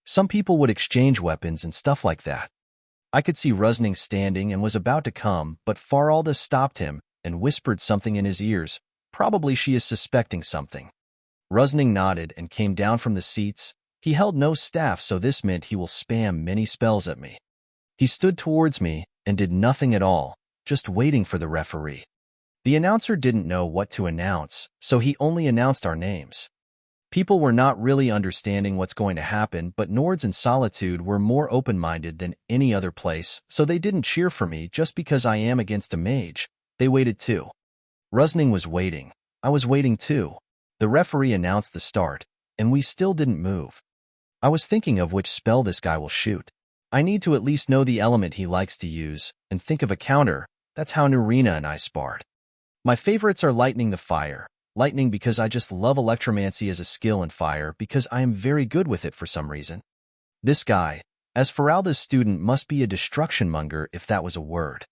Some people would exchange weapons and stuff like that. I could see Rusning standing and was about to come, but Faralda stopped him and whispered something in his ears. Probably she is suspecting something. Rusning nodded and came down from the seats. He held no staff, so this meant he will spam many spells at me. He stood towards me and did nothing at all, just waiting for the referee. The announcer didn't know what to announce, so he only announced our names. People were not really understanding what's going to happen, but Nords and Solitude were more open-minded than any other place, so they didn't cheer for me just because I am against a mage. They waited too. Rusning was waiting. I was waiting too. The referee announced the start, and we still didn't move. I was thinking of which spell this guy will shoot. I need to at least know the element he likes to use, and think of a counter. That's how Narina and I sparred. My favorites are Lightning the Fire. Lightning because I just love electromancy as a skill, and fire because I am very good with it for some reason. This guy, as Faralda's student, must be a destruction monger if that was a word.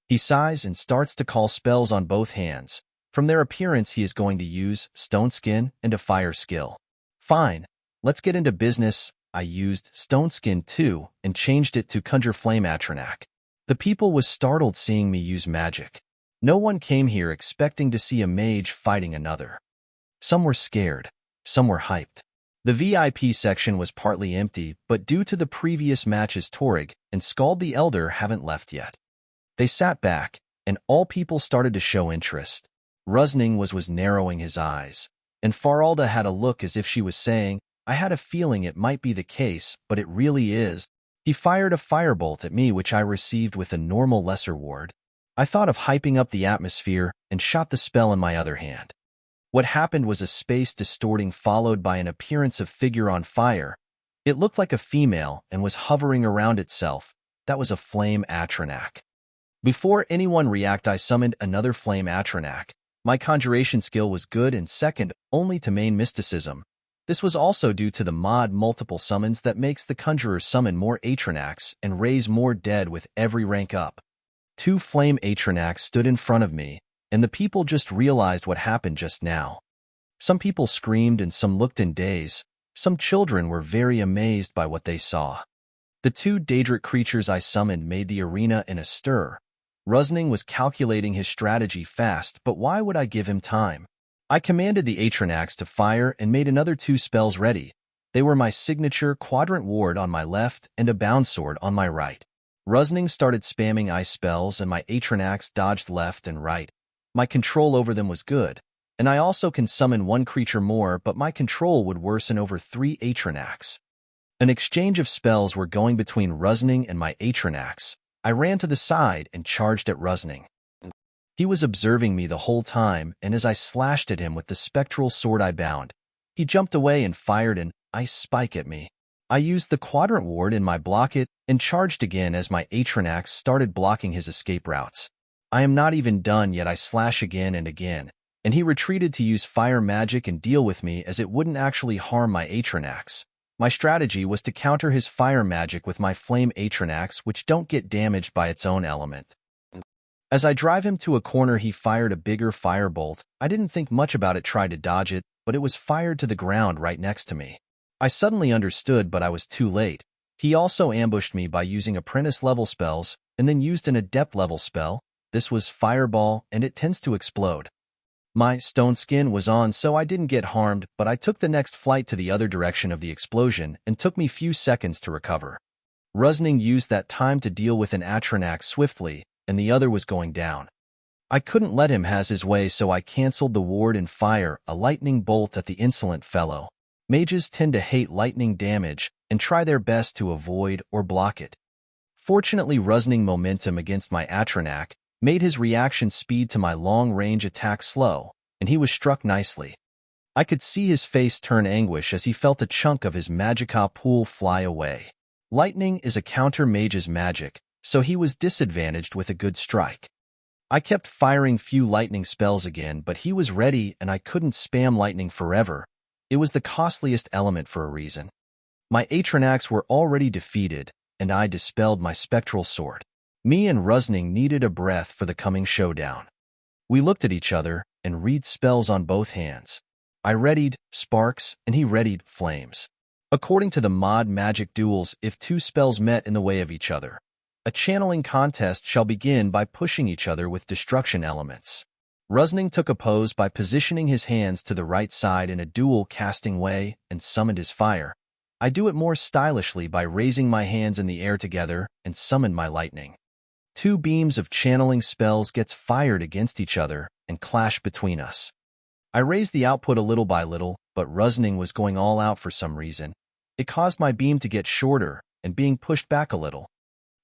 He sighs and starts to call spells on both hands. From their appearance, he is going to use Stone Skin and a fire skill. Fine, let's get into business. I used Stone Skin too and changed it to Conjure Flame Atronak. The people was startled seeing me use magic. No one came here expecting to see a mage fighting another. Some were scared, some were hyped. The VIP section was partly empty, but due to the previous matches, Torrig and Scald the Elder haven't left yet. They sat back, and all people started to show interest. Rusning was narrowing his eyes, and Faralda had a look as if she was saying, I had a feeling it might be the case, but it really is. He fired a firebolt at me, which I received with a normal lesser ward. I thought of hyping up the atmosphere and shot the spell in my other hand. What happened was a space distorting followed by an appearance of figure on fire. It looked like a female and was hovering around itself. That was a flame Atronak. Before anyone react, I summoned another flame Atronak. My conjuration skill was good and second only to main mysticism. This was also due to the mod multiple summons that makes the conjurer summon more Atronaks and raise more dead with every rank up. 2 flame Atronaks stood in front of me, and the people just realized what happened just now. Some people screamed and some looked in daze. Some children were very amazed by what they saw. The 2 Daedric creatures I summoned made the arena in a stir. Rusning was calculating his strategy fast, but why would I give him time? I commanded the Atronaks to fire and made another 2 spells ready. They were my signature Quadrant Ward on my left and a Bound Sword on my right. Rusning started spamming ice spells and my Atronaks dodged left and right. My control over them was good, and I also can summon 1 creature more, but my control would worsen over 3 Atronaks. An exchange of spells were going between Rusning and my Atronaks. I ran to the side and charged at Rusning. He was observing me the whole time, and as I slashed at him with the spectral sword I bound, he jumped away and fired an ice spike at me. I used the Quadrant Ward in my block it and charged again as my Atronaks started blocking his escape routes. I am not even done yet. I slash again, and he retreated to use fire magic and deal with me as it wouldn't actually harm my Atronaks. My strategy was to counter his fire magic with my flame Atronaks, which don't get damaged by its own element. As I drive him to a corner, he fired a bigger firebolt. I didn't think much about it, tried to dodge it, but it was fired to the ground right next to me. I suddenly understood, but I was too late. He also ambushed me by using apprentice-level spells, and then used an adept-level spell. This was Fireball, and it tends to explode. My stone skin was on, so I didn't get harmed, but I took the next flight to the other direction of the explosion, and took me few seconds to recover. Rusning used that time to deal with an Atronak swiftly, and the other was going down. I couldn't let him has his way, so I cancelled the ward and fire a lightning bolt at the insolent fellow. Mages tend to hate lightning damage and try their best to avoid or block it. Fortunately, Rusning momentum against my Atronak made his reaction speed to my long-range attack slow, and he was struck nicely. I could see his face turn anguish as he felt a chunk of his Magicka pool fly away. Lightning is a counter mage's magic, so he was disadvantaged with a good strike. I kept firing few lightning spells again, but he was ready and I couldn't spam lightning forever. It was the costliest element for a reason. My Atronaks were already defeated, and I dispelled my spectral sword. Me and Rusning needed a breath for the coming showdown. We looked at each other and read spells on both hands. I readied sparks, and he readied flames. According to the mod magic duels, if two spells met in the way of each other, a channeling contest shall begin by pushing each other with destruction elements. Rusning took a pose by positioning his hands to the right side in a dual casting way and summoned his fire. I do it more stylishly by raising my hands in the air together and summon my lightning. Two beams of channeling spells gets fired against each other and clash between us. I raised the output a little by little, but Rusning was going all out for some reason. It caused my beam to get shorter and being pushed back a little.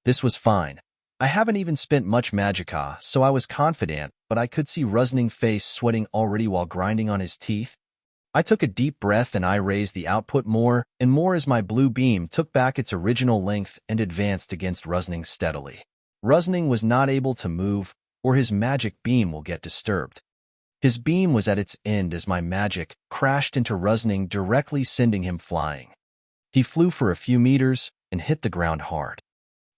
This was fine. I haven't even spent much magicka, so I was confident, but I could see Rusning's face sweating already while grinding on his teeth. I took a deep breath and I raised the output more and more as my blue beam took back its original length and advanced against Rusning steadily. Rusning was not able to move, or his magic beam will get disturbed. His beam was at its end as my magic crashed into Rusning, directly sending him flying. He flew for a few meters and hit the ground hard.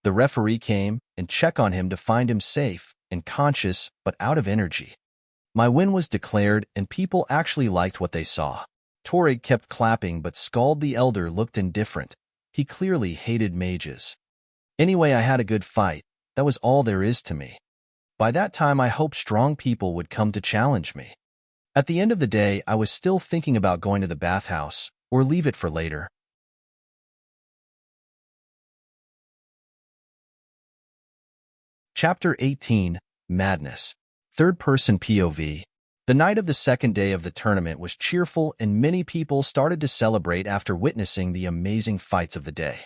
The referee came and checked on him to find him safe and conscious but out of energy. My win was declared and people actually liked what they saw. Torrig kept clapping, but Skald the Elder looked indifferent. He clearly hated mages. Anyway, I had a good fight. That was all there is to me. By that time, I hoped strong people would come to challenge me. At the end of the day, I was still thinking about going to the bathhouse, or leave it for later. Chapter 18, Madness. Third-person POV. The night of the second day of the tournament was cheerful and many people started to celebrate after witnessing the amazing fights of the day.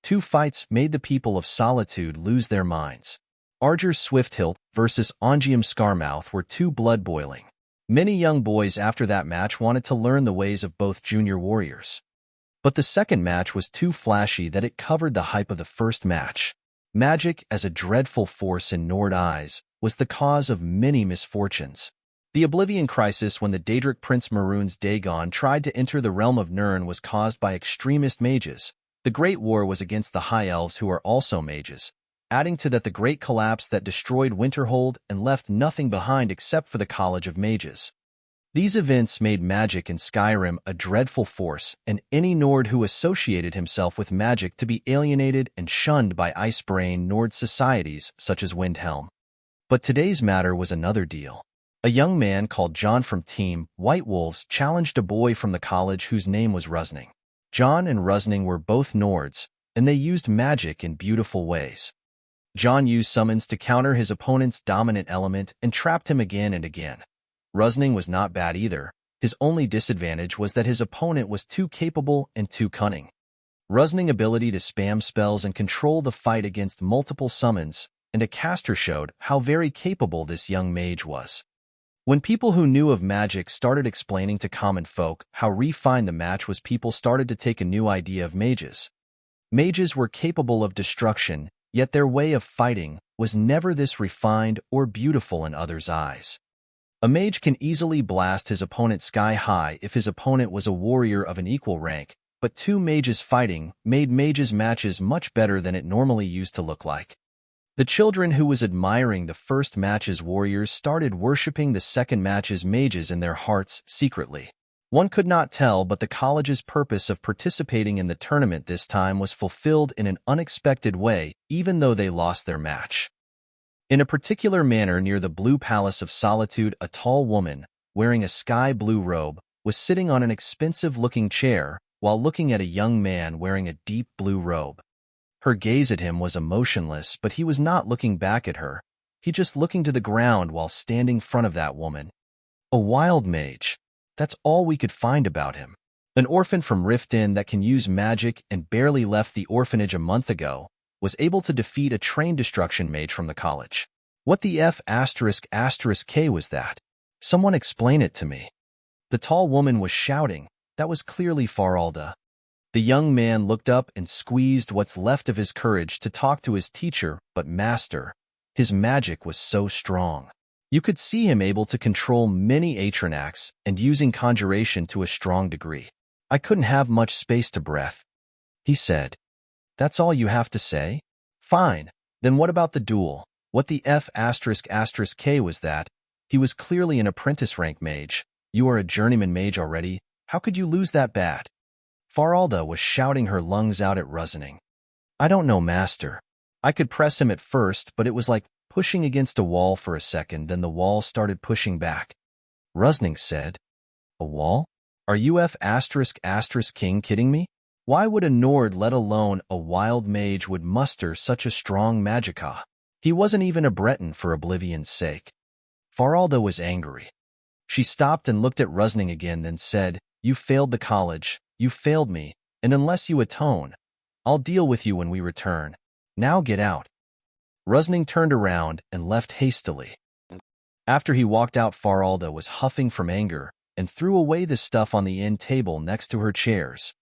Two fights made the people of Solitude lose their minds. Argir Swift-Hilt versus Ongium Scarmouth were two blood-boiling. Many young boys after that match wanted to learn the ways of both junior warriors. But the second match was too flashy that it covered the hype of the first match. Magic, as a dreadful force in Nord eyes, was the cause of many misfortunes. The Oblivion Crisis when the Daedric Prince Maroon's Dagon tried to enter the realm of Nirn was caused by extremist mages. The Great War was against the High Elves, who are also mages, adding to that the Great Collapse that destroyed Winterhold and left nothing behind except for the College of Mages. These events made magic in Skyrim a dreadful force, and any Nord who associated himself with magic to be alienated and shunned by Icebrain Nord societies such as Windhelm. But today's matter was another deal. A young man called John from Team White Wolves challenged a boy from the college whose name was Rusning. John and Rusning were both Nords, and they used magic in beautiful ways. John used summons to counter his opponent's dominant element and trapped him again and again. Rusning was not bad either. His only disadvantage was that his opponent was too capable and too cunning. Rusning's ability to spam spells and control the fight against multiple summons and a caster showed how very capable this young mage was. When people who knew of magic started explaining to common folk how refined the match was, people started to take a new idea of mages. Mages were capable of destruction, yet their way of fighting was never this refined or beautiful in others' eyes. A mage can easily blast his opponent sky high if his opponent was a warrior of an equal rank, but two mages fighting made mages' matches much better than it normally used to look like. The children who was admiring the first match's warriors started worshipping the second match's mages in their hearts secretly. One could not tell, but the college's purpose of participating in the tournament this time was fulfilled in an unexpected way, even though they lost their match. In a particular manner near the Blue Palace of Solitude, a tall woman, wearing a sky-blue robe, was sitting on an expensive-looking chair while looking at a young man wearing a deep blue robe. Her gaze at him was emotionless, but he was not looking back at her. He just looking to the ground while standing in front of that woman. A wild mage. That's all we could find about him. An orphan from Riften that can use magic and barely left the orphanage a month ago, was able to defeat a trained destruction mage from the college. What the F***K was that? Someone explain it to me. The tall woman was shouting. That was clearly Faralda. The young man looked up and squeezed what's left of his courage to talk to his teacher, but master, his magic was so strong. You could see him able to control many Atranacs and using conjuration to a strong degree. I couldn't have much space to breath. He said, That's all you have to say? Fine. Then what about the duel? What the F***K was that? He was clearly an apprentice rank mage. You are a journeyman mage already. How could you lose that bad? Faralda was shouting her lungs out at Rusning. I don't know, master. I could press him at first, but it was like pushing against a wall for a second, then the wall started pushing back. Rusning said, A wall? Are you F***king kidding me? Why would a Nord, let alone a wild mage, would muster such a strong magicka? He wasn't even a Breton for Oblivion's sake. Faralda was angry. She stopped and looked at Rusning again, then said, You failed the college, you failed me, and unless you atone, I'll deal with you when we return. Now get out. Rusning turned around and left hastily. After he walked out, Faralda was huffing from anger and threw away the stuff on the end table next to her chairs.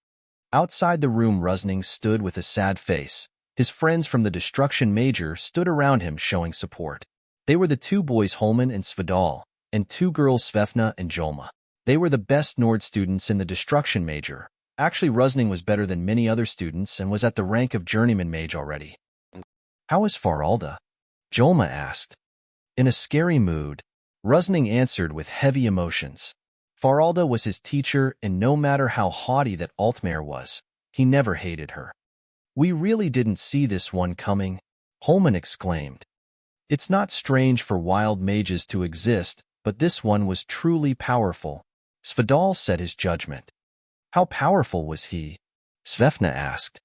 Outside the room, Rusning stood with a sad face. His friends from the Destruction Major stood around him showing support. They were the two boys Holman and Svidal, and two girls Svefna and Jolma. They were the best Nord students in the Destruction Major. Actually, Rusning was better than many other students and was at the rank of Journeyman Mage already. How is Faralda? Jolma asked. In a scary mood, Rusning answered with heavy emotions. Faralda was his teacher, and no matter how haughty that Altmare was, he never hated her. We really didn't see this one coming, Holman exclaimed. It's not strange for wild mages to exist, but this one was truly powerful. Svidal said his judgment. How powerful was he? Svefna asked.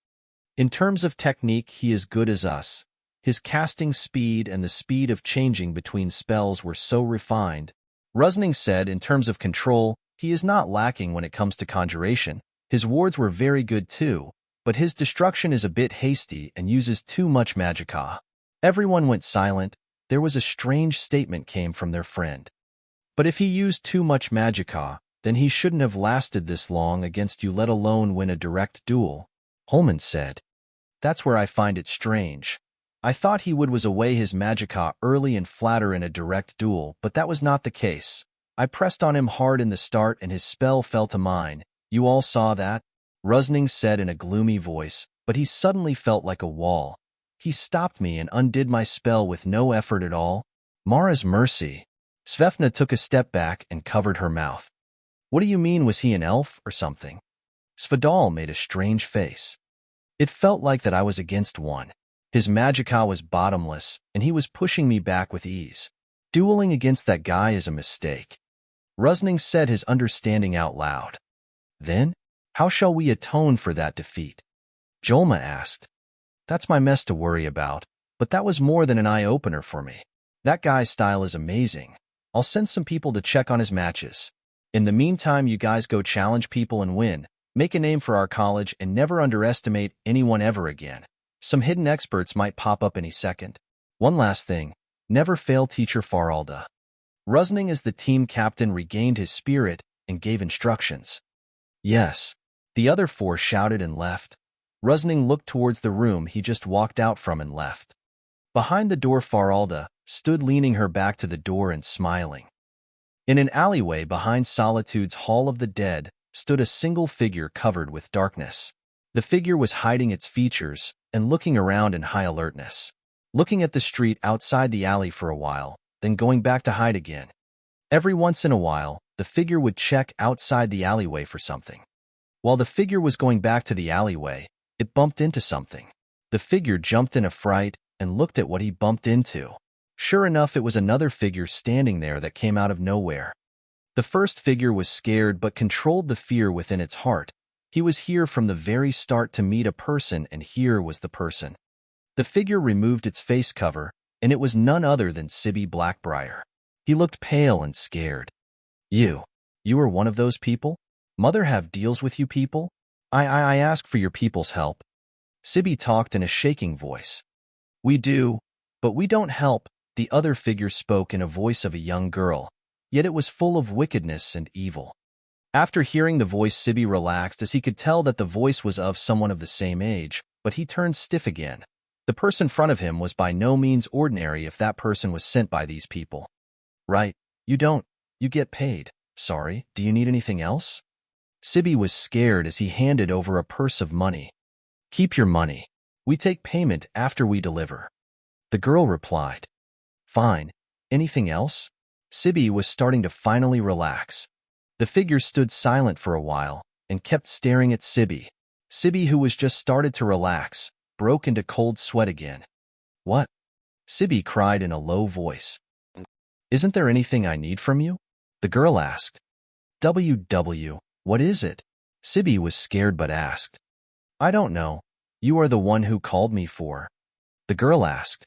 In terms of technique, he is good as us. His casting speed and the speed of changing between spells were so refined. Rusning said in terms of control, he is not lacking when it comes to conjuration. His wards were very good too, but his destruction is a bit hasty and uses too much magicka. Everyone went silent. There was a strange statement came from their friend. But if he used too much magicka, then he shouldn't have lasted this long against you, let alone win a direct duel, Holman said. That's where I find it strange. I thought he would was away his magicka early and flatter in a direct duel, but that was not the case. I pressed on him hard in the start and his spell fell to mine. You all saw that? Rusning said in a gloomy voice, but he suddenly felt like a wall. He stopped me and undid my spell with no effort at all. Mara's mercy. Svefna took a step back and covered her mouth. What do you mean, was he an elf or something? Svidal made a strange face. It felt like that I was against one. His magicka was bottomless, and he was pushing me back with ease. Dueling against that guy is a mistake. Rusning said his understanding out loud. Then, how shall we atone for that defeat? Jolma asked. That's my mess to worry about, but that was more than an eye-opener for me. That guy's style is amazing. I'll send some people to check on his matches. In the meantime, you guys go challenge people and win. Make a name for our college and never underestimate anyone ever again. Some hidden experts might pop up any second. One last thing. Never fail teacher Faralda. Rusning as the team captain regained his spirit and gave instructions. Yes. The other four shouted and left. Rusning looked towards the room he just walked out from and left. Behind the door, Faralda stood leaning her back to the door and smiling. In an alleyway behind Solitude's Hall of the Dead stood a single figure covered with darkness. The figure was hiding its features and looking around in high alertness, looking at the street outside the alley for a while, then going back to hide again. Every once in a while, the figure would check outside the alleyway for something. While the figure was going back to the alleyway, it bumped into something. The figure jumped in a fright and looked at what he bumped into. Sure enough, it was another figure standing there that came out of nowhere. The first figure was scared but controlled the fear within its heart. He was here from the very start to meet a person, and here was the person. The figure removed its face cover, and it was none other than Sibby Blackbriar. He looked pale and scared. You are one of those people? Mother have deals with you people? I ask for your people's help. Sibby talked in a shaking voice. We do, but we don't help, the other figure spoke in a voice of a young girl, yet it was full of wickedness and evil. After hearing the voice, Sibby relaxed as he could tell that the voice was of someone of the same age, but he turned stiff again. The person in front of him was by no means ordinary if that person was sent by these people. Right, you don't. You get paid. Sorry, do you need anything else? Sibby was scared as he handed over a purse of money. Keep your money. We take payment after we deliver. The girl replied. Fine. Anything else? Sibby was starting to finally relax. The figure stood silent for a while and kept staring at Sibby. Sibby, who was just started to relax, broke into cold sweat again. What? Sibby cried in a low voice. Isn't there anything I need from you? The girl asked. WW, what is it? Sibby was scared but asked. I don't know. You are the one who called me for. The girl asked.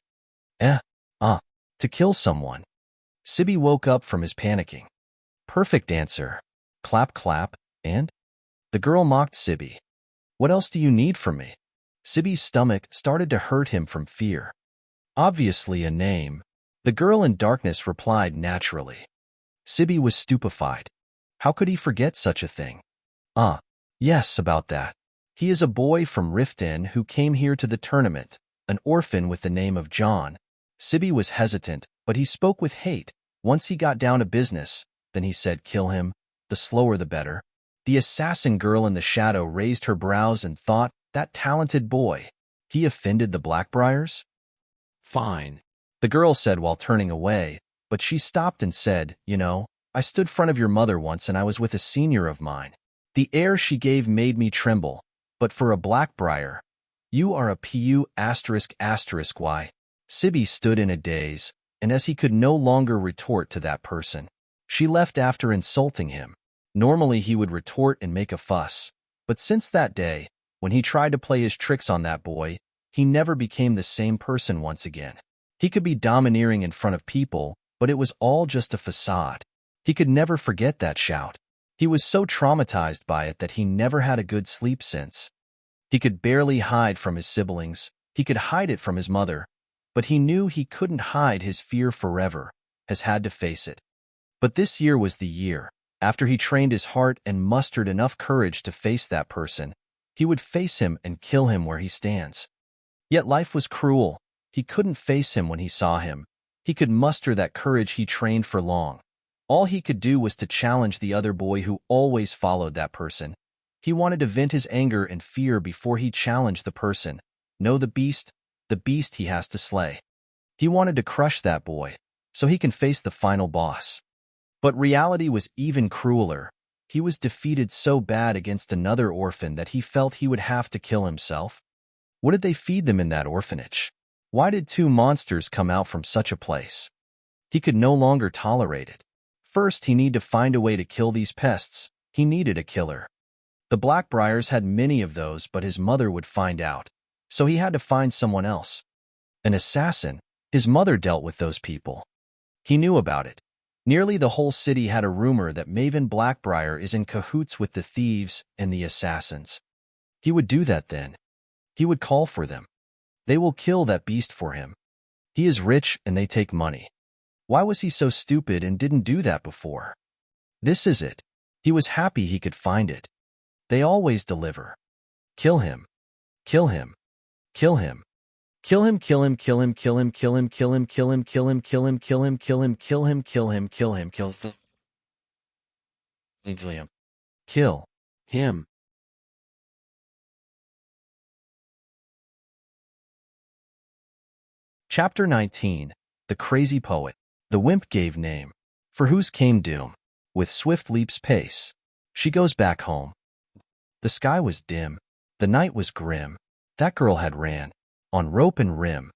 To kill someone. Sibby woke up from his panicking. Perfect answer. Clap, clap, and? The girl mocked Sibby. What else do you need from me? Sibby's stomach started to hurt him from fear. Obviously a name. The girl in darkness replied naturally. Sibby was stupefied. How could he forget such a thing? Yes, about that. He is a boy from Riften who came here to the tournament, an orphan with the name of John. Sibby was hesitant, but he spoke with hate. Once he got down to business, then he said, kill him, the slower the better. The assassin girl in the shadow raised her brows and thought, that talented boy. He offended the Blackbriars? Fine, the girl said while turning away, but she stopped and said, you know, I stood front of your mother once and I was with a senior of mine. The air she gave made me tremble, but for a Blackbriar, you are a pu****y. Sibby stood in a daze, and as he could no longer retort to that person, she left after insulting him. Normally he would retort and make a fuss, but since that day, when he tried to play his tricks on that boy, he never became the same person once again. He could be domineering in front of people, but it was all just a facade. He could never forget that shout. He was so traumatized by it that he never had a good sleep since. He could barely hide from his siblings. He could hide it from his mother, but he knew he couldn't hide his fear forever, has had to face it. But this year was the year. After he trained his heart and mustered enough courage to face that person, he would face him and kill him where he stands. Yet life was cruel. He couldn't face him when he saw him. He could muster that courage he trained for long. All he could do was to challenge the other boy who always followed that person. He wanted to vent his anger and fear before he challenged the person. No, the beast he has to slay. He wanted to crush that boy, so he can face the final boss. But reality was even crueler. He was defeated so bad against another orphan that he felt he would have to kill himself. What did they feed them in that orphanage? Why did two monsters come out from such a place? He could no longer tolerate it. First, he needed to find a way to kill these pests. He needed a killer. The Blackbriars had many of those, but his mother would find out. So he had to find someone else. An assassin. His mother dealt with those people. He knew about it. Nearly the whole city had a rumor that Maven Blackbriar is in cahoots with the thieves and the assassins. He would do that then. He would call for them. They will kill that beast for him. He is rich and they take money. Why was he so stupid and didn't do that before? This is it. He was happy he could find it. They always deliver. Kill him. Kill him. Kill him. Kill him, kill him, kill him, kill him, kill him, kill him, kill him, kill him, kill him, kill him, kill him, kill him, kill him, kill him, kill him. Kill him. Chapter 19. The Crazy Poet. The wimp gave name, for whose came doom, with swift leap's pace. She goes back home. The sky was dim. The night was grim. That girl had ran. On rope and rim.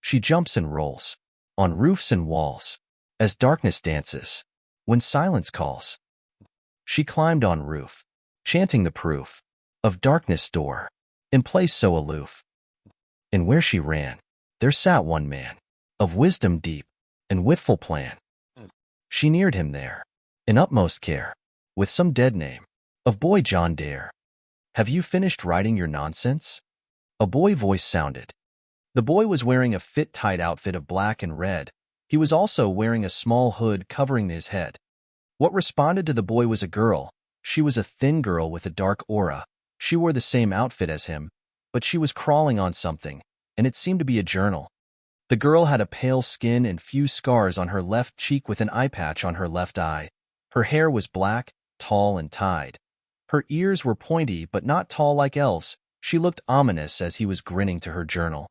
She jumps and rolls. On roofs and walls. As darkness dances. When silence calls. She climbed on roof. Chanting the proof. Of darkness door. In place so aloof. And where she ran. There sat one man. Of wisdom deep. And witful plan. She neared him there. In utmost care. With some dead name. Of boy John Dare. Have you finished writing your nonsense? A boy voice sounded. The boy was wearing a fit-tight outfit of black and red. He was also wearing a small hood covering his head. What responded to the boy was a girl. She was a thin girl with a dark aura. She wore the same outfit as him, but she was crawling on something, and it seemed to be a journal. The girl had a pale skin and few scars on her left cheek with an eye patch on her left eye. Her hair was black, tall, and tied. Her ears were pointy but not tall like elves. She looked ominous as he was grinning to her journal.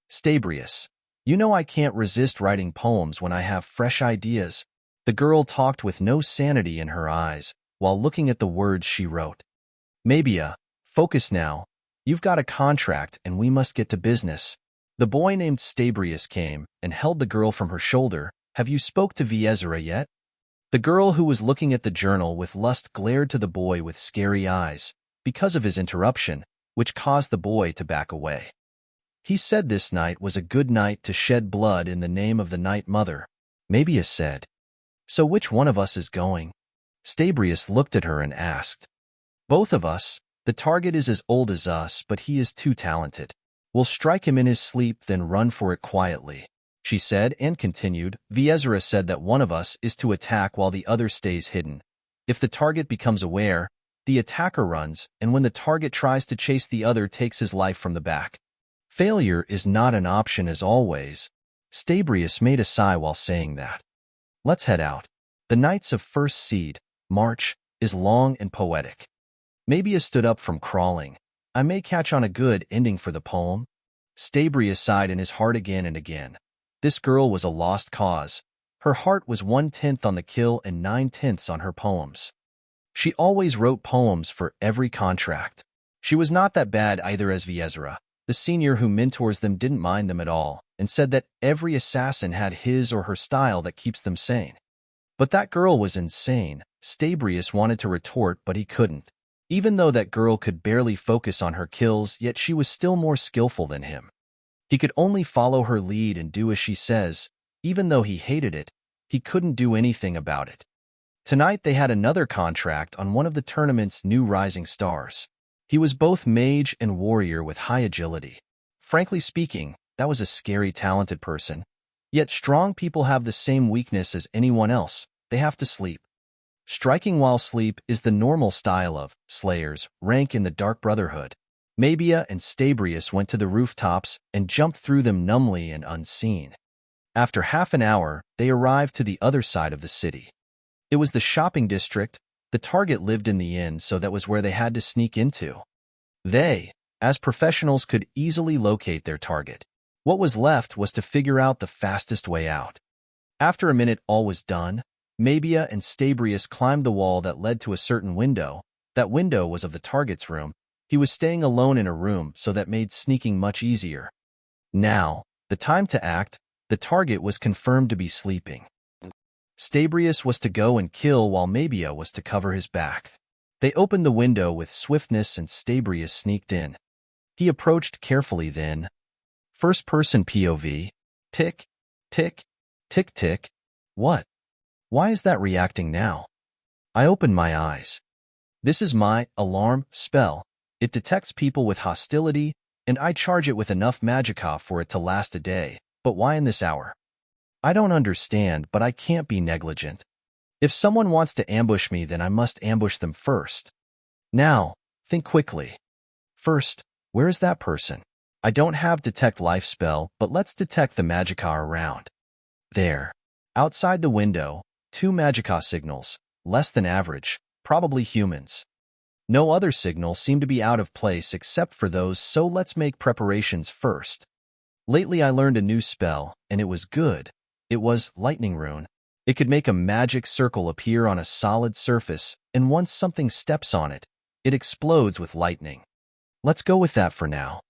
Stabrius, you know I can't resist writing poems when I have fresh ideas. The girl talked with no sanity in her eyes, while looking at the words she wrote. Mabia, focus now. You've got a contract and we must get to business. The boy named Stabrius came and held the girl from her shoulder. Have you spoke to Viezra yet? The girl who was looking at the journal with lust glared to the boy with scary eyes, because of his interruption, which caused the boy to back away. He said this night was a good night to shed blood in the name of the Night Mother. Mabia said. So which one of us is going? Stabrius looked at her and asked. Both of us. The target is as old as us, but he is too talented. We'll strike him in his sleep, then run for it quietly, she said, and continued. Viezra said that one of us is to attack while the other stays hidden. If the target becomes aware, the attacker runs, and when the target tries to chase, the other takes his life from the back. Failure is not an option as always. Stabrius made a sigh while saying that. Let's head out. The nights of First Seed, March, is long and poetic. Mabia stood up from crawling. I may catch on a good ending for the poem. Stabrius sighed in his heart again and again. This girl was a lost cause. Her heart was 1/10 on the kill and 9/10 on her poems. She always wrote poems for every contract. She was not that bad either, as Viezra, the senior who mentors them, didn't mind them at all, and said that every assassin had his or her style that keeps them sane. But that girl was insane. Stabrius wanted to retort, but he couldn't. Even though that girl could barely focus on her kills, yet she was still more skillful than him. He could only follow her lead and do as she says. Even though he hated it, he couldn't do anything about it. Tonight they had another contract on one of the tournament's new rising stars. He was both mage and warrior with high agility. Frankly speaking, that was a scary talented person. Yet strong people have the same weakness as anyone else. They have to sleep. Striking while asleep is the normal style of slayers, rank in the Dark Brotherhood. Mabia and Stabrius went to the rooftops and jumped through them numbly and unseen. After half an hour, they arrived to the other side of the city. It was the shopping district. The target lived in the inn, so that was where they had to sneak into. They, as professionals, could easily locate their target. What was left was to figure out the fastest way out. After a minute, all was done. Mabia and Stabrius climbed the wall that led to a certain window. That window was of the target's room. He was staying alone in a room, so that made sneaking much easier. Now, the time to act. The target was confirmed to be sleeping. Stabrius was to go and kill while Mabia was to cover his back. They opened the window with swiftness and Stabrius sneaked in. He approached carefully then. First-person POV. Tick, tick, tick, tick. What? Why is that reacting now? I opened my eyes. This is my alarm spell. It detects people with hostility, and I charge it with enough magicka for it to last a day. But why in this hour? I don't understand, but I can't be negligent. If someone wants to ambush me, then I must ambush them first. Now, think quickly. First, where is that person? I don't have detect life spell, but let's detect the magicka around. There. Outside the window, 2 magicka signals, less than average, probably humans. No other signals seem to be out of place except for those, so let's make preparations first. Lately I learned a new spell, and it was good. It was Lightning Rune. It could make a magic circle appear on a solid surface, and once something steps on it, it explodes with lightning. Let's go with that for now.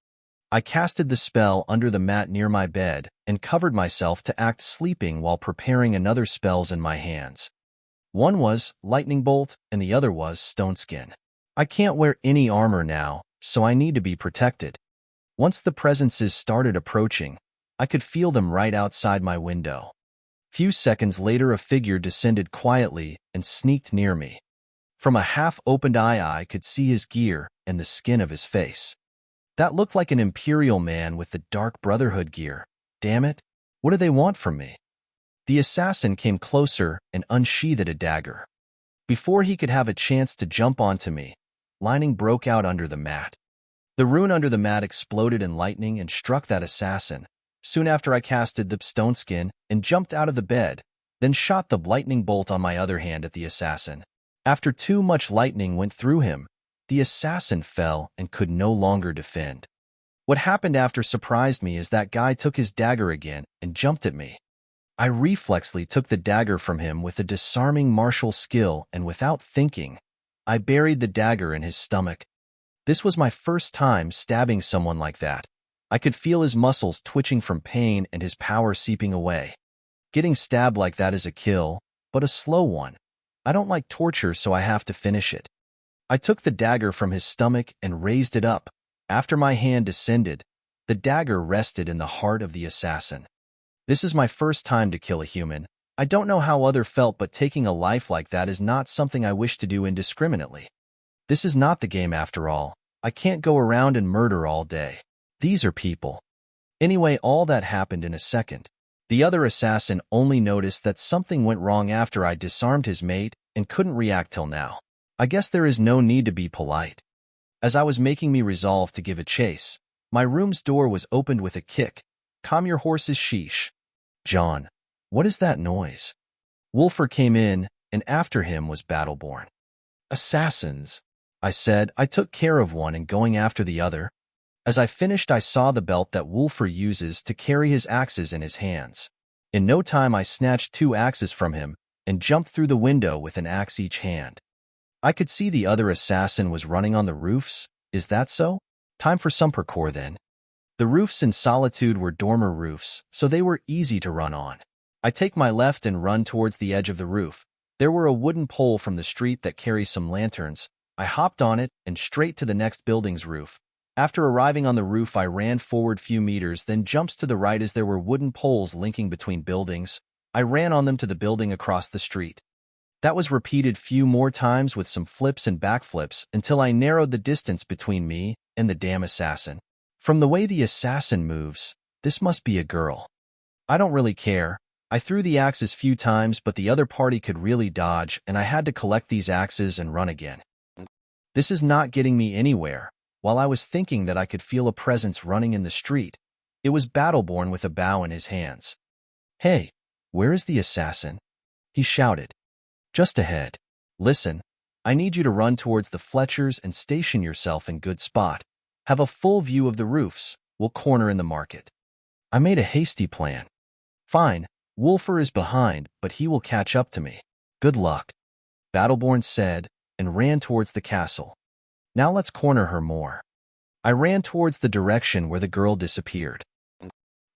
I casted the spell under the mat near my bed and covered myself to act sleeping while preparing another spells in my hands. One was Lightning Bolt and the other was Stone Skin. I can't wear any armor now, so I need to be protected. Once the presences started approaching, I could feel them right outside my window. Few seconds later, a figure descended quietly and sneaked near me. From a half-opened eye, I could see his gear and the skin of his face. That looked like an Imperial man with the Dark Brotherhood gear. Damn it, what do they want from me? The assassin came closer and unsheathed a dagger. Before he could have a chance to jump onto me, lightning broke out under the mat. The rune under the mat exploded in lightning and struck that assassin. Soon after, I casted the stone skin and jumped out of the bed, then shot the lightning bolt on my other hand at the assassin. After too much lightning went through him, The assassin fell and could no longer defend. What happened after surprised me as that guy took his dagger again and jumped at me. I reflexly took the dagger from him with a disarming martial skill, and without thinking, I buried the dagger in his stomach. This was my first time stabbing someone like that. I could feel his muscles twitching from pain and his power seeping away. Getting stabbed like that is a kill, but a slow one. I don't like torture, so I have to finish it. I took the dagger from his stomach and raised it up. After my hand descended, the dagger rested in the heart of the assassin. This is my first time to kill a human. I don't know how other felt, but taking a life like that is not something I wish to do indiscriminately. This is not the game after all. I can't go around and murder all day. These are people. Anyway, all that happened in a second. The other assassin only noticed that something went wrong after I disarmed his mate and couldn't react till now. I guess there is no need to be polite. As I was making me resolve to give a chase, my room's door was opened with a kick. Calm your horses, sheesh. John, what is that noise? Wulfur came in, and after him was Battleborn. Assassins, I said. I took care of one and going after the other. As I finished, I saw the belt that Wulfur uses to carry his axes in his hands. In no time, I snatched 2 axes from him and jumped through the window with an axe each hand. I could see the other assassin was running on the roofs. Is that so? Time for some parkour then. The roofs in Solitude were dormer roofs, so they were easy to run on. I take my left and run towards the edge of the roof. There were a wooden pole from the street that carries some lanterns. I hopped on it and straight to the next building's roof. After arriving on the roof, I ran forward few meters, then jumps to the right as there were wooden poles linking between buildings. I ran on them to the building across the street. That was repeated few more times with some flips and backflips until I narrowed the distance between me and the damn assassin. From the way the assassin moves, this must be a girl. I don't really care. I threw the axes few times, but the other party could really dodge, and I had to collect these axes and run again. This is not getting me anywhere. While I was thinking that, I could feel a presence running in the street. It was Battleborn with a bow in his hands. Hey, where is the assassin? He shouted. Just ahead. Listen, I need you to run towards the Fletchers and station yourself in good spot. Have a full view of the roofs. We'll corner in the market. I made a hasty plan. Fine, Wulfur is behind, but he will catch up to me. Good luck, Battleborn said, and ran towards the castle. Now let's corner her more. I ran towards the direction where the girl disappeared.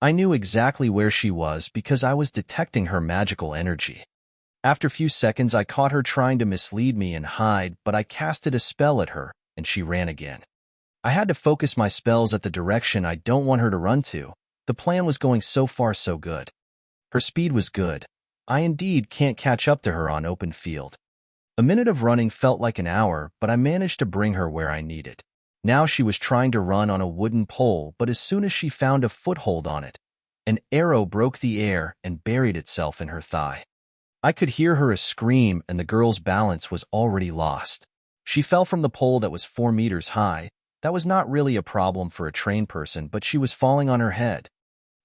I knew exactly where she was because I was detecting her magical energy. After a few seconds, I caught her trying to mislead me and hide, but I casted a spell at her, and she ran again. I had to focus my spells at the direction I don't want her to run to. The plan was going so far so good. Her speed was good. I indeed can't catch up to her on open field. A minute of running felt like an hour, but I managed to bring her where I needed. Now she was trying to run on a wooden pole, but as soon as she found a foothold on it, an arrow broke the air and buried itself in her thigh. I could hear her scream, and the girl's balance was already lost. She fell from the pole that was 4 meters high. That was not really a problem for a trained person, but she was falling on her head.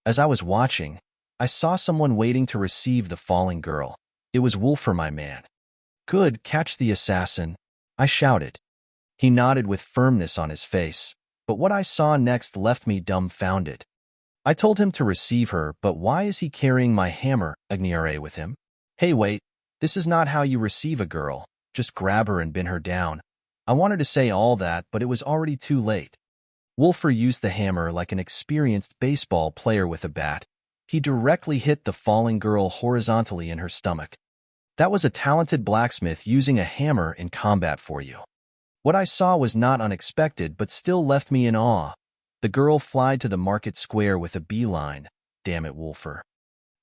As I was watching, I saw someone waiting to receive the falling girl. It was Wulfur, my man. Good, catch the assassin, I shouted. He nodded with firmness on his face, but what I saw next left me dumbfounded. I told him to receive her, but why is he carrying my hammer, Argir, with him? Hey, wait, this is not how you receive a girl. Just grab her and bend her down. I wanted to say all that, but it was already too late. Wulfur used the hammer like an experienced baseball player with a bat. He directly hit the falling girl horizontally in her stomach. That was a talented blacksmith using a hammer in combat for you. What I saw was not unexpected, but still left me in awe. The girl flied to the market square with a beeline. Damn it, Wulfur.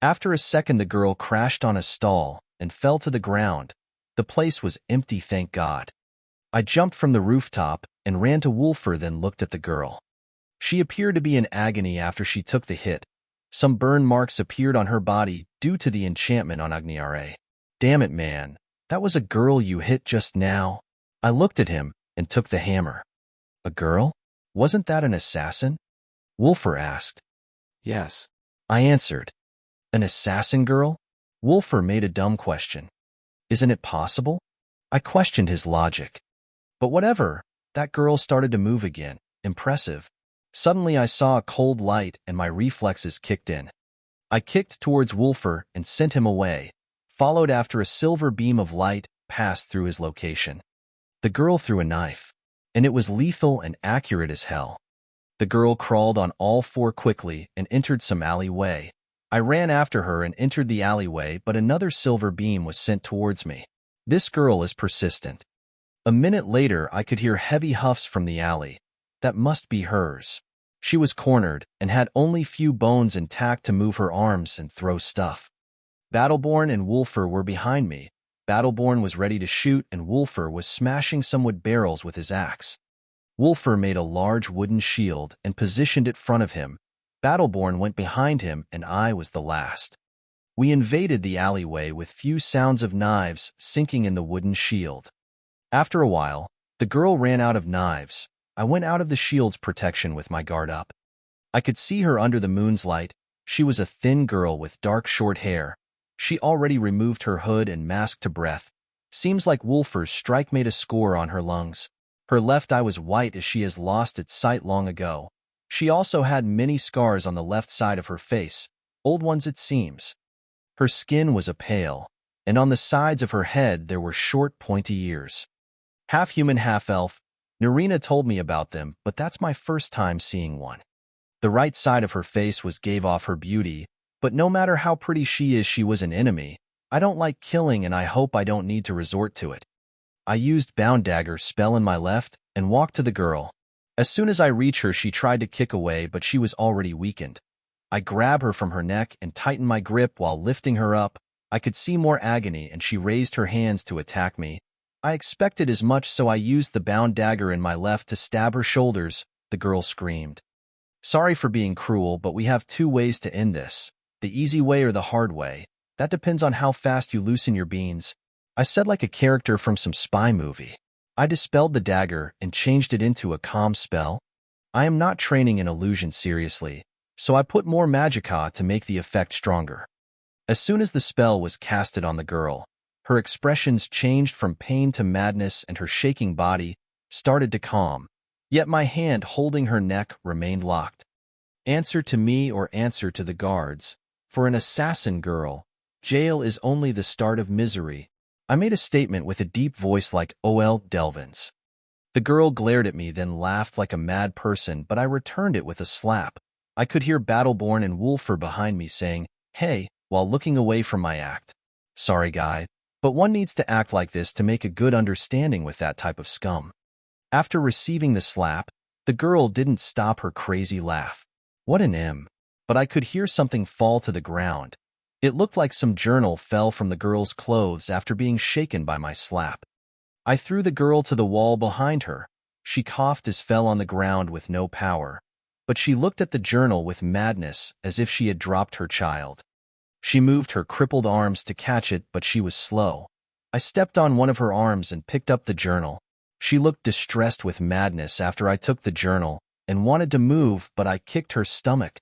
After a second, the girl crashed on a stall and fell to the ground. The place was empty, thank God. I jumped from the rooftop and ran to Wulfur, then looked at the girl. She appeared to be in agony after she took the hit. Some burn marks appeared on her body due to the enchantment on Argir. Damn it, man. That was a girl you hit just now. I looked at him and took the hammer. A girl? Wasn't that an assassin? Wulfur asked. Yes, I answered. An assassin girl? Wulfur made a dumb question. Isn't it possible? I questioned his logic. But whatever, That girl started to move again. Impressive. Suddenly I saw a cold light and my reflexes kicked in. I kicked towards Wulfur and sent him away, followed after a silver beam of light passed through his location. The girl threw a knife, and it was lethal and accurate as hell. The girl crawled on all four quickly and entered some alleyway. I ran after her and entered the alleyway, but another silver beam was sent towards me. This girl is persistent. A minute later, I could hear heavy huffs from the alley. That must be hers. She was cornered and had only few bones intact to move her arms and throw stuff. Battleborn and Wulfur were behind me. Battleborn was ready to shoot, and Wulfur was smashing some wood barrels with his axe. Wulfur made a large wooden shield and positioned it in front of him. Battleborn went behind him, and I was the last. We invaded the alleyway with few sounds of knives sinking in the wooden shield. After a while, the girl ran out of knives. I went out of the shield's protection with my guard up. I could see her under the moon's light. She was a thin girl with dark short hair. She already removed her hood and masked to breath. Seems like Wulfur's strike made a score on her lungs. Her left eye was white as she has lost its sight long ago. She also had many scars on the left side of her face, old ones it seems. Her skin was a pale, and on the sides of her head there were short pointy ears. Half human, half elf. Narina told me about them, but that's my first time seeing one. The right side of her face gave off her beauty, but no matter how pretty she is, she was an enemy. I don't like killing, and I hope I don't need to resort to it. I used Bound Dagger spell in my left and walked to the girl. As soon as I reach her, she tried to kick away, but she was already weakened. I grab her from her neck and tighten my grip while lifting her up. I could see more agony, and she raised her hands to attack me. I expected as much, so I used the Bound Dagger in my left to stab her shoulders. The girl screamed. Sorry for being cruel, but we have two ways to end this. The easy way or the hard way. That depends on how fast you loosen your beans. I said like a character from some spy movie. I dispelled the dagger and changed it into a calm spell. I am not training in illusion seriously, so I put more magicka to make the effect stronger. As soon as the spell was casted on the girl, her expressions changed from pain to madness, and her shaking body started to calm. Yet my hand holding her neck remained locked. Answer to me or answer to the guards. For an assassin girl, jail is only the start of misery. I made a statement with a deep voice like O.L. Delvins. The girl glared at me, then laughed like a mad person, but I returned it with a slap. I could hear Battleborn and Wulfur behind me saying, "Hey," while looking away from my act. Sorry, guy, but one needs to act like this to make a good understanding with that type of scum. After receiving the slap, the girl didn't stop her crazy laugh. What an M. But I could hear something fall to the ground. It looked like some journal fell from the girl's clothes after being shaken by my slap. I threw the girl to the wall behind her. She coughed as fell on the ground with no power, but she looked at the journal with madness as if she had dropped her child. She moved her crippled arms to catch it, but she was slow. I stepped on one of her arms and picked up the journal. She looked distressed with madness after I took the journal and wanted to move, but I kicked her stomach.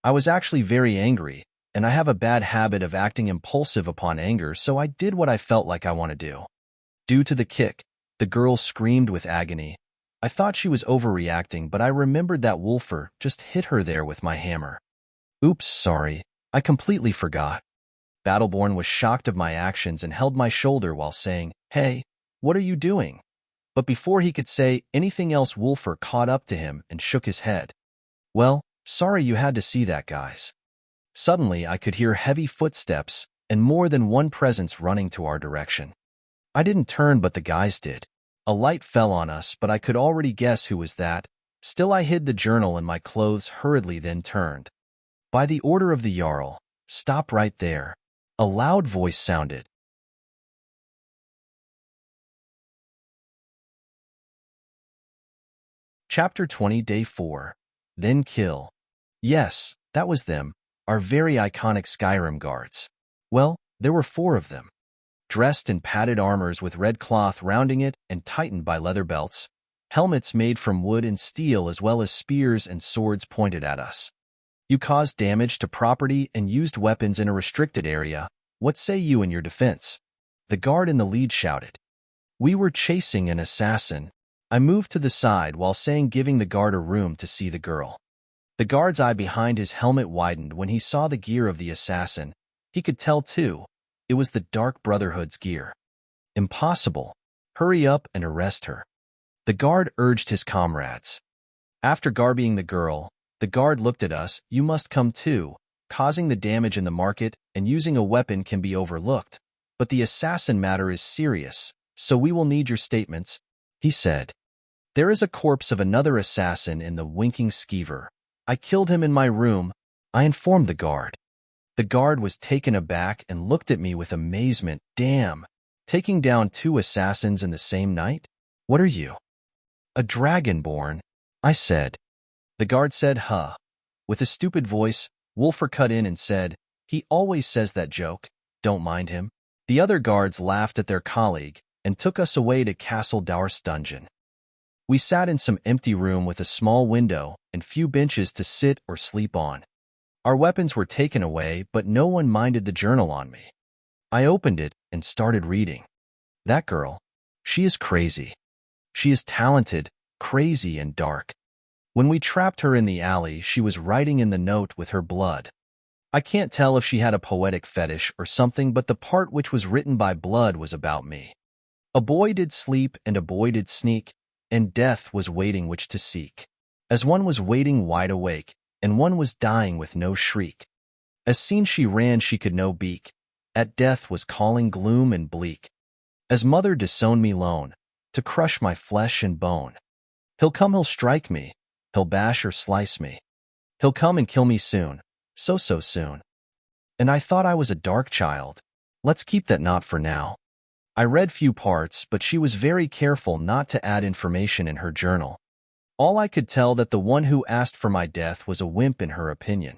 I was actually very angry, and I have a bad habit of acting impulsive upon anger, so I did what I felt like I want to do. Due to the kick, the girl screamed with agony. I thought she was overreacting, but I remembered that Wulfur just hit her there with my hammer. Oops, sorry. I completely forgot. Battleborn was shocked of my actions and held my shoulder while saying, "Hey, what are you doing?" But before he could say anything else, Wulfur caught up to him and shook his head. Well, sorry you had to see that, guys. Suddenly, I could hear heavy footsteps and more than one presence running to our direction. I didn't turn, but the guys did. A light fell on us, but I could already guess who was that. Still, I hid the journal in my clothes hurriedly, then turned. By the order of the Jarl, stop right there. A loud voice sounded. Chapter 20, Day 4. Then kill. Yes, that was them, our very iconic Skyrim guards. Well, there were 4 of them. Dressed in padded armors with red cloth rounding it and tightened by leather belts, helmets made from wood and steel, as well as spears and swords pointed at us. You caused damage to property and used weapons in a restricted area. What say you in your defense? The guard in the lead shouted. We were chasing an assassin. I moved to the side while saying giving the guard a room to see the girl. The guard's eye behind his helmet widened when he saw the gear of the assassin. He could tell, too. It was the Dark Brotherhood's gear. Impossible. Hurry up and arrest her. The guard urged his comrades. After garbying the girl, the guard looked at us. You must come too. Causing the damage in the market and using a weapon can be overlooked. But the assassin matter is serious, so we will need your statements, he said. There is a corpse of another assassin in the winking skeever. I killed him in my room, I informed the guard. The guard was taken aback and looked at me with amazement. Damn, taking down 2 assassins in the same night? What are you? A Dragonborn, I said. The guard said, huh. With a stupid voice, Wolfer cut in and said, he always says that joke, don't mind him. The other guards laughed at their colleague and took us away to Castle Daur's dungeon. We sat in some empty room with a small window and few benches to sit or sleep on. Our weapons were taken away, but no one minded the journal on me. I opened it and started reading. That girl, she is crazy. She is talented, crazy, and dark. When we trapped her in the alley, she was writing in the note with her blood. I can't tell if she had a poetic fetish or something, but the part which was written by blood was about me. A boy did sleep and a boy did sneak, and death was waiting which to seek. As one was waiting wide awake, and one was dying with no shriek. As seen she ran she could no beak, at death was calling gloom and bleak. As mother disowned me lone, to crush my flesh and bone. He'll come, he'll strike me, he'll bash or slice me. He'll come and kill me soon, so soon. And I thought I was a dark child. Let's keep that not for now. I read few parts, but she was very careful not to add information in her journal. All I could tell that the one who asked for my death was a wimp in her opinion.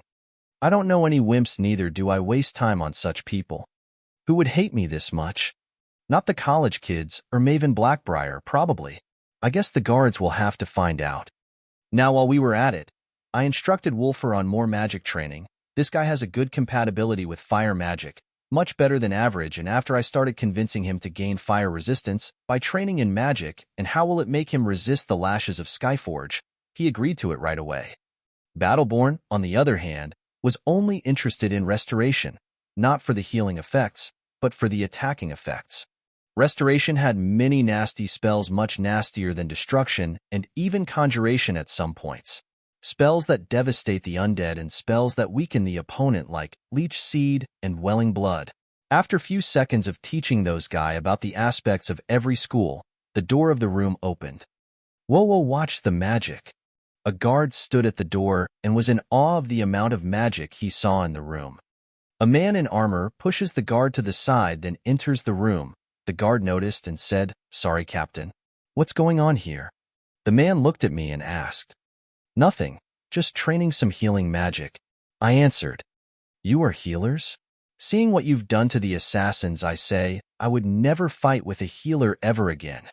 I don't know any wimps, neither do I waste time on such people. Who would hate me this much? Not the college kids or Maven Blackbriar, probably. I guess the guards will have to find out. Now, while we were at it, I instructed Wolfer on more magic training. This guy has a good compatibility with fire magic, much better than average, and after I started convincing him to gain fire resistance by training in magic and how will it make him resist the lashes of Skyforge, he agreed to it right away. Battleborn, on the other hand, was only interested in restoration, not for the healing effects, but for the attacking effects. Restoration had many nasty spells, much nastier than destruction, and even conjuration at some points. Spells that devastate the undead and spells that weaken the opponent like Leech Seed and Welling Blood. After a few seconds of teaching those guy about the aspects of every school, the door of the room opened. Whoa, watch the magic. A guard stood at the door and was in awe of the amount of magic he saw in the room. A man in armor pushes the guard to the side, then enters the room. The guard noticed and said, "Sorry, Captain. What's going on here?" The man looked at me and asked. "Nothing, just training some healing magic," I answered. "You are healers?" "Seeing what you've done to the assassins, I say, I would never fight with a healer ever again."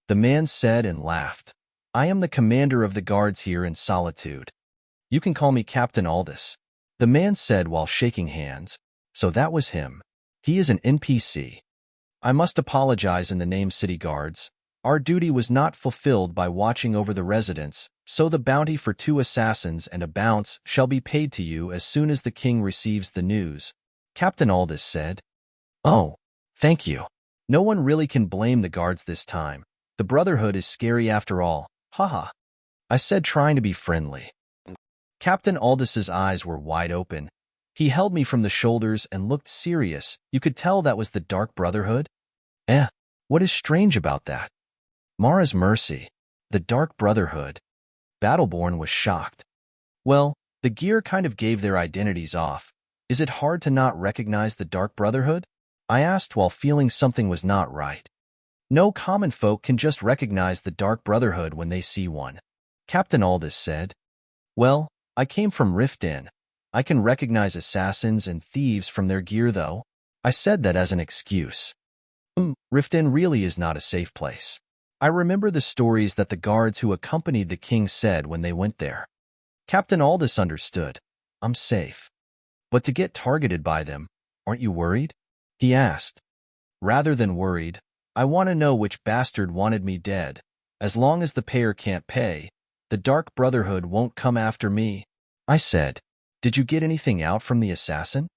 The man said and laughed. "I am the commander of the guards here in Solitude. You can call me Captain Aldous," the man said while shaking hands. So that was him. He is an NPC. I must apologize in the name City Guards. Our duty was not fulfilled by watching over the residents, so the bounty for 2 assassins and a bounce shall be paid to you as soon as the king receives the news," Captain Aldous said. "Oh, thank you. No one really can blame the guards this time. The Brotherhood is scary after all, haha," I said, trying to be friendly. Captain Aldous's eyes were wide open. He held me from the shoulders and looked serious. You could tell that was the Dark Brotherhood. What is strange about that? Mara's mercy. The Dark Brotherhood. Battleborn was shocked. Well, the gear kind of gave their identities off. Is it hard to not recognize the Dark Brotherhood? I asked while feeling something was not right. No common folk can just recognize the Dark Brotherhood when they see one, Captain Aldous said. Well, I came from Rift-In. I can recognize assassins and thieves from their gear, though. I said that as an excuse. Rift-In really is not a safe place. I remember the stories that the guards who accompanied the king said when they went there. Captain Aldous understood. I'm safe. But to get targeted by them, aren't you worried? He asked. Rather than worried, I want to know which bastard wanted me dead. As long as the payer can't pay, the Dark Brotherhood won't come after me. I said, "Did you get anything out from the assassin?"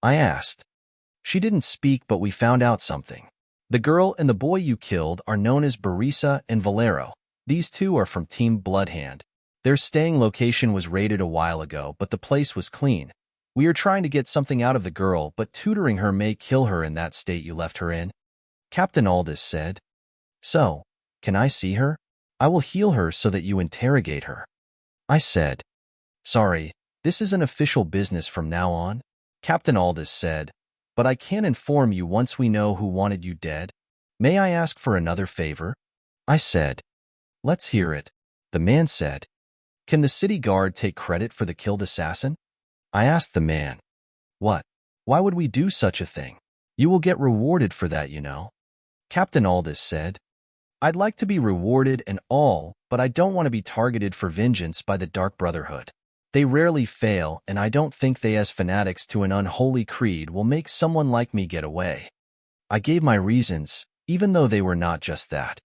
I asked. She didn't speak, but we found out something. The girl and the boy you killed are known as Barisa and Valero. These two are from Team Bloodhand. Their staying location was raided a while ago, but the place was clean. We are trying to get something out of the girl, but tutoring her may kill her in that state you left her in. Captain Aldous said. So, can I see her? I will heal her so that you interrogate her. I said. Sorry, this is an official business from now on. Captain Aldous said, but I can inform you once we know who wanted you dead. May I ask for another favor? I said. Let's hear it. The man said. Can the city guard take credit for the killed assassin? I asked the man. What? Why would we do such a thing? You will get rewarded for that, you know. Captain Aldous said. I'd like to be rewarded and all, but I don't want to be targeted for vengeance by the Dark Brotherhood. They rarely fail, and I don't think they as fanatics to an unholy creed will make someone like me get away. I gave my reasons, even though they were not just that.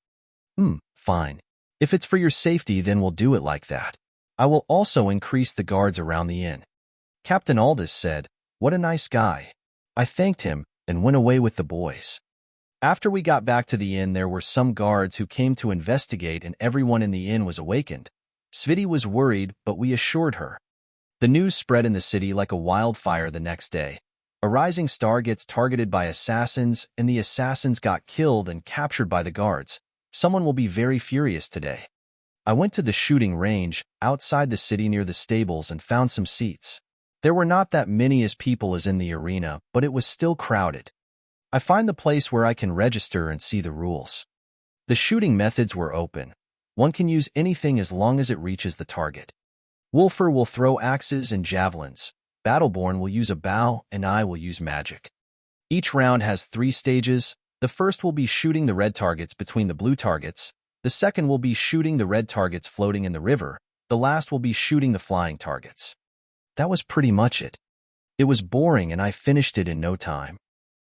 Fine. If it's for your safety, then we'll do it like that. I will also increase the guards around the inn. Captain Aldous said, what a nice guy. I thanked him and went away with the boys. After we got back to the inn, there were some guards who came to investigate, and everyone in the inn was awakened. Sviti was worried, but we assured her. The news spread in the city like a wildfire the next day. A rising star gets targeted by assassins, and the assassins got killed and captured by the guards. Someone will be very furious today. I went to the shooting range outside the city near the stables and found some seats. There were not that many as people as in the arena, but it was still crowded. I find the place where I can register and see the rules. The shooting methods were open. One can use anything as long as it reaches the target. Wolfer will throw axes and javelins. Battleborn will use a bow, and I will use magic. Each round has 3 stages. The first will be shooting the red targets between the blue targets. The second will be shooting the red targets floating in the river. The last will be shooting the flying targets. That was pretty much it. It was boring, and I finished it in no time.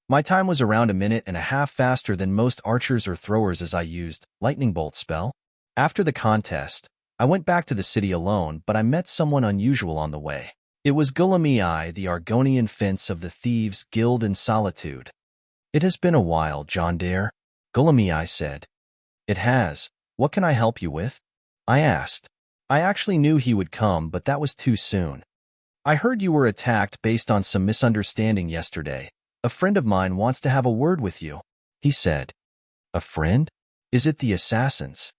My time was around 1.5 minutes faster than most archers or throwers as I used lightning bolt spell. After the contest, I went back to the city alone, but I met someone unusual on the way. It was Gulamii, the Argonian fence of the Thieves' Guild in Solitude. It has been a while, John Dare, Gulamii said. It has. What can I help you with? I asked. I actually knew he would come, but that was too soon. I heard you were attacked based on some misunderstanding yesterday. A friend of mine wants to have a word with you, he said. A friend? Is it the assassins?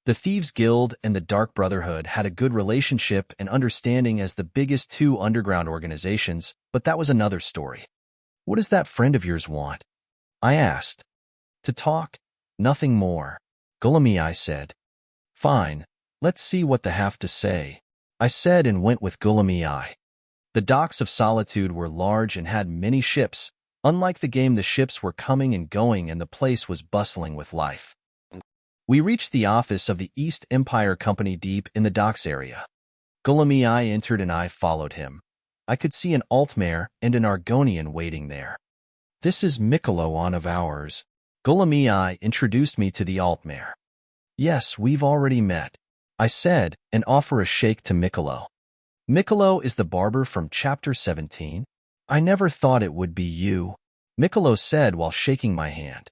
The Thieves' Guild and the Dark Brotherhood had a good relationship and understanding as the biggest 2 underground organizations, but that was another story. What does that friend of yours want? I asked. To talk? Nothing more, Gulamii said. Fine, let's see what they have to say, I said and went with Gulamii. The docks of Solitude were large and had many ships. Unlike the game, the ships were coming and going and the place was bustling with life. We reached the office of the East Empire Company deep in the docks area. Gulamii entered and I followed him. I could see an Altmare and an Argonian waiting there. This is Miquelon of ours. Gulamii introduced me to the Altmare. Yes, we've already met, I said, and offer a shake to Miquelo. Miquelo is the barber from Chapter 17. I never thought it would be you, Miquelo said while shaking my hand.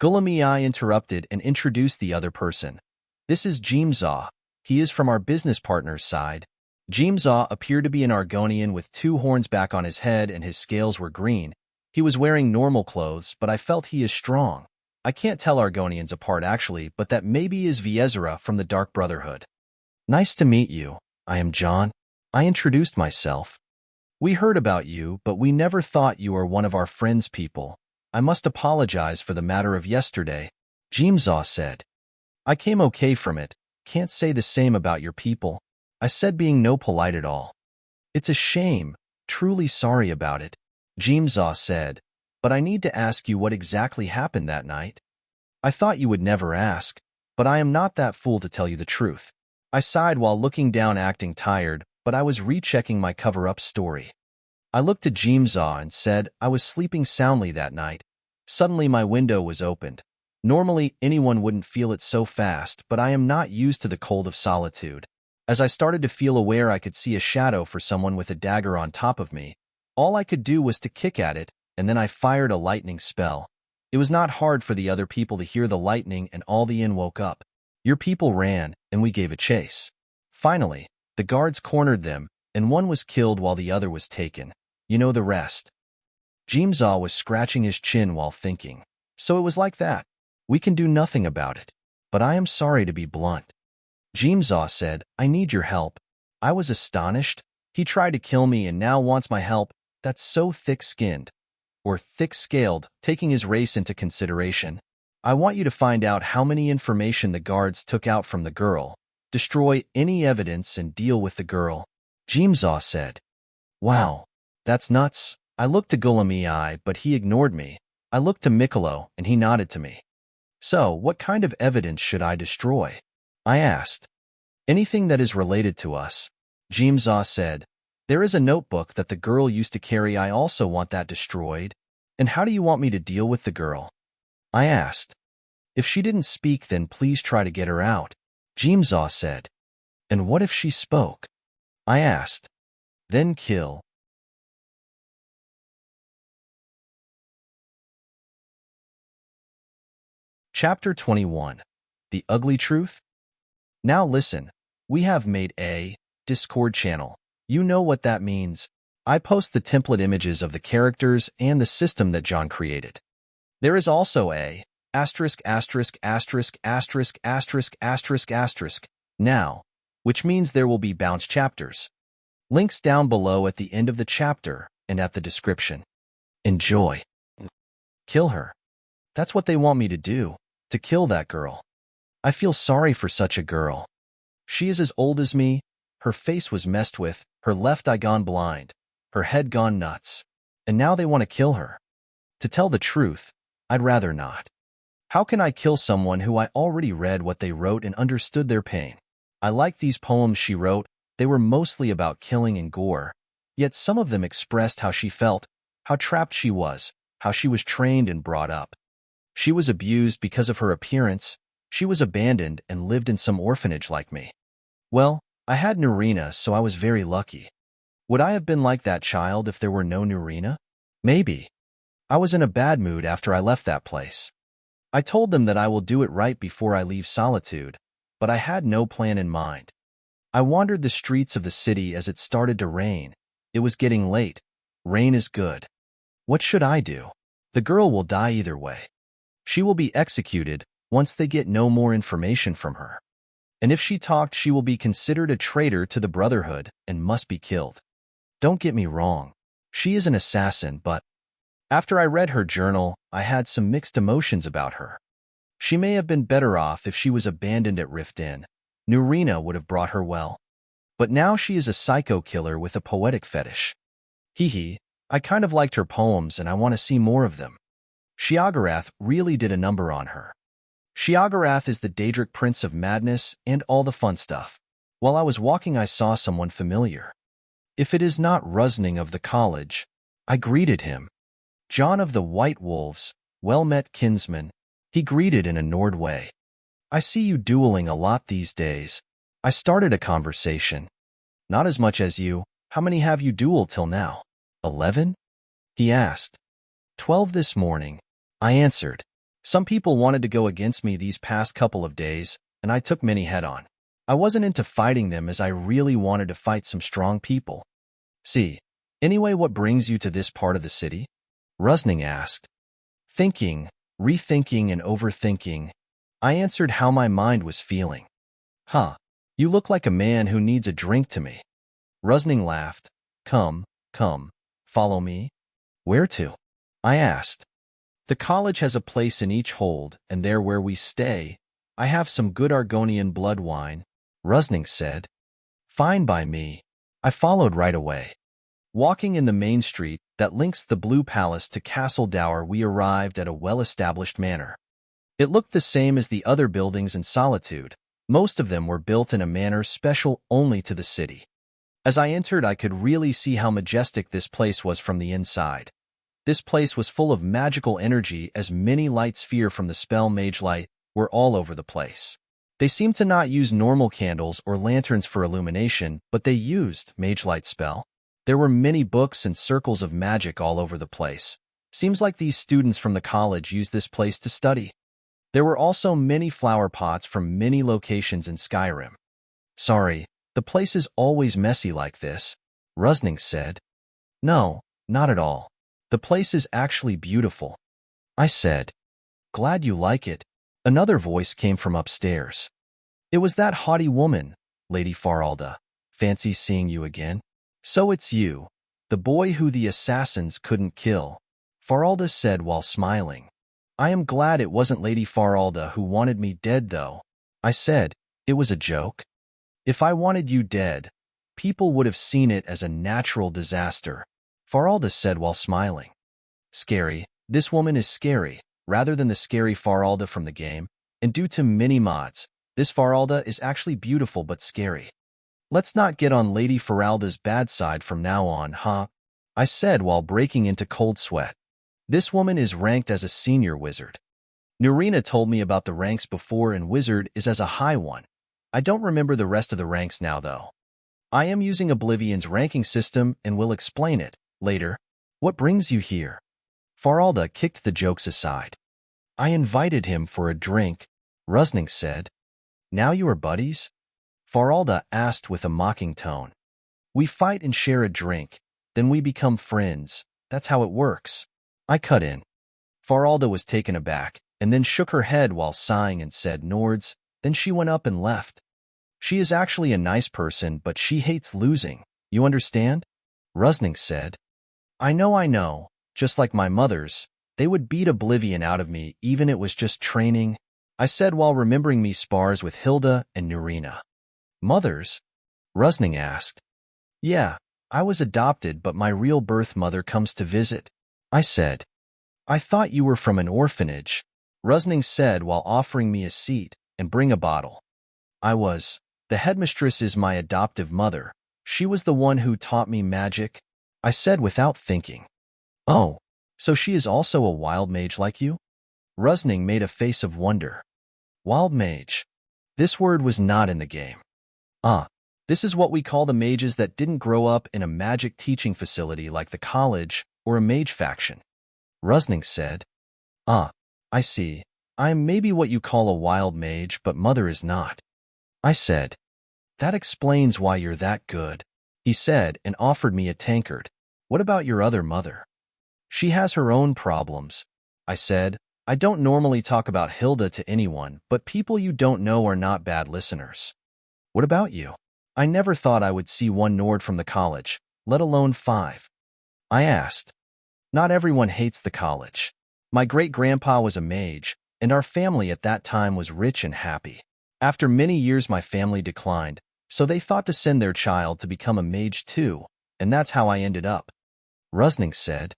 Gulamii interrupted and introduced the other person. This is Jimzaw. He is from our business partner's side. Jimzaw appeared to be an Argonian with 2 horns back on his head and his scales were green. He was wearing normal clothes, but I felt he is strong. I can't tell Argonians apart actually, but that maybe is Viezra from the Dark Brotherhood. Nice to meet you. I am John. I introduced myself. We heard about you, but we never thought you were one of our friends' people. I must apologize for the matter of yesterday, Jimzaw said. I came okay from it. Can't say the same about your people, I said, being no polite at all. It's a shame. Truly sorry about it, Jimzaw said, but I need to ask you what exactly happened that night. I thought you would never ask, but I am not that fool to tell you the truth. I sighed while looking down, acting tired, but I was rechecking my cover-up story. I looked at Jimzaw and said I was sleeping soundly that night. Suddenly my window was opened. Normally, anyone wouldn't feel it so fast, but I am not used to the cold of solitude. As I started to feel aware I could see a shadow for someone with a dagger on top of me, all I could do was to kick at it, and then I fired a lightning spell. It was not hard for the other people to hear the lightning, and all the inn woke up. Your people ran, and we gave a chase. Finally, the guards cornered them, and one was killed while the other was taken. You know the rest. Jimzaw was scratching his chin while thinking. So it was like that. We can do nothing about it. But I am sorry to be blunt. Jimzaw said, I need your help. I was astonished. He tried to kill me and now wants my help. That's so thick-skinned. Or thick-scaled, taking his race into consideration. I want you to find out how many information the guards took out from the girl, destroy any evidence and deal with the girl. Jimzaw said. Wow, that's nuts. I looked to Gulamei, but he ignored me. I looked to Mikolo, and he nodded to me. So, what kind of evidence should I destroy? I asked. Anything that is related to us. Jimzaw said. There is a notebook that the girl used to carry. I also want that destroyed. And how do you want me to deal with the girl? I asked. If she didn't speak, then please try to get her out. Jimzaw said. And what if she spoke? I asked. Then kill. Chapter 21. The Ugly Truth? Now listen, we have made a Discord channel. You know what that means. I post the template images of the characters and the system that John created. There is also a now, which means there will be bounce chapters. Links down below at the end of the chapter and at the description. Enjoy. Kill her. That's what they want me to do, to kill that girl. I feel sorry for such a girl. She is as old as me, her face was messed with, her left eye gone blind, her head gone nuts, and now they want to kill her. To tell the truth, I'd rather not. How can I kill someone who I already read what they wrote and understood their pain? I like these poems she wrote. They were mostly about killing and gore, yet some of them expressed how she felt, how trapped she was, how she was trained and brought up. She was abused because of her appearance. She was abandoned and lived in some orphanage like me. Well, I had Nurina, so I was very lucky. Would I have been like that child if there were no Nurina? Maybe. I was in a bad mood after I left that place. I told them that I will do it right before I leave Solitude, but I had no plan in mind. I wandered the streets of the city as it started to rain. It was getting late. Rain is good. What should I do? The girl will die either way. She will be executed once they get no more information from her. And if she talked, she will be considered a traitor to the Brotherhood and must be killed. Don't get me wrong. She is an assassin, but after I read her journal, I had some mixed emotions about her. She may have been better off if she was abandoned at Rift Inn. Nurina would have brought her well. But now she is a psycho killer with a poetic fetish. Hee, I kind of liked her poems and I want to see more of them. Sheogorath really did a number on her. Sheogorath is the Daedric Prince of Madness and all the fun stuff. While I was walking, I saw someone familiar. If it is not Rusning of the college, I greeted him. John of the White Wolves, well-met kinsman, he greeted in a Nord way. I see you dueling a lot these days. I started a conversation. Not as much as you. How many have you dueled till now? 11? He asked. 12 this morning. I answered. Some people wanted to go against me these past couple of days, and I took many head-on. I wasn't into fighting them as I really wanted to fight some strong people. See, anyway, what brings you to this part of the city? Rusning asked. Thinking, rethinking, and overthinking. I answered how my mind was feeling. Huh, you look like a man who needs a drink to me. Rusning laughed. Come, follow me. Where to? I asked. The college has a place in each hold, and there where we stay, I have some good Argonian blood wine, Rusning said. Fine by me. I followed right away. Walking in the main street that links the Blue Palace to Castle Dower, we arrived at a well-established manor. It looked the same as the other buildings in Solitude. Most of them were built in a manner special only to the city. As I entered, I could really see how majestic this place was from the inside. This place was full of magical energy as many light sphere from the spell Mage Light were all over the place. They seemed to not use normal candles or lanterns for illumination, but they used Mage Light spell. There were many books and circles of magic all over the place. Seems like these students from the college used this place to study. There were also many flower pots from many locations in Skyrim. Sorry, the place is always messy like this, Rusning said. No, not at all. The place is actually beautiful, I said. Glad you like it. Another voice came from upstairs. It was that haughty woman, Lady Faralda. Fancy seeing you again. So it's you, the boy who the assassins couldn't kill, Faralda said while smiling. I am glad it wasn't Lady Faralda who wanted me dead though, I said. It was a joke. If I wanted you dead, people would have seen it as a natural disaster, Faralda said while smiling. Scary. This woman is scary, rather than the scary Faralda from the game, and due to many mods, this Faralda is actually beautiful but scary. Let's not get on Lady Faralda's bad side from now on, huh? I said while breaking into cold sweat. This woman is ranked as a senior wizard. Nurina told me about the ranks before and wizard is as a high one. I don't remember the rest of the ranks now though. I am using Oblivion's ranking system and will explain it later. What brings you here? Faralda kicked the jokes aside. I invited him for a drink, Rusning said. Now you are buddies? Faralda asked with a mocking tone. We fight and share a drink, then we become friends. That's how it works. I cut in. Faralda was taken aback, and then shook her head while sighing and said Nords, then she went up and left. She is actually a nice person, but she hates losing. You understand? Rusning said. I know, just like my mother's. They would beat Oblivion out of me even it was just training, I said while remembering me spars with Hilda and Nurina. Mothers? Rusning asked. Yeah, I was adopted but my real birth mother comes to visit, I said. I thought you were from an orphanage, Rusning said while offering me a seat and bring a bottle. I was. The headmistress is my adoptive mother. She was the one who taught me magic, I said without thinking. Oh, so she is also a wild mage like you? Rusning made a face of wonder. Wild mage. This word was not in the game. This is what we call the mages that didn't grow up in a magic teaching facility like the college or a mage faction, Rusning said. I see. I'm maybe what you call a wild mage, but mother is not, I said. That explains why you're that good, he said and offered me a tankard. What about your other mother? She has her own problems, I said. I don't normally talk about Hilda to anyone, but people you don't know are not bad listeners. What about you? I never thought I would see one Nord from the college, let alone 5. I asked. Not everyone hates the college. My great-grandpa was a mage, and our family at that time was rich and happy. After many years my family declined, so they thought to send their child to become a mage too, and that's how I ended up, Rusning said.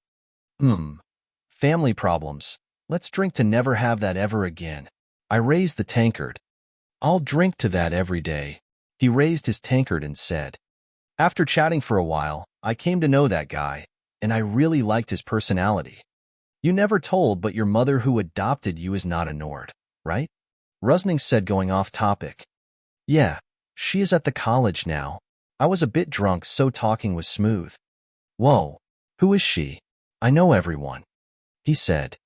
Family problems. Let's drink to never have that ever again. I raised the tankard. I'll drink to that every day. He raised his tankard and said. After chatting for a while, I came to know that guy, and I really liked his personality. You never told, but your mother who adopted you is not a Nord, right? Rusning said, going off topic. Yeah, she is at the college now. I was a bit drunk, so talking was smooth. Whoa, who is she? I know everyone, he said.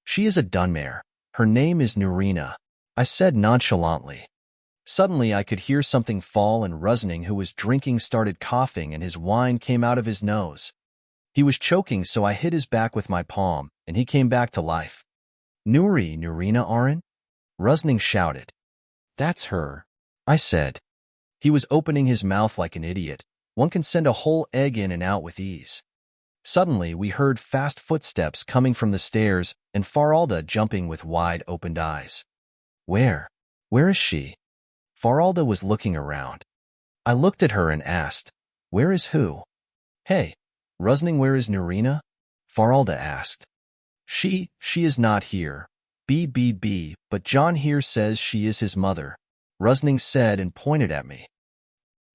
She is a Dunmare. Her name is Nurina, I said nonchalantly. Suddenly I could hear something fall and Rusning, who was drinking, started coughing and his wine came out of his nose. He was choking, so I hit his back with my palm and he came back to life. Nurina Arin? Rusning shouted. That's her, I said. He was opening his mouth like an idiot. One can send a whole egg in and out with ease. Suddenly we heard fast footsteps coming from the stairs and Faralda jumping with wide-opened eyes. Where is she? Faralda was looking around. I looked at her and asked, where is who? Hey, Rusning, where is Nurina? Faralda asked. She is not here. But John here says she is his mother, Rusning said and pointed at me.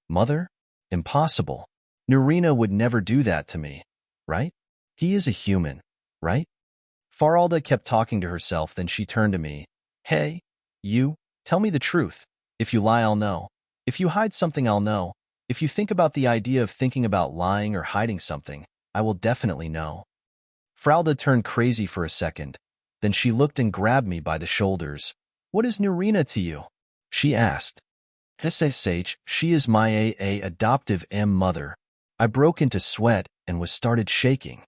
Mother? Impossible. Nurina would never do that to me, right? He is a human. right? Faralda kept talking to herself, then she turned to me. Hey, you, tell me the truth. If you lie, I'll know. If you hide something, I'll know. If you think about the idea of thinking about lying or hiding something, I will definitely know. Faralda turned crazy for a second. Then she looked and grabbed me by the shoulders. What is Nurina to you? She asked. SSH, she is my adoptive mother. I broke into sweat and was started shaking.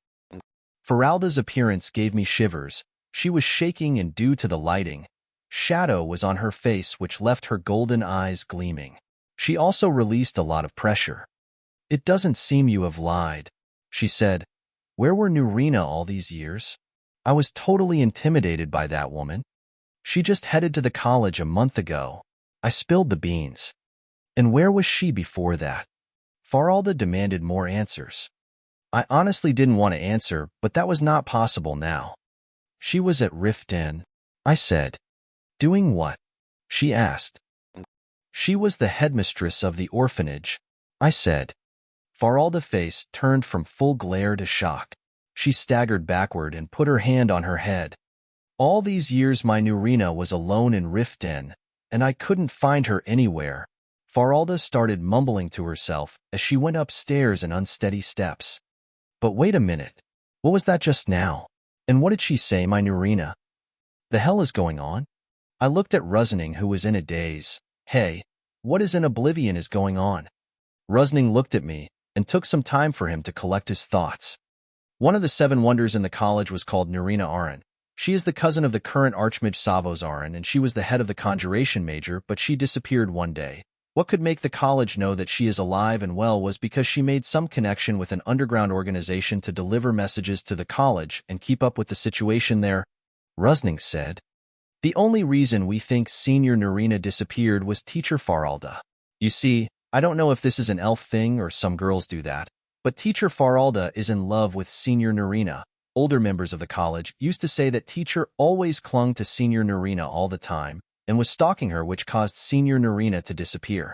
Faralda's appearance gave me shivers. She was shaking, and due to the lighting, shadow was on her face, which left her golden eyes gleaming. She also released a lot of pressure. It doesn't seem you have lied, she said. Where were Nurina all these years? I was totally intimidated by that woman. She just headed to the college a month ago. I spilled the beans. And where was she before that? Faralda demanded more answers. I honestly didn't want to answer, but that was not possible now. She was at Rift-Inn, I said. Doing what? She asked. She was the headmistress of the orphanage, I said. Faralda's face turned from full glare to shock. She staggered backward and put her hand on her head. All these years my Nurina was alone in Rift-Inn, and I couldn't find her anywhere. Faralda started mumbling to herself as she went upstairs in unsteady steps. But wait a minute. What was that just now? And what did she say, my Nurina? The hell is going on? I looked at Rusning, who was in a daze. Hey, what is in oblivion is going on? Rusning looked at me, and took some time for him to collect his thoughts. One of the 7 wonders in the college was called Nurina Aran. She is the cousin of the current Archmage Savos Aran, and she was the head of the Conjuration Major, but she disappeared one day. What could make the college know that she is alive and well was because she made some connection with an underground organization to deliver messages to the college and keep up with the situation there, Rusning said. The only reason we think Senior Nurina disappeared was Teacher Faralda. You see, I don't know if this is an elf thing or some girls do that, but Teacher Faralda is in love with Senior Nurina. Older members of the college used to say that Teacher always clung to Senior Nurina all the time and was stalking her, which caused Senior Nurina to disappear.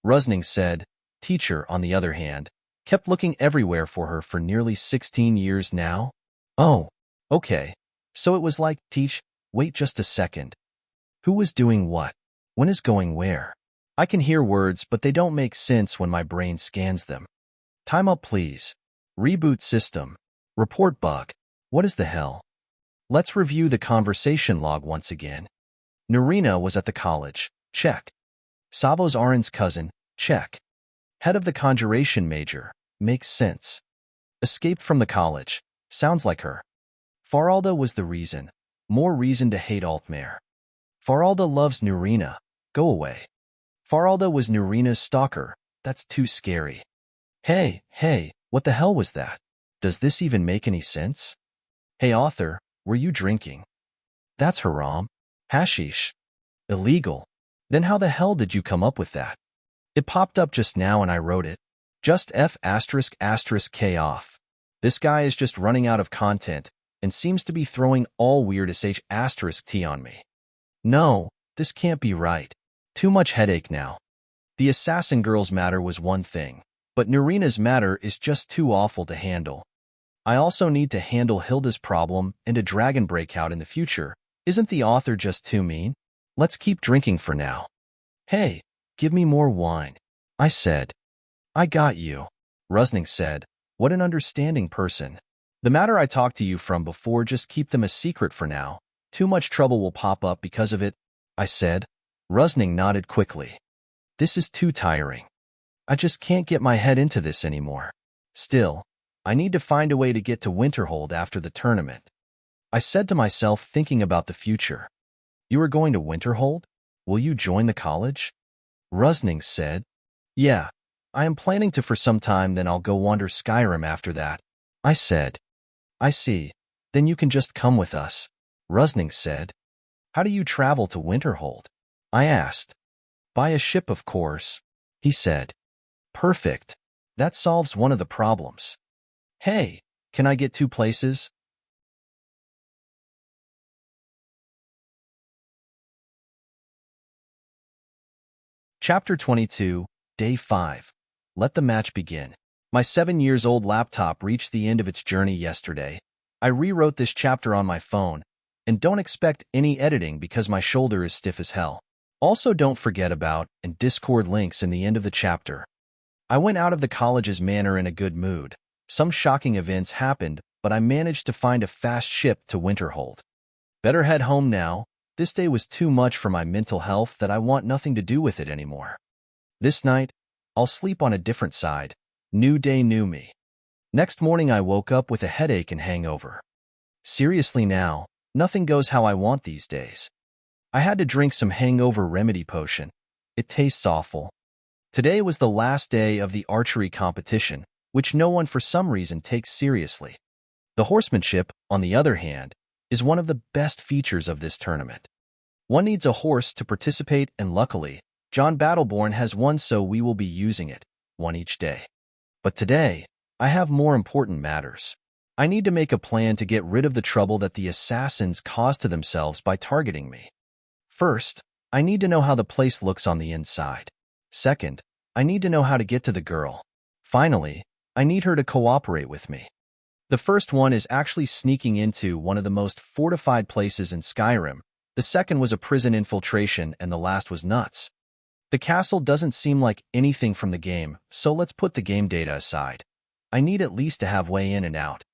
Rusning said, Teacher, on the other hand, kept looking everywhere for her for nearly 16 years now. Oh, okay. So it was like, wait just a second. Who was doing what? When is going where? I can hear words, but they don't make sense when my brain scans them. Time up, please. Reboot system. Report bug. What is the hell? Let's review the conversation log once again. Nurina was at the college. Check. Savos Aran's cousin. Check. Head of the Conjuration Major. Makes sense. Escaped from the college. Sounds like her. Faralda was the reason. More reason to hate Altmare. Faralda loves Nurina. Go away. Faralda was Nurina's stalker. That's too scary. Hey, what the hell was that? Does this even make any sense? Hey author, were you drinking? That's haram. Hashish. Illegal. Then how the hell did you come up with that? It popped up just now and I wrote it. Just F***K off. This guy is just running out of content and seems to be throwing all weird *T on me. No, this can't be right. Too much headache now. The assassin girl's matter was one thing, but Nurina's matter is just too awful to handle. I also need to handle Hilda's problem and a dragon breakout in the future. Isn't the author just too mean? Let's keep drinking for now. Hey, give me more wine, I said. I got you, Rusning said. What an understanding person. The matter I talked to you from before, just keep them a secret for now. Too much trouble will pop up because of it, I said. Rusning nodded quickly. This is too tiring. I just can't get my head into this anymore. Still, I need to find a way to get to Winterhold after the tournament. I said to myself, thinking about the future. You are going to Winterhold? Will you join the college? Rusning said. Yeah, I am planning to for some time, then I'll go wander Skyrim after that. I said. I see. Then you can just come with us. Rusning said. How do you travel to Winterhold? I asked. By a ship, of course, he said. Perfect. That solves one of the problems. Hey, can I get 2 places? Chapter 22, Day 5. Let the match begin. My 7-year-old laptop reached the end of its journey yesterday. I rewrote this chapter on my phone, and don't expect any editing because my shoulder is stiff as hell. Also, don't forget about and Discord links in the end of the chapter. I went out of the college's manor in a good mood. Some shocking events happened, but I managed to find a fast ship to Winterhold. Better head home now. This day was too much for my mental health that I want nothing to do with it anymore. This night, I'll sleep on a different side. New day, new me. Next morning I woke up with a headache and hangover. Seriously now, nothing goes how I want these days. I had to drink some hangover remedy potion. It tastes awful. Today was the last day of the archery competition, which no one for some reason takes seriously. The horsemanship, on the other hand, is one of the best features of this tournament. One needs a horse to participate, and luckily, John Battleborn has one, so we will be using it, one each day. But today, I have more important matters. I need to make a plan to get rid of the trouble that the assassins caused to themselves by targeting me. First, I need to know how the place looks on the inside. Second, I need to know how to get to the girl. Finally, I need her to cooperate with me. The first one is actually sneaking into one of the most fortified places in Skyrim. The second was a prison infiltration, and the last was nuts. The castle doesn't seem like anything from the game, so let's put the game data aside. I need at least to have way in and out.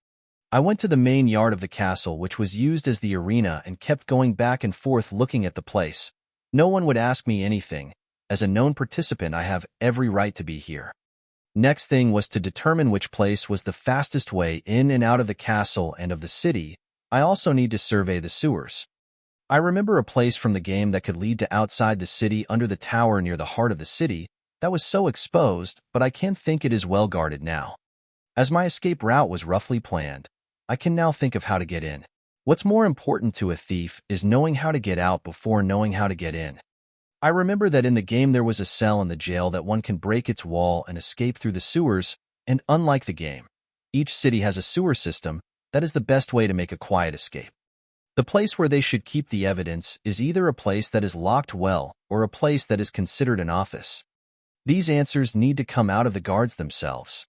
I went to the main yard of the castle, which was used as the arena, and kept going back and forth looking at the place. No one would ask me anything. As a known participant, I have every right to be here. Next thing was to determine which place was the fastest way in and out of the castle and of the city. I also need to survey the sewers. I remember a place from the game that could lead to outside the city under the tower near the heart of the city that was so exposed, but I can think it is well guarded now. As my escape route was roughly planned, I can now think of how to get in. What's more important to a thief is knowing how to get out before knowing how to get in. I remember that in the game there was a cell in the jail that one can break its wall and escape through the sewers, and unlike the game, each city has a sewer system. That is the best way to make a quiet escape. The place where they should keep the evidence is either a place that is locked well or a place that is considered an office. These answers need to come out of the guards themselves.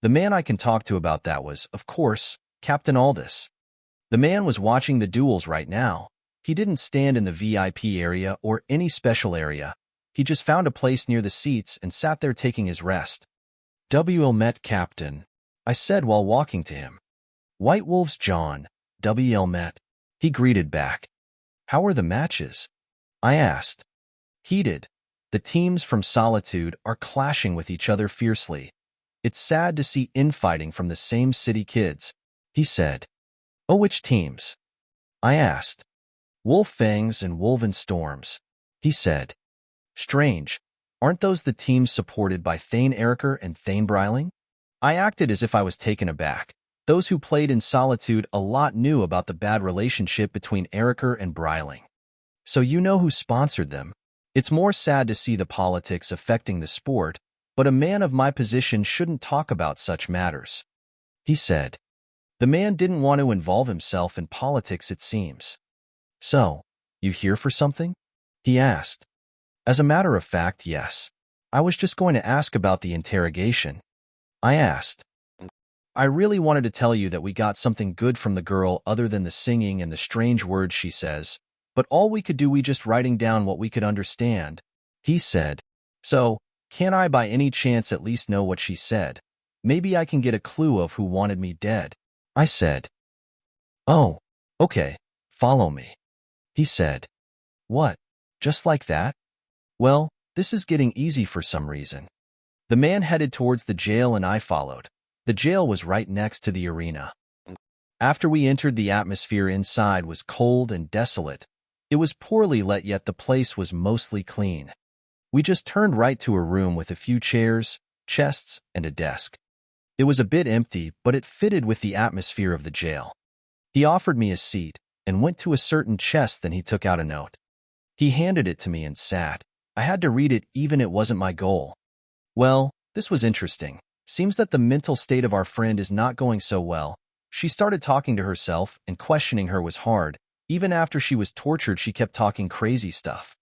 The man I can talk to about that was, of course, Captain Aldous. The man was watching the duels right now. He didn't stand in the VIP area or any special area. He just found a place near the seats and sat there taking his rest. "W.L. Met, Captain," I said while walking to him. "White Wolf's John, W.L. Met," he greeted back. "How are the matches?" I asked. "Heated. The teams from Solitude are clashing with each other fiercely. It's sad to see infighting from the same city kids," he said. "Oh, which teams?" I asked. "Wolf Fangs and Wolven Storms," he said. "Strange. Aren't those the teams supported by Thane Argir and Thane Bryling?" I acted as if I was taken aback. Those who played in Solitude a lot knew about the bad relationship between Argir and Bryling. "So you know who sponsored them? It's more sad to see the politics affecting the sport, but a man of my position shouldn't talk about such matters," he said. The man didn't want to involve himself in politics, it seems. "So, you here for something?" he asked. As a matter of fact, yes. I was just going to ask about the interrogation. I asked. "I really wanted to tell you that we got something good from the girl other than the singing and the strange words she says, but all we could do we just writing down what we could understand," he said. "So, can I by any chance at least know what she said? Maybe I can get a clue of who wanted me dead," I said. "Oh, okay, follow me," he said. "What, just like that? Well, this is getting easy for some reason." The man headed towards the jail and I followed. The jail was right next to the arena. After we entered, the atmosphere inside was cold and desolate. It was poorly lit, yet the place was mostly clean. We just turned right to a room with a few chairs, chests, and a desk. It was a bit empty, but it fitted with the atmosphere of the jail. He offered me a seat and went to a certain chest, then he took out a note. He handed it to me and sat. I had to read it, even it wasn't my goal. Well, this was interesting. Seems that the mental state of our friend is not going so well. She started talking to herself, and questioning her was hard. Even after she was tortured, she kept talking crazy stuff.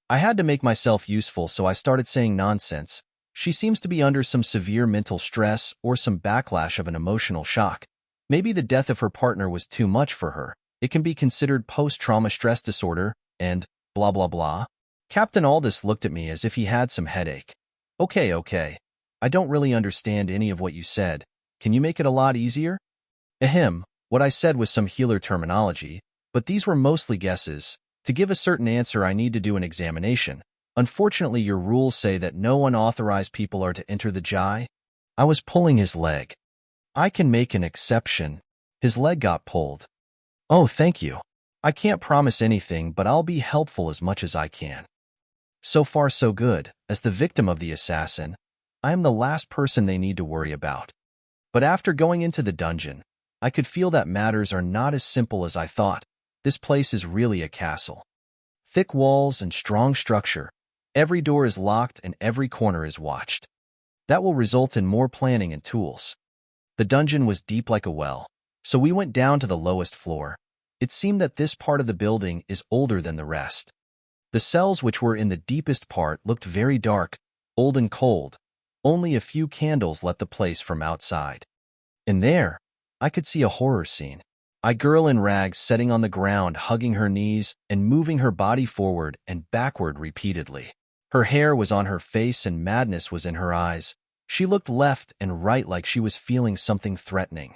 I had to make myself useful, so I started saying nonsense. She seems to be under some severe mental stress or some backlash of an emotional shock. Maybe the death of her partner was too much for her. It can be considered post-trauma stress disorder, and blah blah blah. Captain Aldous looked at me as if he had some headache. Okay. I don't really understand any of what you said. Can you make it a lot easier? Ahem. What I said was some healer terminology, but these were mostly guesses. To give a certain answer, I need to do an examination. Unfortunately, your rules say that no unauthorized people are to enter the Jai. I was pulling his leg. I can make an exception. His leg got pulled. Oh, thank you. I can't promise anything, but I'll be helpful as much as I can. So far, so good. As the victim of the assassin, I am the last person they need to worry about. But after going into the dungeon, I could feel that matters are not as simple as I thought. This place is really a castle. Thick walls and strong structure. Every door is locked and every corner is watched. That will result in more planning and tools. The dungeon was deep like a well, so we went down to the lowest floor. It seemed that this part of the building is older than the rest. The cells, which were in the deepest part, looked very dark, old and cold. Only a few candles lit the place from outside. And there, I could see a horror scene. A girl in rags sitting on the ground, hugging her knees and moving her body forward and backward repeatedly. Her hair was on her face and madness was in her eyes. She looked left and right like she was feeling something threatening.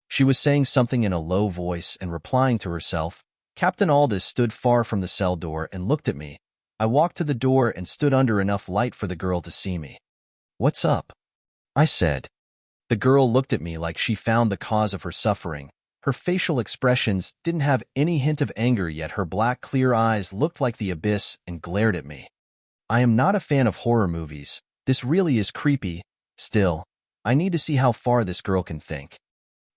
She was saying something in a low voice and replying to herself. Captain Aldous stood far from the cell door and looked at me. I walked to the door and stood under enough light for the girl to see me. "What's up?" I said. The girl looked at me like she found the cause of her suffering. Her facial expressions didn't have any hint of anger, yet her black, clear eyes looked like the abyss and glared at me. I am not a fan of horror movies. This really is creepy. Still, I need to see how far this girl can think.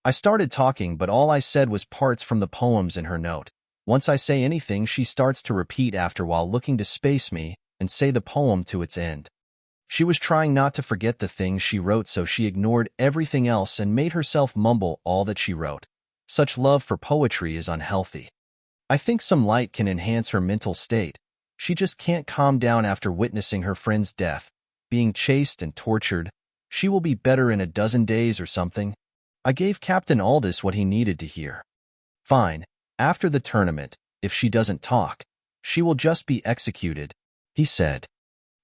I started talking, but all I said was parts from the poems in her note. Once I say anything, she starts to repeat after while looking to space me and say the poem to its end. She was trying not to forget the things she wrote, so she ignored everything else and made herself mumble all that she wrote. Such love for poetry is unhealthy. I think some light can enhance her mental state. She just can't calm down after witnessing her friend's death, being chased and tortured. She will be better in a dozen days or something. I gave Captain Aldous what he needed to hear. Fine. After the tournament, if she doesn't talk, she will just be executed, he said.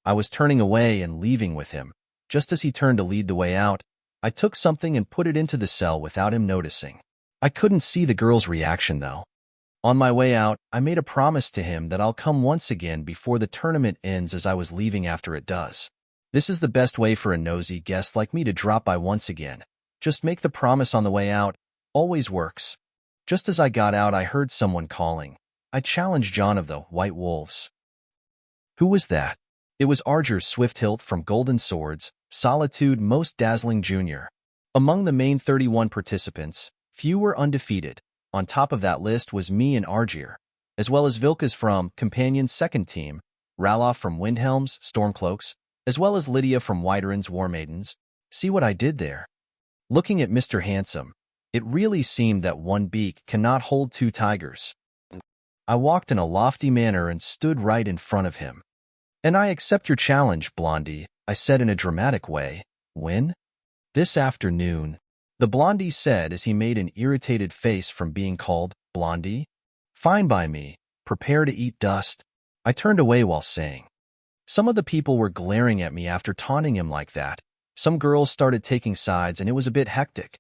I was turning away and leaving with him. Just as he turned to lead the way out, I took something and put it into the cell without him noticing. I couldn't see the girl's reaction, though. On my way out, I made a promise to him that I'll come once again before the tournament ends, as I was leaving after it does. This is the best way for a nosy guest like me to drop by once again. Just make the promise on the way out. Always works. Just as I got out, I heard someone calling. I challenged John of the White Wolves. Who was that? It was Argir Swift-Hilt from Golden Swords, Solitude Most Dazzling Jr. Among the main 31 participants, few were undefeated. On top of that list was me and Argir, as well as Vilkas from Companion's second team, Ralof from Windhelm's Stormcloaks, as well as Lydia from Whiterun's War Maidens. See what I did there? Looking at Mr. Handsome, it really seemed that one beak cannot hold two tigers. I walked in a lofty manner and stood right in front of him. "And I accept your challenge, Blondie," I said in a dramatic way. "When?" "This afternoon," the Blondie said as he made an irritated face from being called Blondie. "Fine by me. Prepare to eat dust." I turned away while saying. Some of the people were glaring at me after taunting him like that. Some girls started taking sides and it was a bit hectic.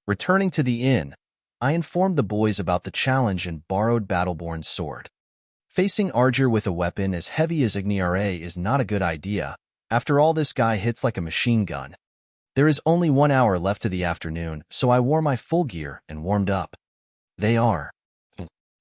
Returning to the inn, I informed the boys about the challenge and borrowed Battleborn's sword. Facing Argir with a weapon as heavy as Igniare is not a good idea. After all, this guy hits like a machine gun. There is only 1 hour left to the afternoon, so I wore my full gear and warmed up. They are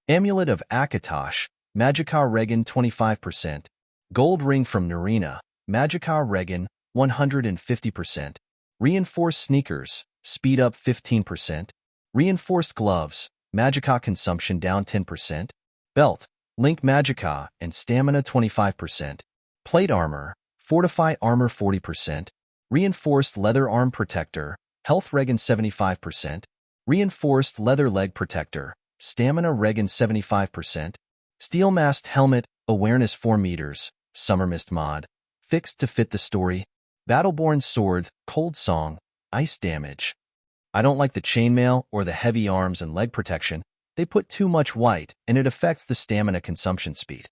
Amulet of Akatosh, Magicka Regen 25%, Gold Ring from Narina, Magicka Regen 150%, Reinforced Sneakers, Speed up 15%, Reinforced Gloves, Magicka Consumption down 10%, Belt, Link Magicka and Stamina 25%, Plate Armor, Fortify Armor 40%, Reinforced Leather Arm Protector, Health Regen 75%, Reinforced Leather Leg Protector, Stamina Regen 75%, Steel Mast Helmet, Awareness 4 meters, Summer Mist Mod, Fixed to fit the story, Battleborn Sword, Cold Song, Ice Damage. I don't like the chainmail or the heavy arms and leg protection. They put too much white, and it affects the stamina consumption speed.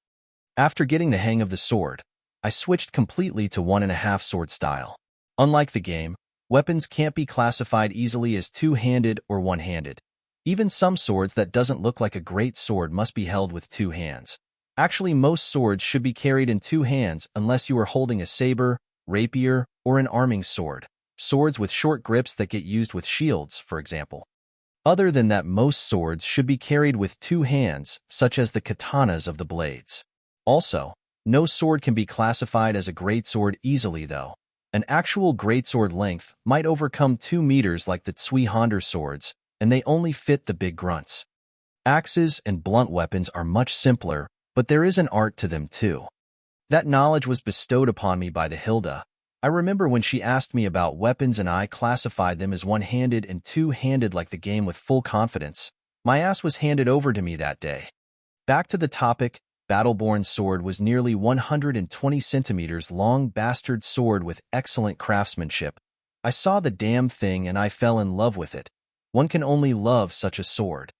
After getting the hang of the sword, I switched completely to 1.5 sword style. Unlike the game, weapons can't be classified easily as two-handed or one-handed. Even some swords that doesn't look like a great sword must be held with 2 hands. Actually, most swords should be carried in 2 hands unless you are holding a saber, rapier, or an arming sword. Swords with short grips that get used with shields, for example. Other than that, most swords should be carried with 2 hands, such as the katanas of the blades. Also, no sword can be classified as a greatsword easily though. An actual greatsword length might overcome 2 meters like the Swift-Hilt swords, and they only fit the big grunts. Axes and blunt weapons are much simpler, but there is an art to them too. That knowledge was bestowed upon me by the Hilda. I remember when she asked me about weapons and I classified them as one-handed and two-handed like the game with full confidence. My ass was handed over to me that day. Back to the topic, Battleborn's sword was nearly 120 centimeters long bastard sword with excellent craftsmanship. I saw the damn thing and I fell in love with it. One can only love such a sword.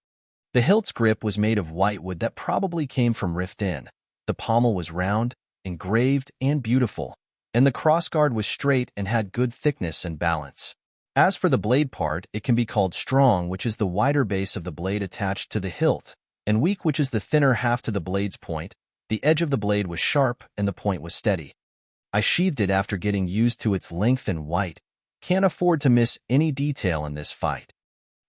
The hilt's grip was made of whitewood that probably came from Riften. The pommel was round, engraved, and beautiful, and the crossguard was straight and had good thickness and balance. As for the blade part, it can be called strong, which is the wider base of the blade attached to the hilt, and weak, which is the thinner half to the blade's point. The edge of the blade was sharp and the point was steady. I sheathed it after getting used to its length and weight. Can't afford to miss any detail in this fight.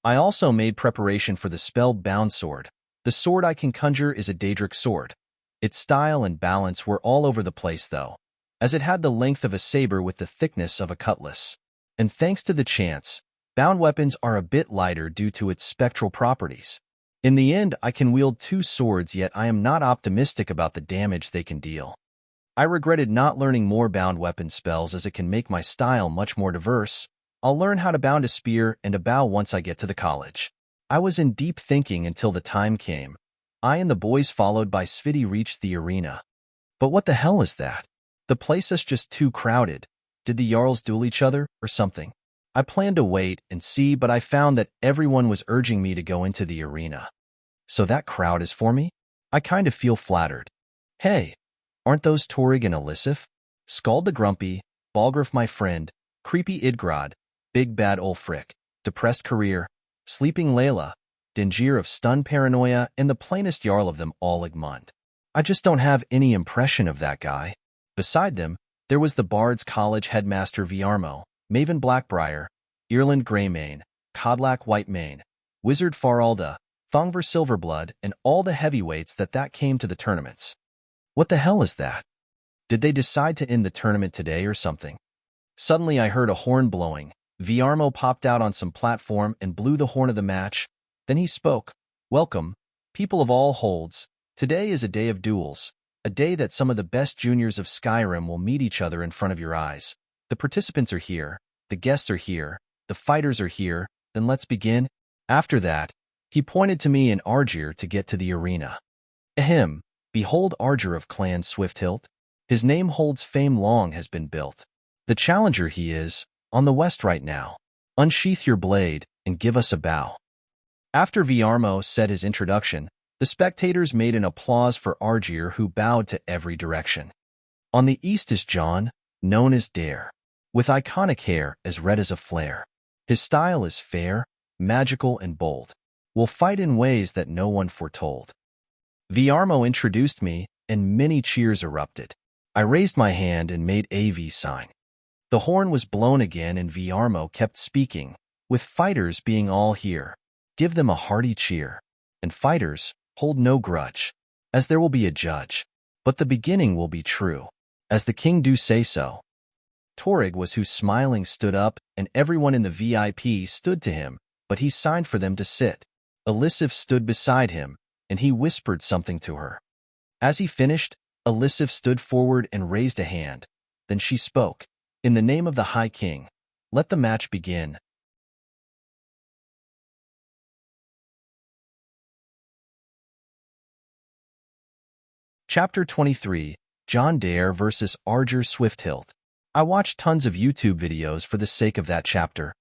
I also made preparation for the spell-bound sword. The sword I can conjure is a Daedric sword. Its style and balance were all over the place though, as it had the length of a saber with the thickness of a cutlass. And thanks to the chance, bound weapons are a bit lighter due to its spectral properties. In the end, I can wield 2 swords, yet I am not optimistic about the damage they can deal. I regretted not learning more bound weapon spells as it can make my style much more diverse. I'll learn how to bound a spear and a bow once I get to the college. I was in deep thinking until the time came. I and the boys followed by Sviti reached the arena. But what the hell is that? The place is just too crowded. Did the Jarls duel each other or something? I planned to wait and see, but I found that everyone was urging me to go into the arena. So that crowd is for me? I kind of feel flattered. Hey, aren't those Torrig and Elisif? Scald the Grumpy, Balgruuf my friend, Creepy Idgrod, Big Bad Ulfric, Depressed Career, Sleeping Layla, Dingir of Stun Paranoia, and the plainest Jarl of them all, Igmund. I just don't have any impression of that guy. Beside them, there was the Bard's College headmaster Viarmo, Maven Blackbriar, Irland Greymane, Codlac Whitemane, Wizard Faralda, Thongvar Silverblood, and all the heavyweights that came to the tournaments. What the hell is that? Did they decide to end the tournament today or something? Suddenly I heard a horn blowing. Viarmo popped out on some platform and blew the horn of the match. Then he spoke. Welcome, people of all holds. Today is a day of duels, a day that some of the best juniors of Skyrim will meet each other in front of your eyes. The participants are here, the guests are here, the fighters are here, then let's begin. After that, he pointed to me and Argir to get to the arena. Ahem, behold Argir of Clan Swift-Hilt. His name holds fame, long has been built. The challenger he is, on the west right now. Unsheath your blade, and give us a bow. After Viarmo said his introduction, the spectators made an applause for Argir, who bowed to every direction. On the east is John, known as Dare, with iconic hair as red as a flare. His style is fair, magical, and bold. Will fight in ways that no one foretold. Viarmo introduced me, and many cheers erupted. I raised my hand and made a V sign. The horn was blown again and Viarmo kept speaking, with fighters being all here. Give them a hearty cheer. And fighters, hold no grudge, as there will be a judge. But the beginning will be true, as the king do say so. Torrig was who smiling stood up, and everyone in the VIP stood to him, but he signed for them to sit. Elisif stood beside him, and he whispered something to her. As he finished, Elisif stood forward and raised a hand. Then she spoke. In the name of the High King, let the match begin. Chapter 23, John Dare vs. Argir Swift-Hilt. I watched tons of YouTube videos for the sake of that chapter.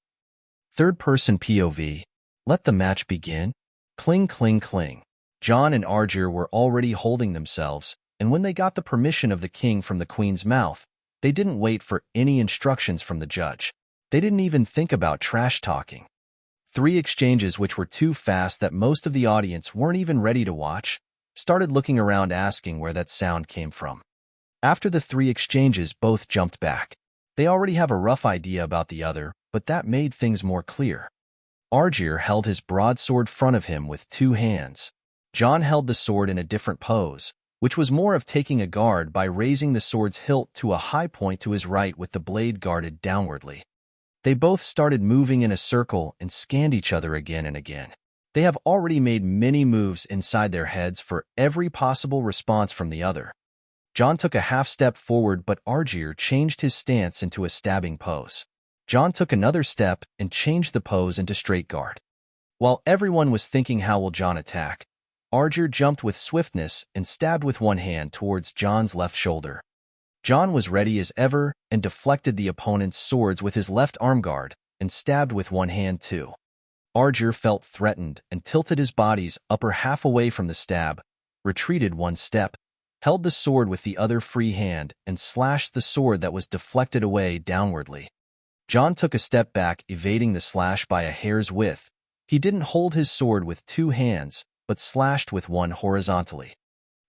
Third-person POV. Let the match begin. Cling, cling, cling. Jon and Argir were already holding themselves, and when they got the permission of the king from the queen's mouth, they didn't wait for any instructions from the judge. They didn't even think about trash-talking. 3 exchanges which were too fast that most of the audience weren't even ready to watch, started looking around asking where that sound came from. After the 3 exchanges, both jumped back. They already have a rough idea about the other, but that made things more clear. Argir held his broadsword front of him with 2 hands. Jon held the sword in a different pose, which was more of taking a guard by raising the sword's hilt to a high point to his right with the blade guarded downwardly. They both started moving in a circle and scanned each other again and again. They have already made many moves inside their heads for every possible response from the other. Jon took a half step forward, but Argir changed his stance into a stabbing pose. Jon took another step and changed the pose into straight guard. While everyone was thinking how will Jon attack, Argir jumped with swiftness and stabbed with one hand towards Jon's left shoulder. Jon was ready as ever and deflected the opponent's swords with his left arm guard and stabbed with one hand too. Argir felt threatened and tilted his body's upper half away from the stab, retreated 1 step, held the sword with the other free hand, and slashed the sword that was deflected away downwardly. Jon took a step back, evading the slash by a hair's width. He didn't hold his sword with 2 hands, but slashed with one horizontally.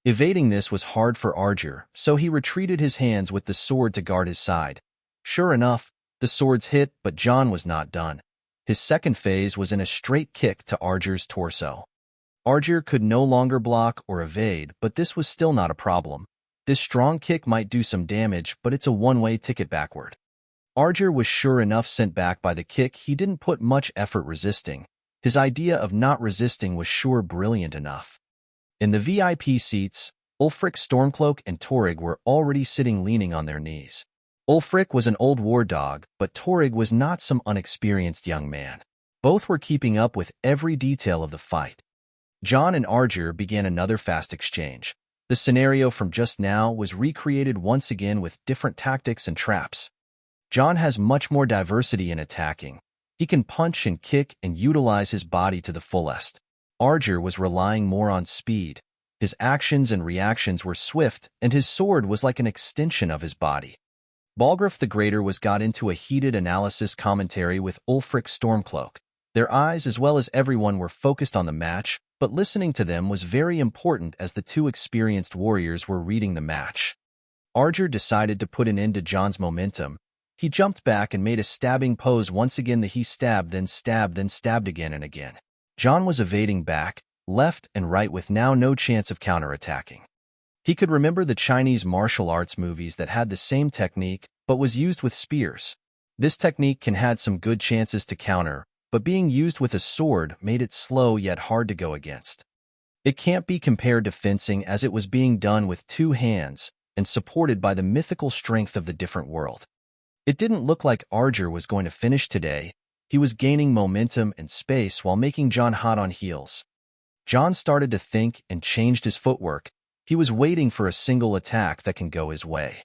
Evading this was hard for Argir, so he retreated his hands with the sword to guard his side. Sure enough, the swords hit, but Jon was not done. His second phase was in a straight kick to Argir's torso. Argir could no longer block or evade, but this was still not a problem. This strong kick might do some damage, but it's a one-way ticket backward. Argir was sure enough sent back by the kick. He didn't put much effort resisting. His idea of not resisting was sure brilliant enough. In the VIP seats, Ulfric, Stormcloak, and Torrig were already sitting leaning on their knees. Ulfric was an old war dog, but Torrig was not some unexperienced young man. Both were keeping up with every detail of the fight. Jon and Argir began another fast exchange. The scenario from just now was recreated once again with different tactics and traps. Jon has much more diversity in attacking. He can punch and kick and utilize his body to the fullest. Argir was relying more on speed. His actions and reactions were swift, and his sword was like an extension of his body. Balgruuf the Greater got into a heated analysis commentary with Ulfric Stormcloak. Their eyes as well as everyone were focused on the match, but listening to them was very important as the 2 experienced warriors were reading the match. Argir decided to put an end to Jon's momentum. He jumped back and made a stabbing pose once again. He stabbed, then stabbed again and again. Jon was evading back, left and right with now no chance of counterattacking. He could remember the Chinese martial arts movies that had the same technique but was used with spears. This technique can had some good chances to counter, but being used with a sword made it slow yet hard to go against. It can't be compared to fencing as it was being done with 2 hands and supported by the mythical strength of the different world. It didn't look like Argir was going to finish today. He was gaining momentum and space while making Jon hot on heels. Jon started to think and changed his footwork. He was waiting for a single attack that can go his way.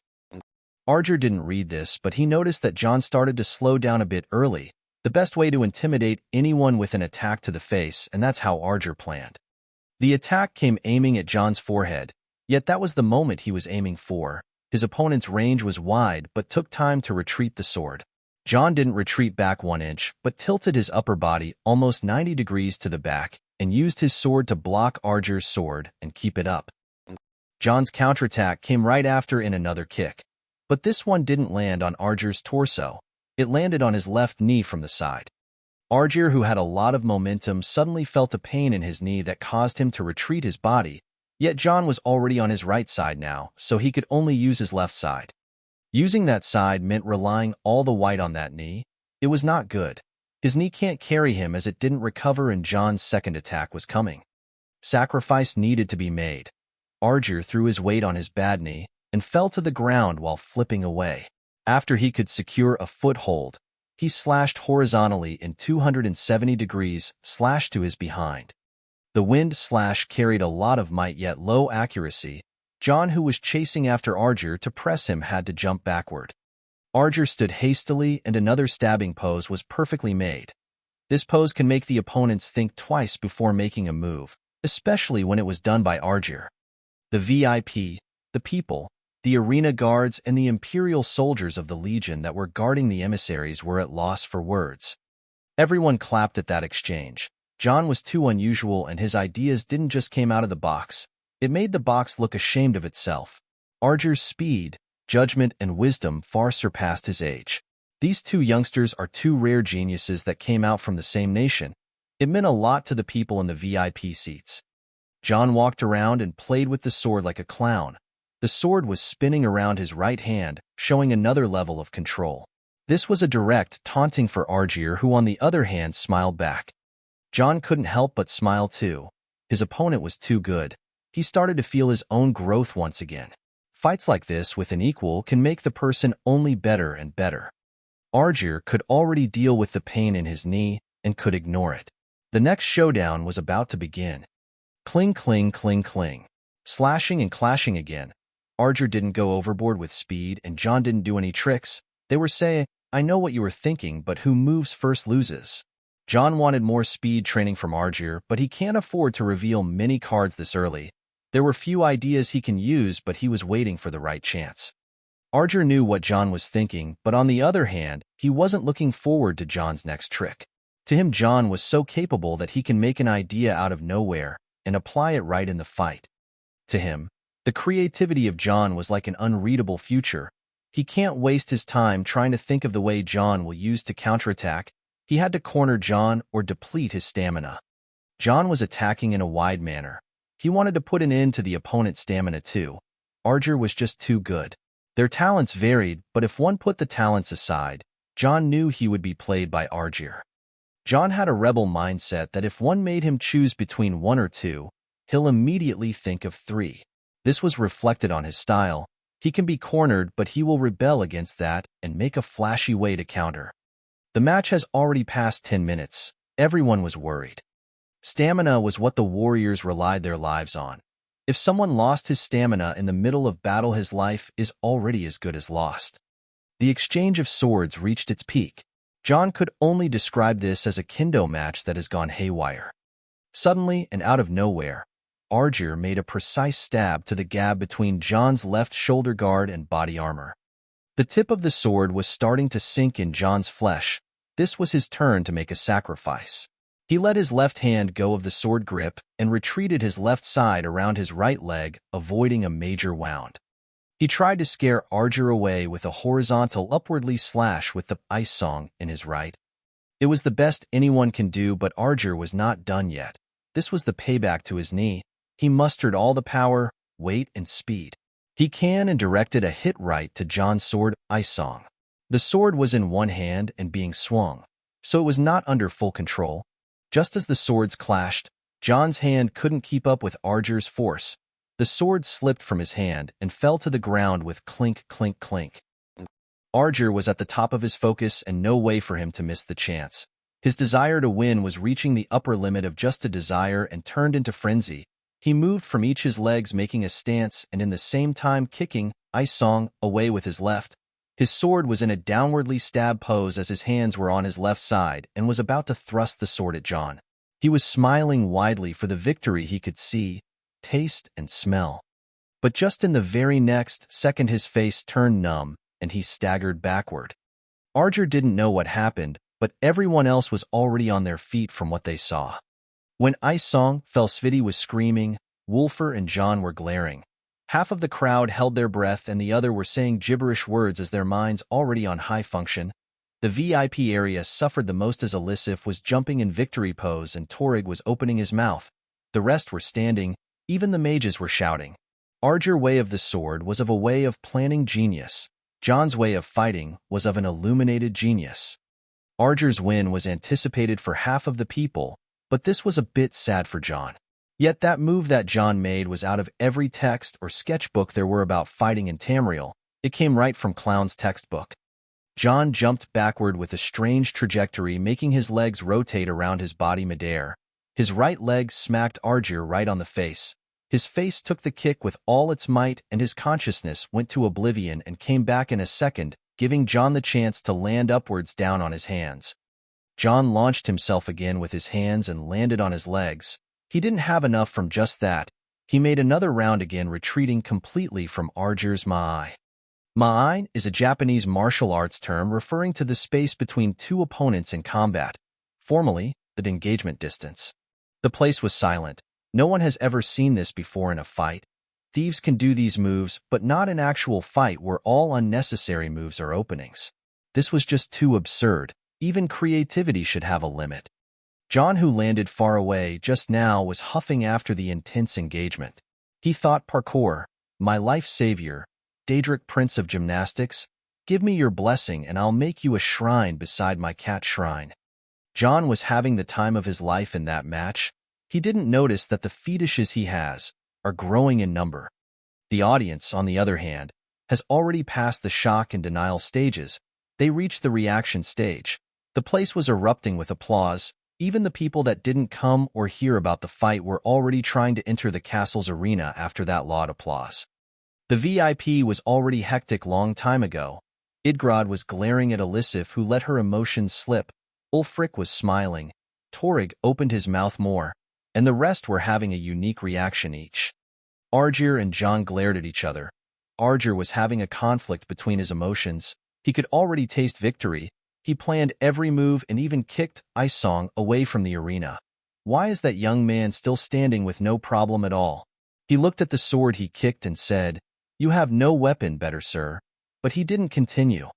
Argir didn't read this, but he noticed that Jon started to slow down a bit early, the best way to intimidate anyone with an attack to the face, and that's how Argir planned. The attack came aiming at Jon's forehead, yet that was the moment he was aiming for. His opponent's range was wide but took time to retreat the sword. Jon didn't retreat back 1 inch, but tilted his upper body almost 90 degrees to the back and used his sword to block Argir's sword and keep it up. Jon's counterattack came right after in another kick, but this one didn't land on Argir's torso. It landed on his left knee from the side. Argir, who had a lot of momentum, suddenly felt a pain in his knee that caused him to retreat his body, yet Jon was already on his right side now, so he could only use his left side. Using that side meant relying all the weight on that knee. It was not good. His knee can't carry him as it didn't recover and Jon's second attack was coming. Sacrifice needed to be made. Argir threw his weight on his bad knee and fell to the ground while flipping away. After he could secure a foothold, he slashed horizontally in 270 degrees, slashed to his behind. The wind slash carried a lot of might yet low accuracy. Jon, who was chasing after Argir to press him, had to jump backward. Argir stood hastily and another stabbing pose was perfectly made. This pose can make the opponents think twice before making a move, especially when it was done by Argir. The VIP, the people, the arena guards, and the imperial soldiers of the legion that were guarding the emissaries were at loss for words. Everyone clapped at that exchange. Jon was too unusual, and his ideas didn't just come out of the box. It made the box look ashamed of itself. Argir's speed, judgment, and wisdom far surpassed his age. These two youngsters are two rare geniuses that came out from the same nation. It meant a lot to the people in the VIP seats. Jon walked around and played with the sword like a clown. The sword was spinning around his right hand, showing another level of control. This was a direct taunting for Argir, who on the other hand smiled back. Jon couldn't help but smile too. His opponent was too good. He started to feel his own growth once again. Fights like this with an equal can make the person only better and better. Argir could already deal with the pain in his knee and could ignore it. The next showdown was about to begin. Cling, cling, cling, cling. Slashing and clashing again. Argir didn't go overboard with speed, and Jon didn't do any tricks. They were saying, "I know what you were thinking, but who moves first loses." Jon wanted more speed training from Argir, but he can't afford to reveal many cards this early. There were few ideas he can use, but he was waiting for the right chance. Argir knew what Jon was thinking, but on the other hand, he wasn't looking forward to Jon's next trick. To him, Jon was so capable that he can make an idea out of nowhere and apply it right in the fight. To him, the creativity of Jon was like an unreadable future. He can't waste his time trying to think of the way Jon will use to counterattack. He had to corner Jon or deplete his stamina. Jon was attacking in a wide manner. He wanted to put an end to the opponent's stamina too. Argir was just too good. Their talents varied, but if one put the talents aside, Jon knew he would be played by Argir. Jon had a rebel mindset that if one made him choose between one or two, he'll immediately think of three. This was reflected on his style. He can be cornered, but he will rebel against that and make a flashy way to counter. The match has already passed 10 minutes. Everyone was worried. Stamina was what the warriors relied their lives on. If someone lost his stamina in the middle of battle, his life is already as good as lost. The exchange of swords reached its peak. Jon could only describe this as a kendo match that has gone haywire. Suddenly, and out of nowhere, Argir made a precise stab to the gap between Jon's left shoulder guard and body armor. The tip of the sword was starting to sink in Jon's flesh. This was his turn to make a sacrifice. He let his left hand go of the sword grip and retreated his left side around his right leg, avoiding a major wound. He tried to scare Argir away with a horizontal upwardly slash with the ice song in his right. It was the best anyone can do, but Argir was not done yet. This was the payback to his knee. He mustered all the power, weight, and speed he can and directed a hit right to Jon's sword, ice song. The sword was in one hand and being swung, so it was not under full control. Just as the swords clashed, Jon's hand couldn't keep up with Argir's force. The sword slipped from his hand and fell to the ground with clink, clink, clink. Argir was at the top of his focus and no way for him to miss the chance. His desire to win was reaching the upper limit of just a desire and turned into frenzy. He moved from each his legs, making a stance and in the same time kicking, ice song, away with his left. His sword was in a downwardly stab pose as his hands were on his left side and was about to thrust the sword at Jon. He was smiling widely for the victory he could see, taste, and smell. But just in the very next second his face turned numb and he staggered backward. Argir didn't know what happened, but everyone else was already on their feet from what they saw. When Ice Song fell, Sviti was screaming, Wulfr and Jon were glaring. Half of the crowd held their breath and the other were saying gibberish words as their minds already on high function. The VIP area suffered the most as Elisif was jumping in victory pose and Torrig was opening his mouth. The rest were standing, even the mages were shouting. Argir's way of the sword was of a way of planning genius. Jon's way of fighting was of an illuminated genius. Argir's win was anticipated for half of the people, but this was a bit sad for Jon. Yet that move that Jon made was out of every text or sketchbook there were about fighting in Tamriel. It came right from Clown's textbook. Jon jumped backward with a strange trajectory, making his legs rotate around his body midair. His right leg smacked Argir right on the face. His face took the kick with all its might and his consciousness went to oblivion and came back in a second, giving Jon the chance to land upwards down on his hands. John launched himself again with his hands and landed on his legs. He didn't have enough from just that. He made another round again, retreating completely from Argir's Ma'ai. Ma'ai is a Japanese martial arts term referring to the space between two opponents in combat, formally, the engagement distance. The place was silent. No one has ever seen this before in a fight. Thieves can do these moves, but not an actual fight where all unnecessary moves are openings. This was just too absurd. Even creativity should have a limit. John, who landed far away just now, was huffing after the intense engagement. He thought, parkour, my life savior, Daedric Prince of Gymnastics, give me your blessing and I'll make you a shrine beside my cat shrine. John was having the time of his life in that match. He didn't notice that the fetishes he has are growing in number. The audience, on the other hand, has already passed the shock and denial stages. They reached the reaction stage. The place was erupting with applause. Even the people that didn't come or hear about the fight were already trying to enter the castle's arena after that loud applause. The VIP was already hectic long time ago. Idgrod was glaring at Elisif, who let her emotions slip. Ulfric was smiling. Torrig opened his mouth more, and the rest were having a unique reaction each. Argir and John glared at each other. Argir was having a conflict between his emotions. He could already taste victory. He planned every move and even kicked Ice Song away from the arena. Why is that young man still standing with no problem at all? He looked at the sword he kicked and said, "You have no weapon better, sir." But he didn't continue.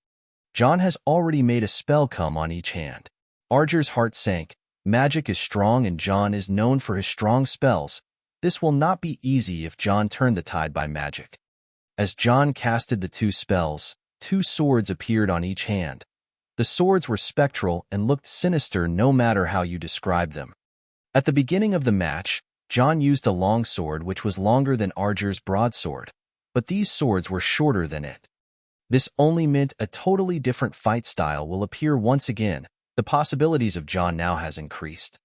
John has already made a spell come on each hand. Argir's heart sank. Magic is strong and John is known for his strong spells. This will not be easy if John turned the tide by magic. As John casted the two spells, two swords appeared on each hand. The swords were spectral and looked sinister no matter how you described them. At the beginning of the match, John used a long sword which was longer than Argir's broadsword, but these swords were shorter than it. This only meant a totally different fight style will appear once again. The possibilities of John now has increased.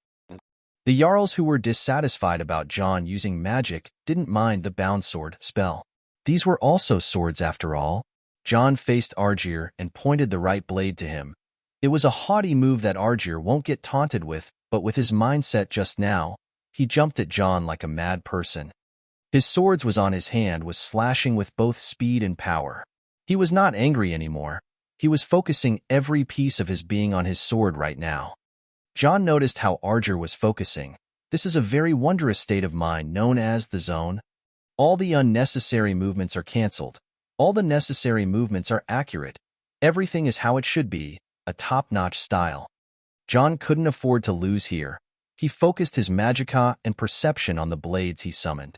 The Jarls who were dissatisfied about John using magic didn't mind the bound sword spell. These were also swords after all. John faced Argir and pointed the right blade to him. It was a haughty move that Argir won't get taunted with, but with his mindset just now, he jumped at John like a mad person. His swords was on his hand, was slashing with both speed and power. He was not angry anymore. He was focusing every piece of his being on his sword right now. John noticed how Argir was focusing. This is a very wondrous state of mind known as the zone. All the unnecessary movements are cancelled. All the necessary movements are accurate. Everything is how it should be, a top-notch style. John couldn't afford to lose here. He focused his magicka and perception on the blades he summoned.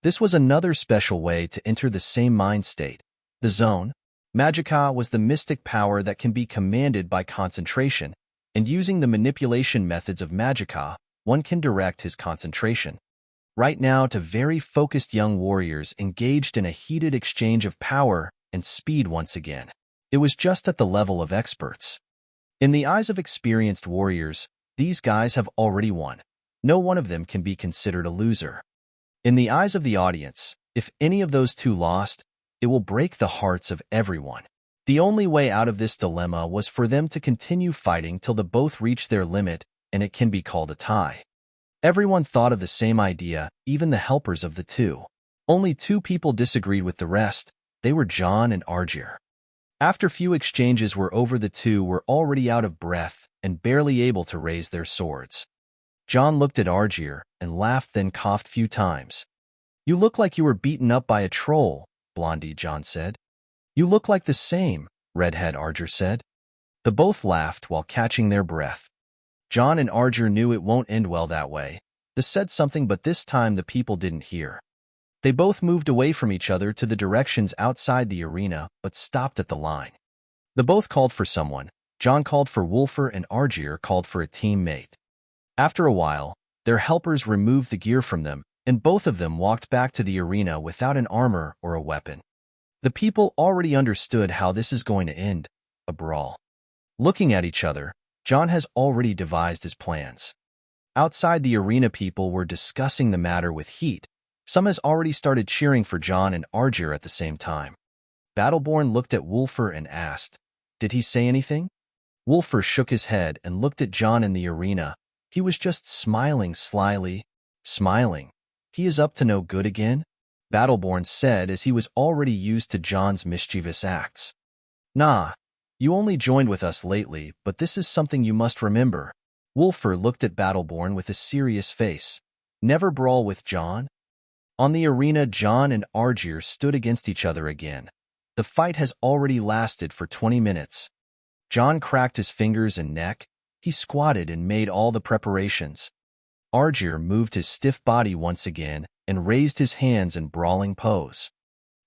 This was another special way to enter the same mind state. The zone. Magicka was the mystic power that can be commanded by concentration, and using the manipulation methods of magicka, one can direct his concentration. Right now, to very focused young warriors engaged in a heated exchange of power and speed once again. It was just at the level of experts. In the eyes of experienced warriors, these guys have already won. No one of them can be considered a loser. In the eyes of the audience, if any of those two lost, it will break the hearts of everyone. The only way out of this dilemma was for them to continue fighting till the both reach their limit, and it can be called a tie. Everyone thought of the same idea, even the helpers of the two. Only two people disagreed with the rest. They were John and Argir. After few exchanges were over, the two were already out of breath and barely able to raise their swords. John looked at Argir and laughed, then coughed few times. "You look like you were beaten up by a troll," Blondie John said. "You look like the same," Redhead Argir said. The both laughed while catching their breath. John and Argir knew it won't end well that way. They said something, but this time the people didn't hear. They both moved away from each other to the directions outside the arena, but stopped at the line. They both called for someone. John called for Wulfr and Argir called for a teammate. After a while, their helpers removed the gear from them, and both of them walked back to the arena without an armor or a weapon. The people already understood how this is going to end, a brawl. Looking at each other, John has already devised his plans. Outside the arena, people were discussing the matter with heat. Some has already started cheering for John and Argir at the same time. Battleborn looked at Wulfr and asked, "Did he say anything?" Wulfur shook his head and looked at John in the arena. He was just smiling slyly. Smiling. He is up to no good again? Battleborn said as he was already used to John's mischievous acts. Nah, you only joined with us lately, but this is something you must remember. Wulfur looked at Battleborn with a serious face. Never brawl with John? On the arena, John and Argir stood against each other again. The fight has already lasted for 20 minutes. John cracked his fingers and neck. He squatted and made all the preparations. Argir moved his stiff body once again and raised his hands in brawling pose.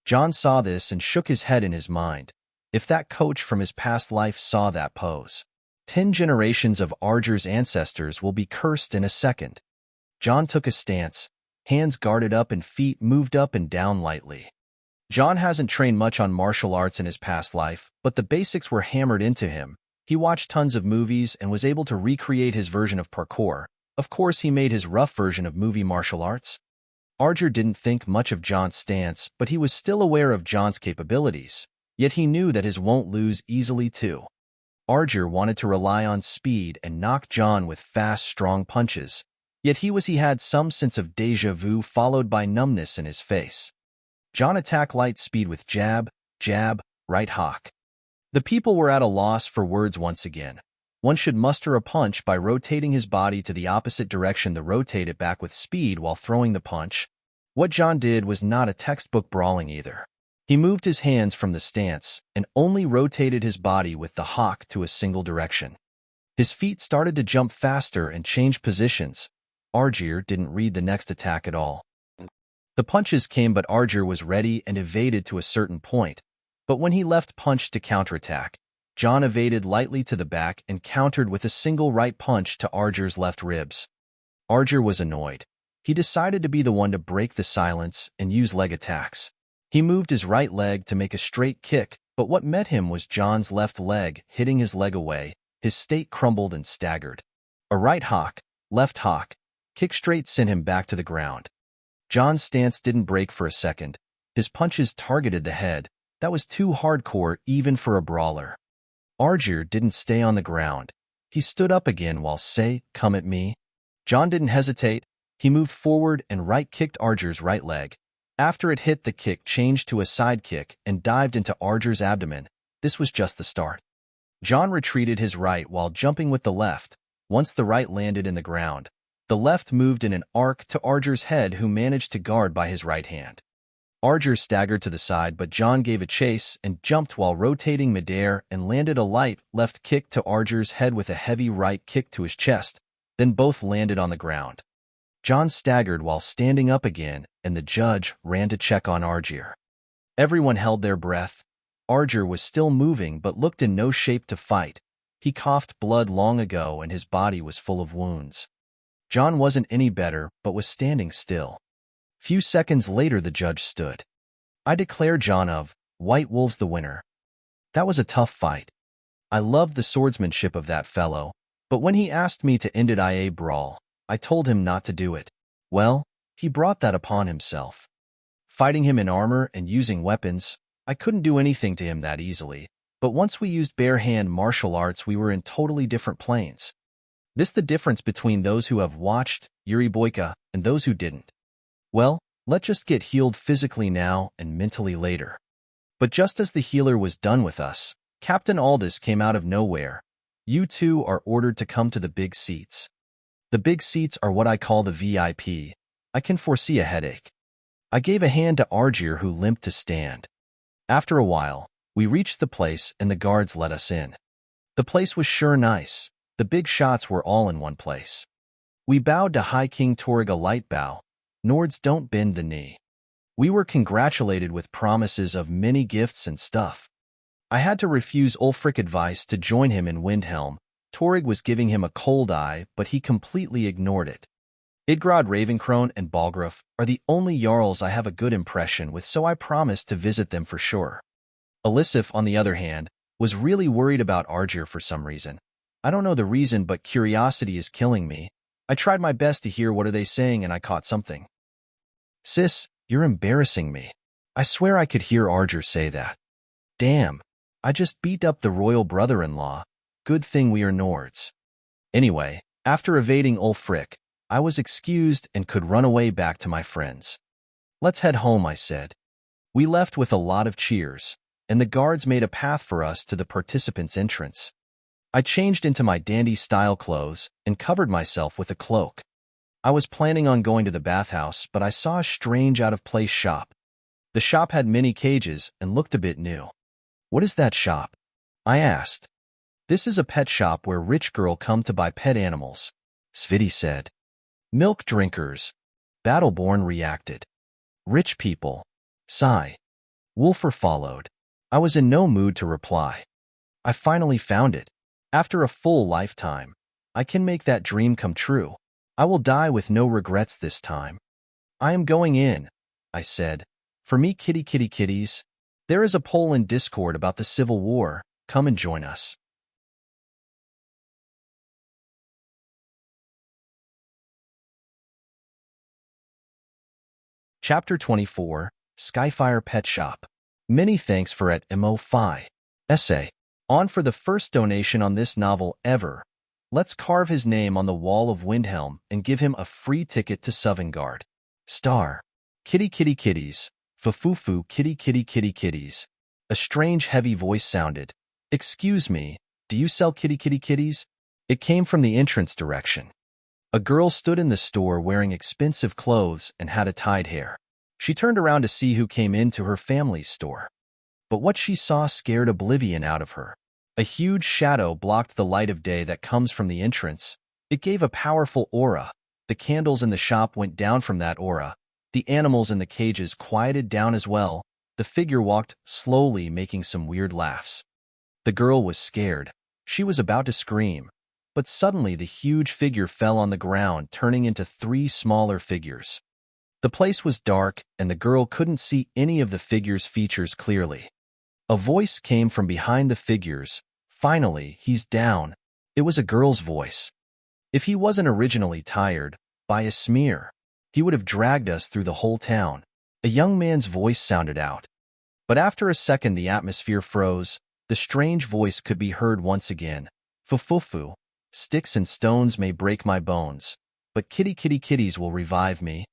John saw this and shook his head in his mind. If that coach from his past life saw that pose, 10 generations of Argir's ancestors will be cursed in a second. John took a stance, hands guarded up and feet moved up and down lightly. John hasn't trained much on martial arts in his past life, but the basics were hammered into him. He watched tons of movies and was able to recreate his version of parkour. Of course, he made his rough version of movie martial arts. Argir didn't think much of John's stance, but he was still aware of John's capabilities. Yet he knew that his won't lose easily too. Argir wanted to rely on speed and knock John with fast, strong punches. Yet he had some sense of déjà vu followed by numbness in his face. John attacked light speed with jab, jab, right hook. The people were at a loss for words once again. One should muster a punch by rotating his body to the opposite direction to rotate it back with speed while throwing the punch. What John did was not a textbook brawling either. He moved his hands from the stance and only rotated his body with the hook to a single direction. His feet started to jump faster and change positions. Argir didn't read the next attack at all. The punches came, but Argir was ready and evaded to a certain point. But when he left punch to counterattack, John evaded lightly to the back and countered with a single right punch to Argir's left ribs. Argir was annoyed. He decided to be the one to break the silence and use leg attacks. He moved his right leg to make a straight kick, but what met him was John's left leg hitting his leg away. His state crumbled and staggered. A right hook, left hook, kick straight sent him back to the ground. John's stance didn't break for a second. His punches targeted the head. That was too hardcore even for a brawler. Argir didn't stay on the ground. He stood up again while say, "Come at me." John didn't hesitate. He moved forward and right-kicked Argir's right leg. After it hit, the kick changed to a side kick and dived into Argir's abdomen. This was just the start. John retreated his right while jumping with the left. Once the right landed in the ground, the left moved in an arc to Argir's head, who managed to guard by his right hand. Argir staggered to the side, but John gave a chase and jumped while rotating midair and landed a light left kick to Argir's head with a heavy right kick to his chest. Then both landed on the ground. John staggered while standing up again, and the judge ran to check on Argir. Everyone held their breath. Argir was still moving but looked in no shape to fight. He coughed blood long ago and his body was full of wounds. John wasn't any better but was standing still. Few seconds later the judge stood. "I declare John of White Wolves the winner. That was a tough fight. I loved the swordsmanship of that fellow, but when he asked me to end it a brawl, I told him not to do it. Well, he brought that upon himself. Fighting him in armor and using weapons, I couldn't do anything to him that easily, but once we used bare-hand martial arts we were in totally different planes. This the difference between those who have watched Yuri Boyka and those who didn't. Well, let's just get healed physically now and mentally later." But just as the healer was done with us, Captain Aldous came out of nowhere. "You two are ordered to come to the big seats." The big seats are what I call the VIP. I can foresee a headache. I gave a hand to Argir, who limped to stand. After a while, we reached the place and the guards let us in. The place was sure nice. The big shots were all in one place. We bowed to High King Torrig, a light bow. Nords don't bend the knee. We were congratulated with promises of many gifts and stuff. I had to refuse Ulfric advice to join him in Windhelm. Torrig was giving him a cold eye, but he completely ignored it. Idgrod, Ravencrone, and Balgruuf are the only Jarls I have a good impression with, so I promised to visit them for sure. Elisif, on the other hand, was really worried about Argir for some reason. I don't know the reason, but curiosity is killing me. I tried my best to hear what are they saying and I caught something. "Sis, you're embarrassing me." I swear I could hear Argir say that. "Damn, I just beat up the royal brother-in-law. good thing we are Nords. Anyway, after evading Ulfric, I was excused and could run away back to my friends. Let's head home, I said. We left with a lot of cheers, and the guards made a path for us to the participants' entrance. I changed into my dandy-style clothes and covered myself with a cloak. I was planning on going to the bathhouse, but I saw a strange out-of-place shop. The shop had many cages and looked a bit new. What is that shop? I asked. This is a pet shop where rich girls come to buy pet animals, Sviti said. Milk drinkers, Battleborn reacted. Rich people, sigh. Wulfr followed. I was in no mood to reply. I finally found it. After a full lifetime, I can make that dream come true. I will die with no regrets this time. I am going in, I said. For me, kitty kitties. There is a poll in Discord about the Civil War. Come and join us. Chapter 24, Skyfire Pet Shop. Many thanks for at MO5. Essay. On for the first donation on this novel ever. Let's carve his name on the wall of Windhelm and give him a free ticket to Sovngarde. Star. Kitty kitties. Fufufu kitty kitties. A strange heavy voice sounded. Excuse me, do you sell kitty kitties? It came from the entrance direction. A girl stood in the store wearing expensive clothes and had a tied hair. She turned around to see who came into her family's store. But what she saw scared oblivion out of her. A huge shadow blocked the light of day that comes from the entrance. It gave a powerful aura. The candles in the shop went down from that aura. The animals in the cages quieted down as well. The figure walked slowly, making some weird laughs. The girl was scared. She was about to scream. But suddenly the huge figure fell on the ground, turning into 3 smaller figures. The place was dark, and the girl couldn't see any of the figures' features clearly. A voice came from behind the figures. Finally, he's down. It was a girl's voice. If he wasn't originally tired, by a smear, he would have dragged us through the whole town. A young man's voice sounded out. But after a second the atmosphere froze. The strange voice could be heard once again. Fufufu. Sticks and stones may break my bones, but kitty kitties will revive me.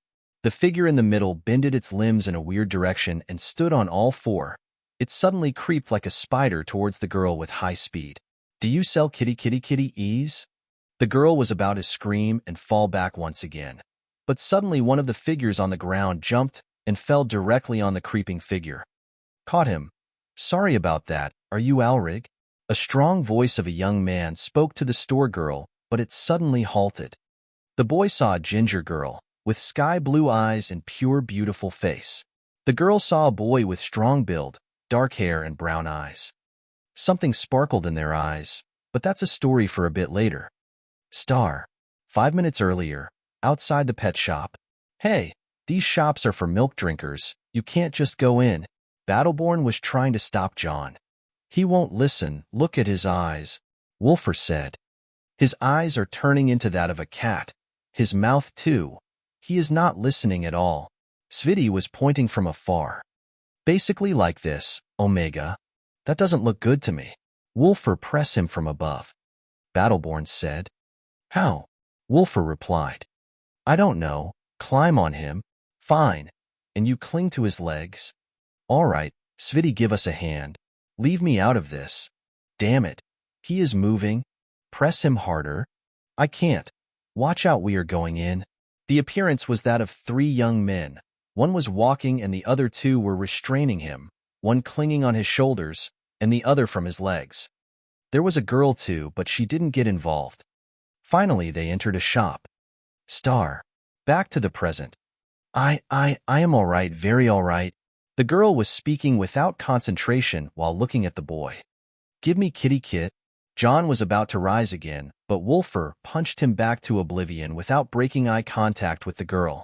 The figure in the middle bended its limbs in a weird direction and stood on all 4. It suddenly creeped like a spider towards the girl with high speed. Do you sell kitty kitties? The girl was about to scream and fall back once again. But suddenly one of the figures on the ground jumped and fell directly on the creeping figure. Caught him. Sorry about that. Are you Alrig? A strong voice of a young man spoke to the store girl, but it suddenly halted. The boy saw a ginger girl, with sky-blue eyes and pure beautiful face. The girl saw a boy with strong build, dark hair and brown eyes. Something sparkled in their eyes, but that's a story for a bit later. Star. 5 minutes earlier, outside the pet shop. Hey, these shops are for milk drinkers. You can't just go in. Battleborn was trying to stop John. He won't listen. Look at his eyes, Wulfr said. His eyes are turning into that of a cat. His mouth too. He is not listening at all. Sviti was pointing from afar. Basically like this, Omega. That doesn't look good to me. Wulfr press him from above. Battleborn said. How? Wulfr replied. I don't know. Climb on him. Fine. And you cling to his legs. All right, Sviti, give us a hand. Leave me out of this. Damn it. He is moving. Press him harder. I can't. Watch out, we are going in. The appearance was that of 3 young men. One was walking and the other 2 were restraining him, one clinging on his shoulders and the other from his legs. There was a girl too, but she didn't get involved. Finally, they entered a shop. Star. Back to the present. I am all right, very all right. The girl was speaking without concentration while looking at the boy. Give me kitty kit. John was about to rise again, but Wulfr punched him back to oblivion without breaking eye contact with the girl.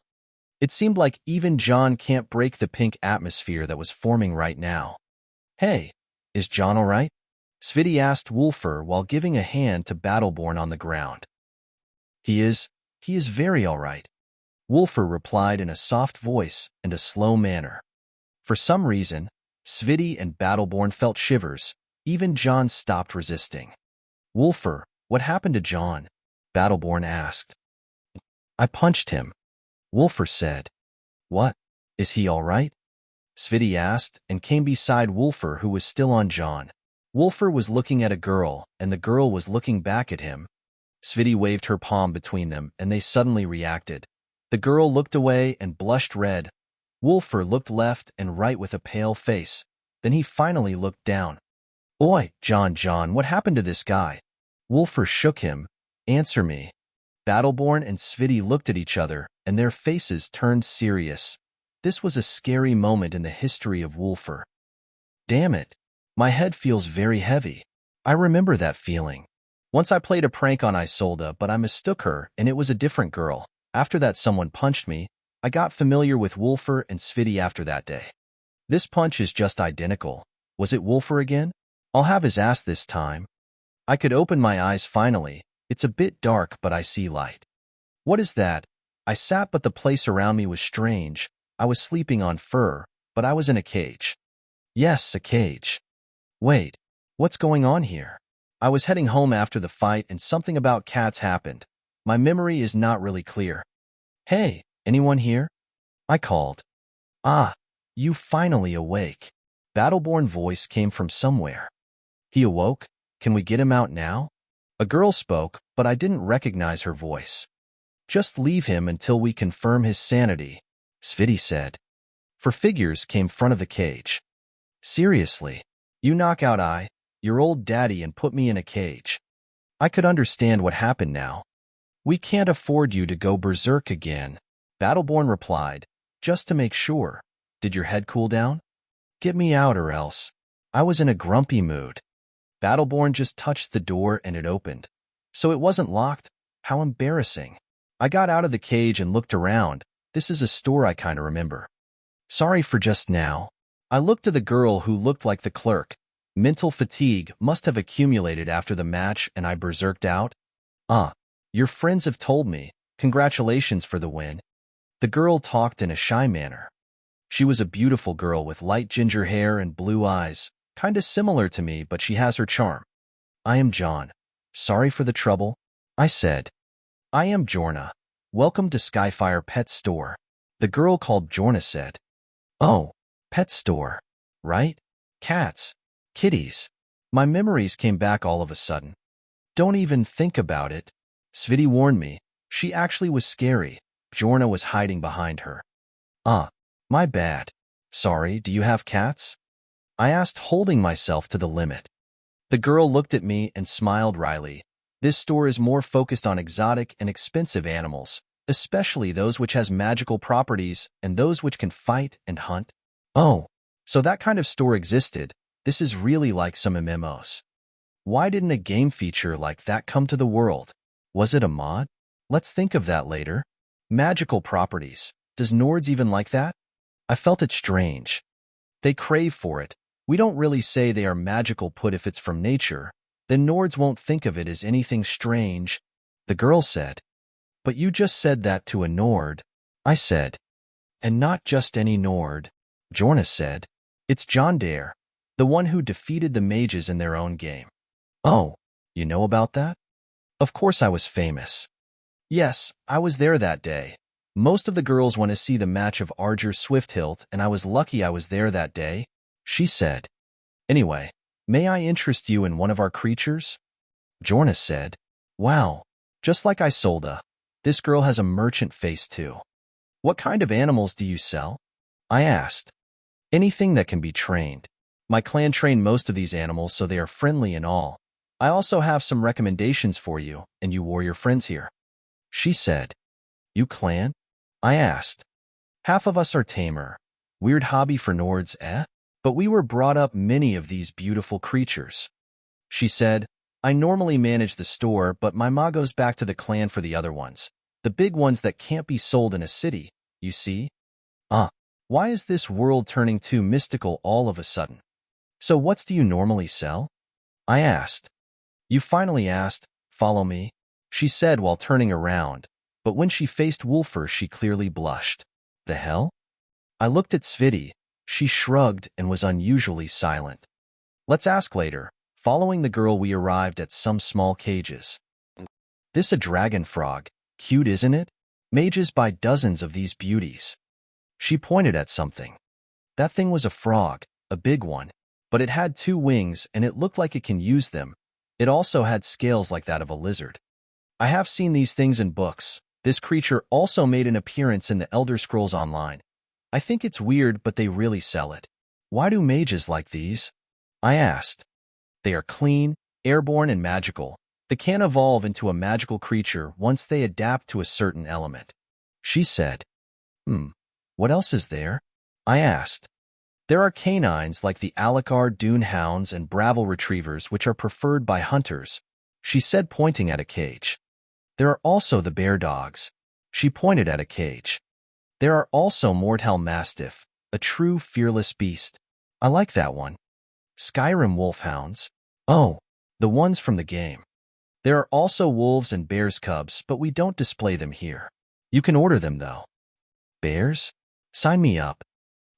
It seemed like even John can't break the pink atmosphere that was forming right now. Hey, is John all right? Sviti asked Wulfr while giving a hand to Battleborn on the ground. He is very all right. Wulfr replied in a soft voice and a slow manner. For some reason, Sviti and Battleborn felt shivers. Even John stopped resisting. Wolfer, what happened to John? Battleborn asked. I punched him, Wolfer said. What? Is he all right? Sviti asked and came beside Wolfer, who was still on John. Wolfer was looking at a girl, and the girl was looking back at him. Sviti waved her palm between them, and they suddenly reacted. The girl looked away and blushed red. Wolfer looked left and right with a pale face. Then he finally looked down. Oi, John, what happened to this guy? Wolfer shook him. Answer me. Battleborn and Sviti looked at each other, and their faces turned serious. This was a scary moment in the history of Wolfer. Damn it. My head feels very heavy. I remember that feeling. Once I played a prank on Isolde, but I mistook her, and it was a different girl. After that, someone punched me. I got familiar with Wolfer and Sviti after that day. This punch is just identical. Was it Wolfer again? I'll have his ass this time. I could open my eyes finally. It's a bit dark, but I see light. What is that? I sat, but the place around me was strange. I was sleeping on fur, but I was in a cage. Yes, a cage. Wait, what's going on here? I was heading home after the fight and something about cats happened. My memory is not really clear. Hey, anyone here? I called. Ah, you finally awake. Battleborn voice came from somewhere. He awoke? Can we get him out now? A girl spoke, but I didn't recognize her voice. Just leave him until we confirm his sanity, Sviti said. For figures came front of the cage. Seriously, you knock out your old daddy and put me in a cage. I could understand what happened now. We can't afford you to go berserk again, Battleborn replied. Just to make sure. Did your head cool down? Get me out or else. I was in a grumpy mood. Battleborn just touched the door and it opened. So it wasn't locked? How embarrassing. I got out of the cage and looked around. This is a store I kinda remember. Sorry for just now. I looked to the girl who looked like the clerk. Mental fatigue must have accumulated after the match and I berserked out. Your friends have told me. Congratulations for the win. The girl talked in a shy manner. She was a beautiful girl with light ginger hair and blue eyes, kinda similar to me, but she has her charm. I am John. Sorry for the trouble, I said. I am Jorna. Welcome to Skyfire Pet Store. The girl called Jorna said. Oh, pet store, right? Cats, kitties. My memories came back all of a sudden. Don't even think about it. Sviti warned me. She actually was scary. Jorna was hiding behind her. My bad. Sorry, do you have cats? I asked, holding myself to the limit. The girl looked at me and smiled wryly. This store is more focused on exotic and expensive animals, especially those which has magical properties and those which can fight and hunt. Oh, so that kind of store existed. This is really like some MMOs. Why didn't a game feature like that come to the world? Was it a mod? Let's think of that later. Magical properties. Does Nords even like that? I felt it strange. They crave for it. We don't really say they are magical put if it's from nature. Then Nords won't think of it as anything strange, the girl said. But you just said that to a Nord, I said. And not just any Nord, Jorna said. It's John Dare, the one who defeated the mages in their own game. Oh, you know about that? Of course I was famous. Yes, I was there that day. Most of the girls want to see the match of Argir Swift-Hilt, and I was lucky I was there that day, she said. Anyway, may I interest you in one of our creatures? Jorna said. Wow, just like Isolde. This girl has a merchant face too. What kind of animals do you sell? I asked. Anything that can be trained. My clan trained most of these animals, so they are friendly and all. I also have some recommendations for you and you warrior friends here, she said. You clan? I asked. Half of us are tamer. Weird hobby for Nords, eh? But we were brought up many of these beautiful creatures. She said, I normally manage the store, but my ma goes back to the clan for the other ones. The big ones that can't be sold in a city, you see? Why is this world turning too mystical all of a sudden? So what do you normally sell? I asked. You finally asked, follow me, she said while turning around, but when she faced Wolfer she clearly blushed. The hell? I looked at Sviti. She shrugged and was unusually silent. Let's ask later. Following the girl, we arrived at some small cages. This a dragon frog. Cute, isn't it? Mages buy dozens of these beauties. She pointed at something. That thing was a frog, a big one, but it had 2 wings and it looked like it can use them. It also had scales like that of a lizard. I have seen these things in books. This creature also made an appearance in the Elder Scrolls Online. I think it's weird, but they really sell it. Why do mages like these? I asked. They are clean, airborne, and magical. They can evolve into a magical creature once they adapt to a certain element. She said. What else is there? I asked. There are canines like the Alakar Dune Hounds and Bravil Retrievers, which are preferred by hunters, she said, pointing at a cage. There are also the bear dogs. She pointed at a cage. There are also Mortal Mastiff, a true fearless beast. I like that one. Skyrim Wolfhounds. Oh, the ones from the game. There are also wolves and bears cubs, but we don't display them here. You can order them, though. Bears? Sign me up.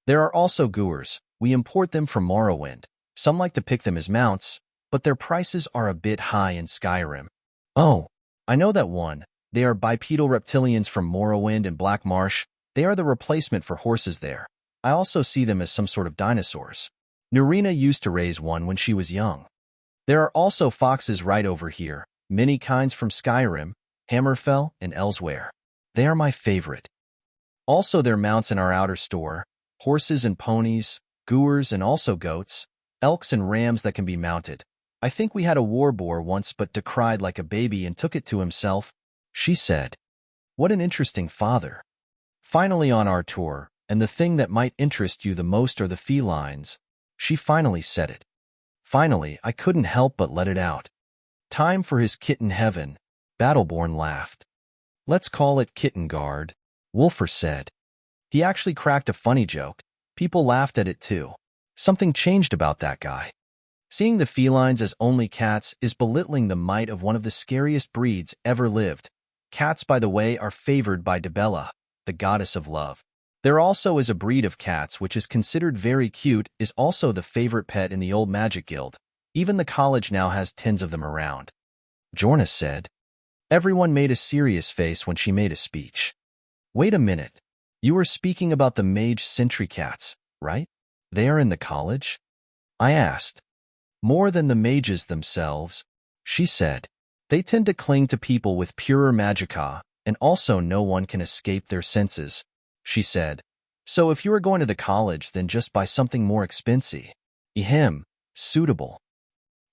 There are also Goers. We import them from Morrowind. Some like to pick them as mounts, but their prices are a bit high in Skyrim. Oh, I know that one. They are bipedal reptilians from Morrowind and Black Marsh. They are the replacement for horses there. I also see them as some sort of dinosaurs. Narina used to raise one when she was young. There are also foxes right over here, many kinds from Skyrim, Hammerfell, and elsewhere. They are my favorite. Also, there are mounts in our outer store, horses and ponies, goers and also goats, elks and rams that can be mounted. I think we had a war boar once, but decried like a baby and took it to himself, she said. What an interesting father. Finally on our tour, and the thing that might interest you the most are the felines. She finally said it. Finally, I couldn't help but let it out. Time for his kitten heaven, Battleborn laughed. Let's call it Kitten Guard, Wolfer said. He actually cracked a funny joke. People laughed at it too. Something changed about that guy. Seeing the felines as only cats is belittling the might of one of the scariest breeds ever lived. Cats, by the way, are favored by Dibella, the goddess of love. There also is a breed of cats which is considered very cute, is also the favorite pet in the old magic guild. Even the college now has 10 of them around. Jorna said. Everyone made a serious face when she made a speech. Wait a minute. You were speaking about the mage sentry cats, right? They are in the college? I asked. More than the mages themselves, she said. They tend to cling to people with purer magicka, and also no one can escape their senses, she said. So if you are going to the college, then just buy something more expensive. Ehem, suitable.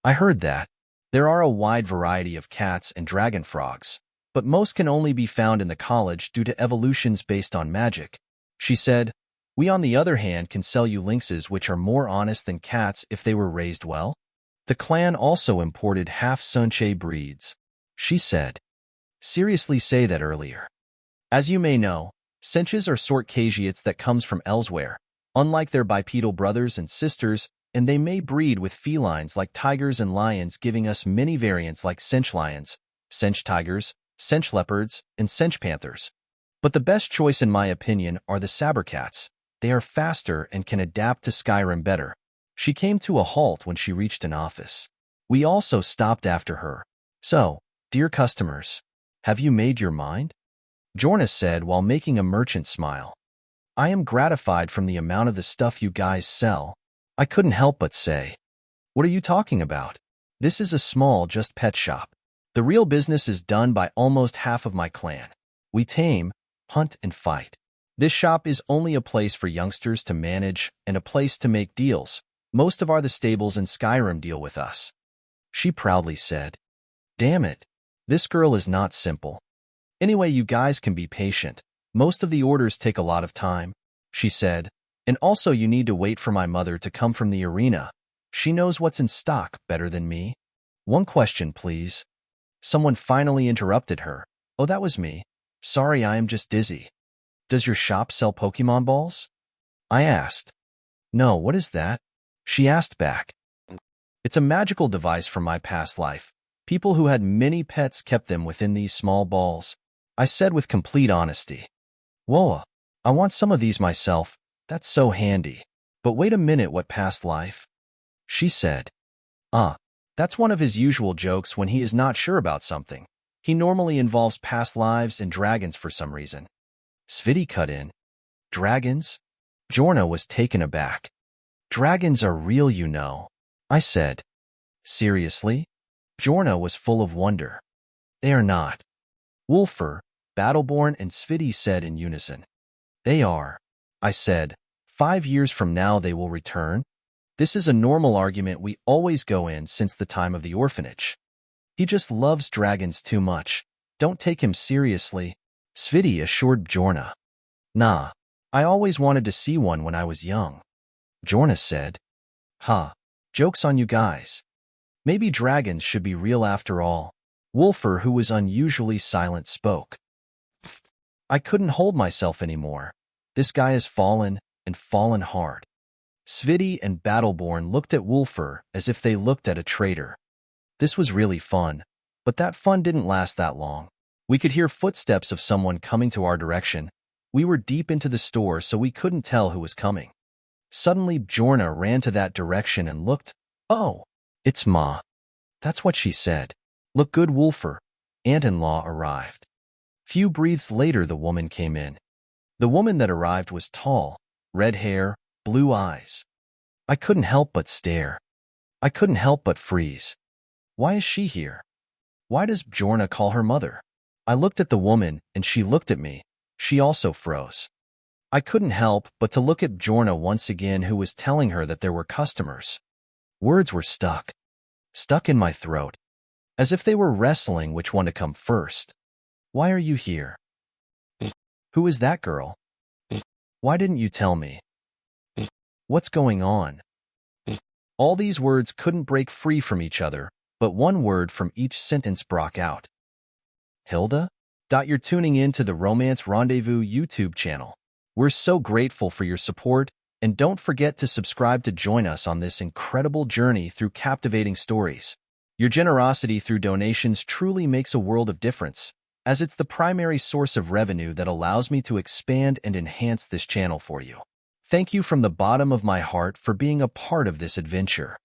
I heard that. There are a wide variety of cats and dragon frogs, but most can only be found in the college due to evolutions based on magic, she said. We, on the other hand, can sell you lynxes which are more honest than cats if they were raised well. The clan also imported half-Sunche breeds, she said. Seriously, say that earlier. As you may know, Senches are sort Khajiits that comes from elsewhere, unlike their bipedal brothers and sisters, and they may breed with felines like tigers and lions, giving us many variants like Sench lions, Sench tigers, Sench leopards, and Sench panthers. But the best choice in my opinion are the sabercats. They are faster and can adapt to Skyrim better. She came to a halt when she reached an office. We also stopped after her. So, dear customers, have you made your mind? Jorna said while making a merchant smile. I am gratified from the amount of the stuff you guys sell. I couldn't help but say. What are you talking about? This is a small just pet shop. The real business is done by almost half of my clan. We tame, hunt, and fight. This shop is only a place for youngsters to manage and a place to make deals. Most of the stables in Skyrim deal with us, she proudly said. Damn it. This girl is not simple. Anyway, you guys can be patient. Most of the orders take a lot of time, she said. And also you need to wait for my mother to come from the arena. She knows what's in stock better than me. One question, please. Someone finally interrupted her. Oh, that was me. Sorry, I am just dizzy. Does your shop sell Pokemon balls? I asked. No, what is that? She asked back. It's a magical device from my past life. People who had many pets kept them within these small balls, I said with complete honesty. Whoa, I want some of these myself. That's so handy. But wait a minute, what past life? She said. That's one of his usual jokes when he is not sure about something. He normally involves past lives and dragons for some reason. Sviti cut in. Dragons? Bjorna was taken aback. Dragons are real, you know, I said. Seriously? Bjorna was full of wonder. They are not. Wulfr, Battleborn, and Sviti said in unison. They are, I said. 5 years from now they will return? This is a normal argument we always go in since the time of the orphanage. He just loves dragons too much. Don't take him seriously, Sviti assured Bjorna. Nah, I always wanted to see one when I was young. Bjorna said. Huh, joke's on you guys. Maybe dragons should be real after all. Wulfr, who was unusually silent, spoke. I couldn't hold myself anymore. This guy has fallen, and fallen hard. Sviti and Battleborn looked at Wulfr as if they looked at a traitor. This was really fun, but that fun didn't last that long. We could hear footsteps of someone coming to our direction. We were deep into the store, so we couldn't tell who was coming. Suddenly, Bjorna ran to that direction and looked. Oh, it's Ma. That's what she said. Look good, Wulfr. Aunt-in-law arrived. Few breaths later, the woman came in. The woman that arrived was tall, red hair, blue eyes. I couldn't help but stare. I couldn't help but freeze. Why is she here? Why does Bjorna call her mother? I looked at the woman, and she looked at me. She also froze. I couldn't help but to look at Bjorna once again, who was telling her that there were customers. Words were stuck in my throat, as if they were wrestling which one to come first. Why are you here? Who is that girl? Why didn't you tell me? What's going on? All these words couldn't break free from each other, but one word from each sentence broke out. Hilda? You're tuning in to the Romance Rendezvous YouTube channel. We're so grateful for your support, and don't forget to subscribe to join us on this incredible journey through captivating stories. Your generosity through donations truly makes a world of difference, as it's the primary source of revenue that allows me to expand and enhance this channel for you. Thank you from the bottom of my heart for being a part of this adventure.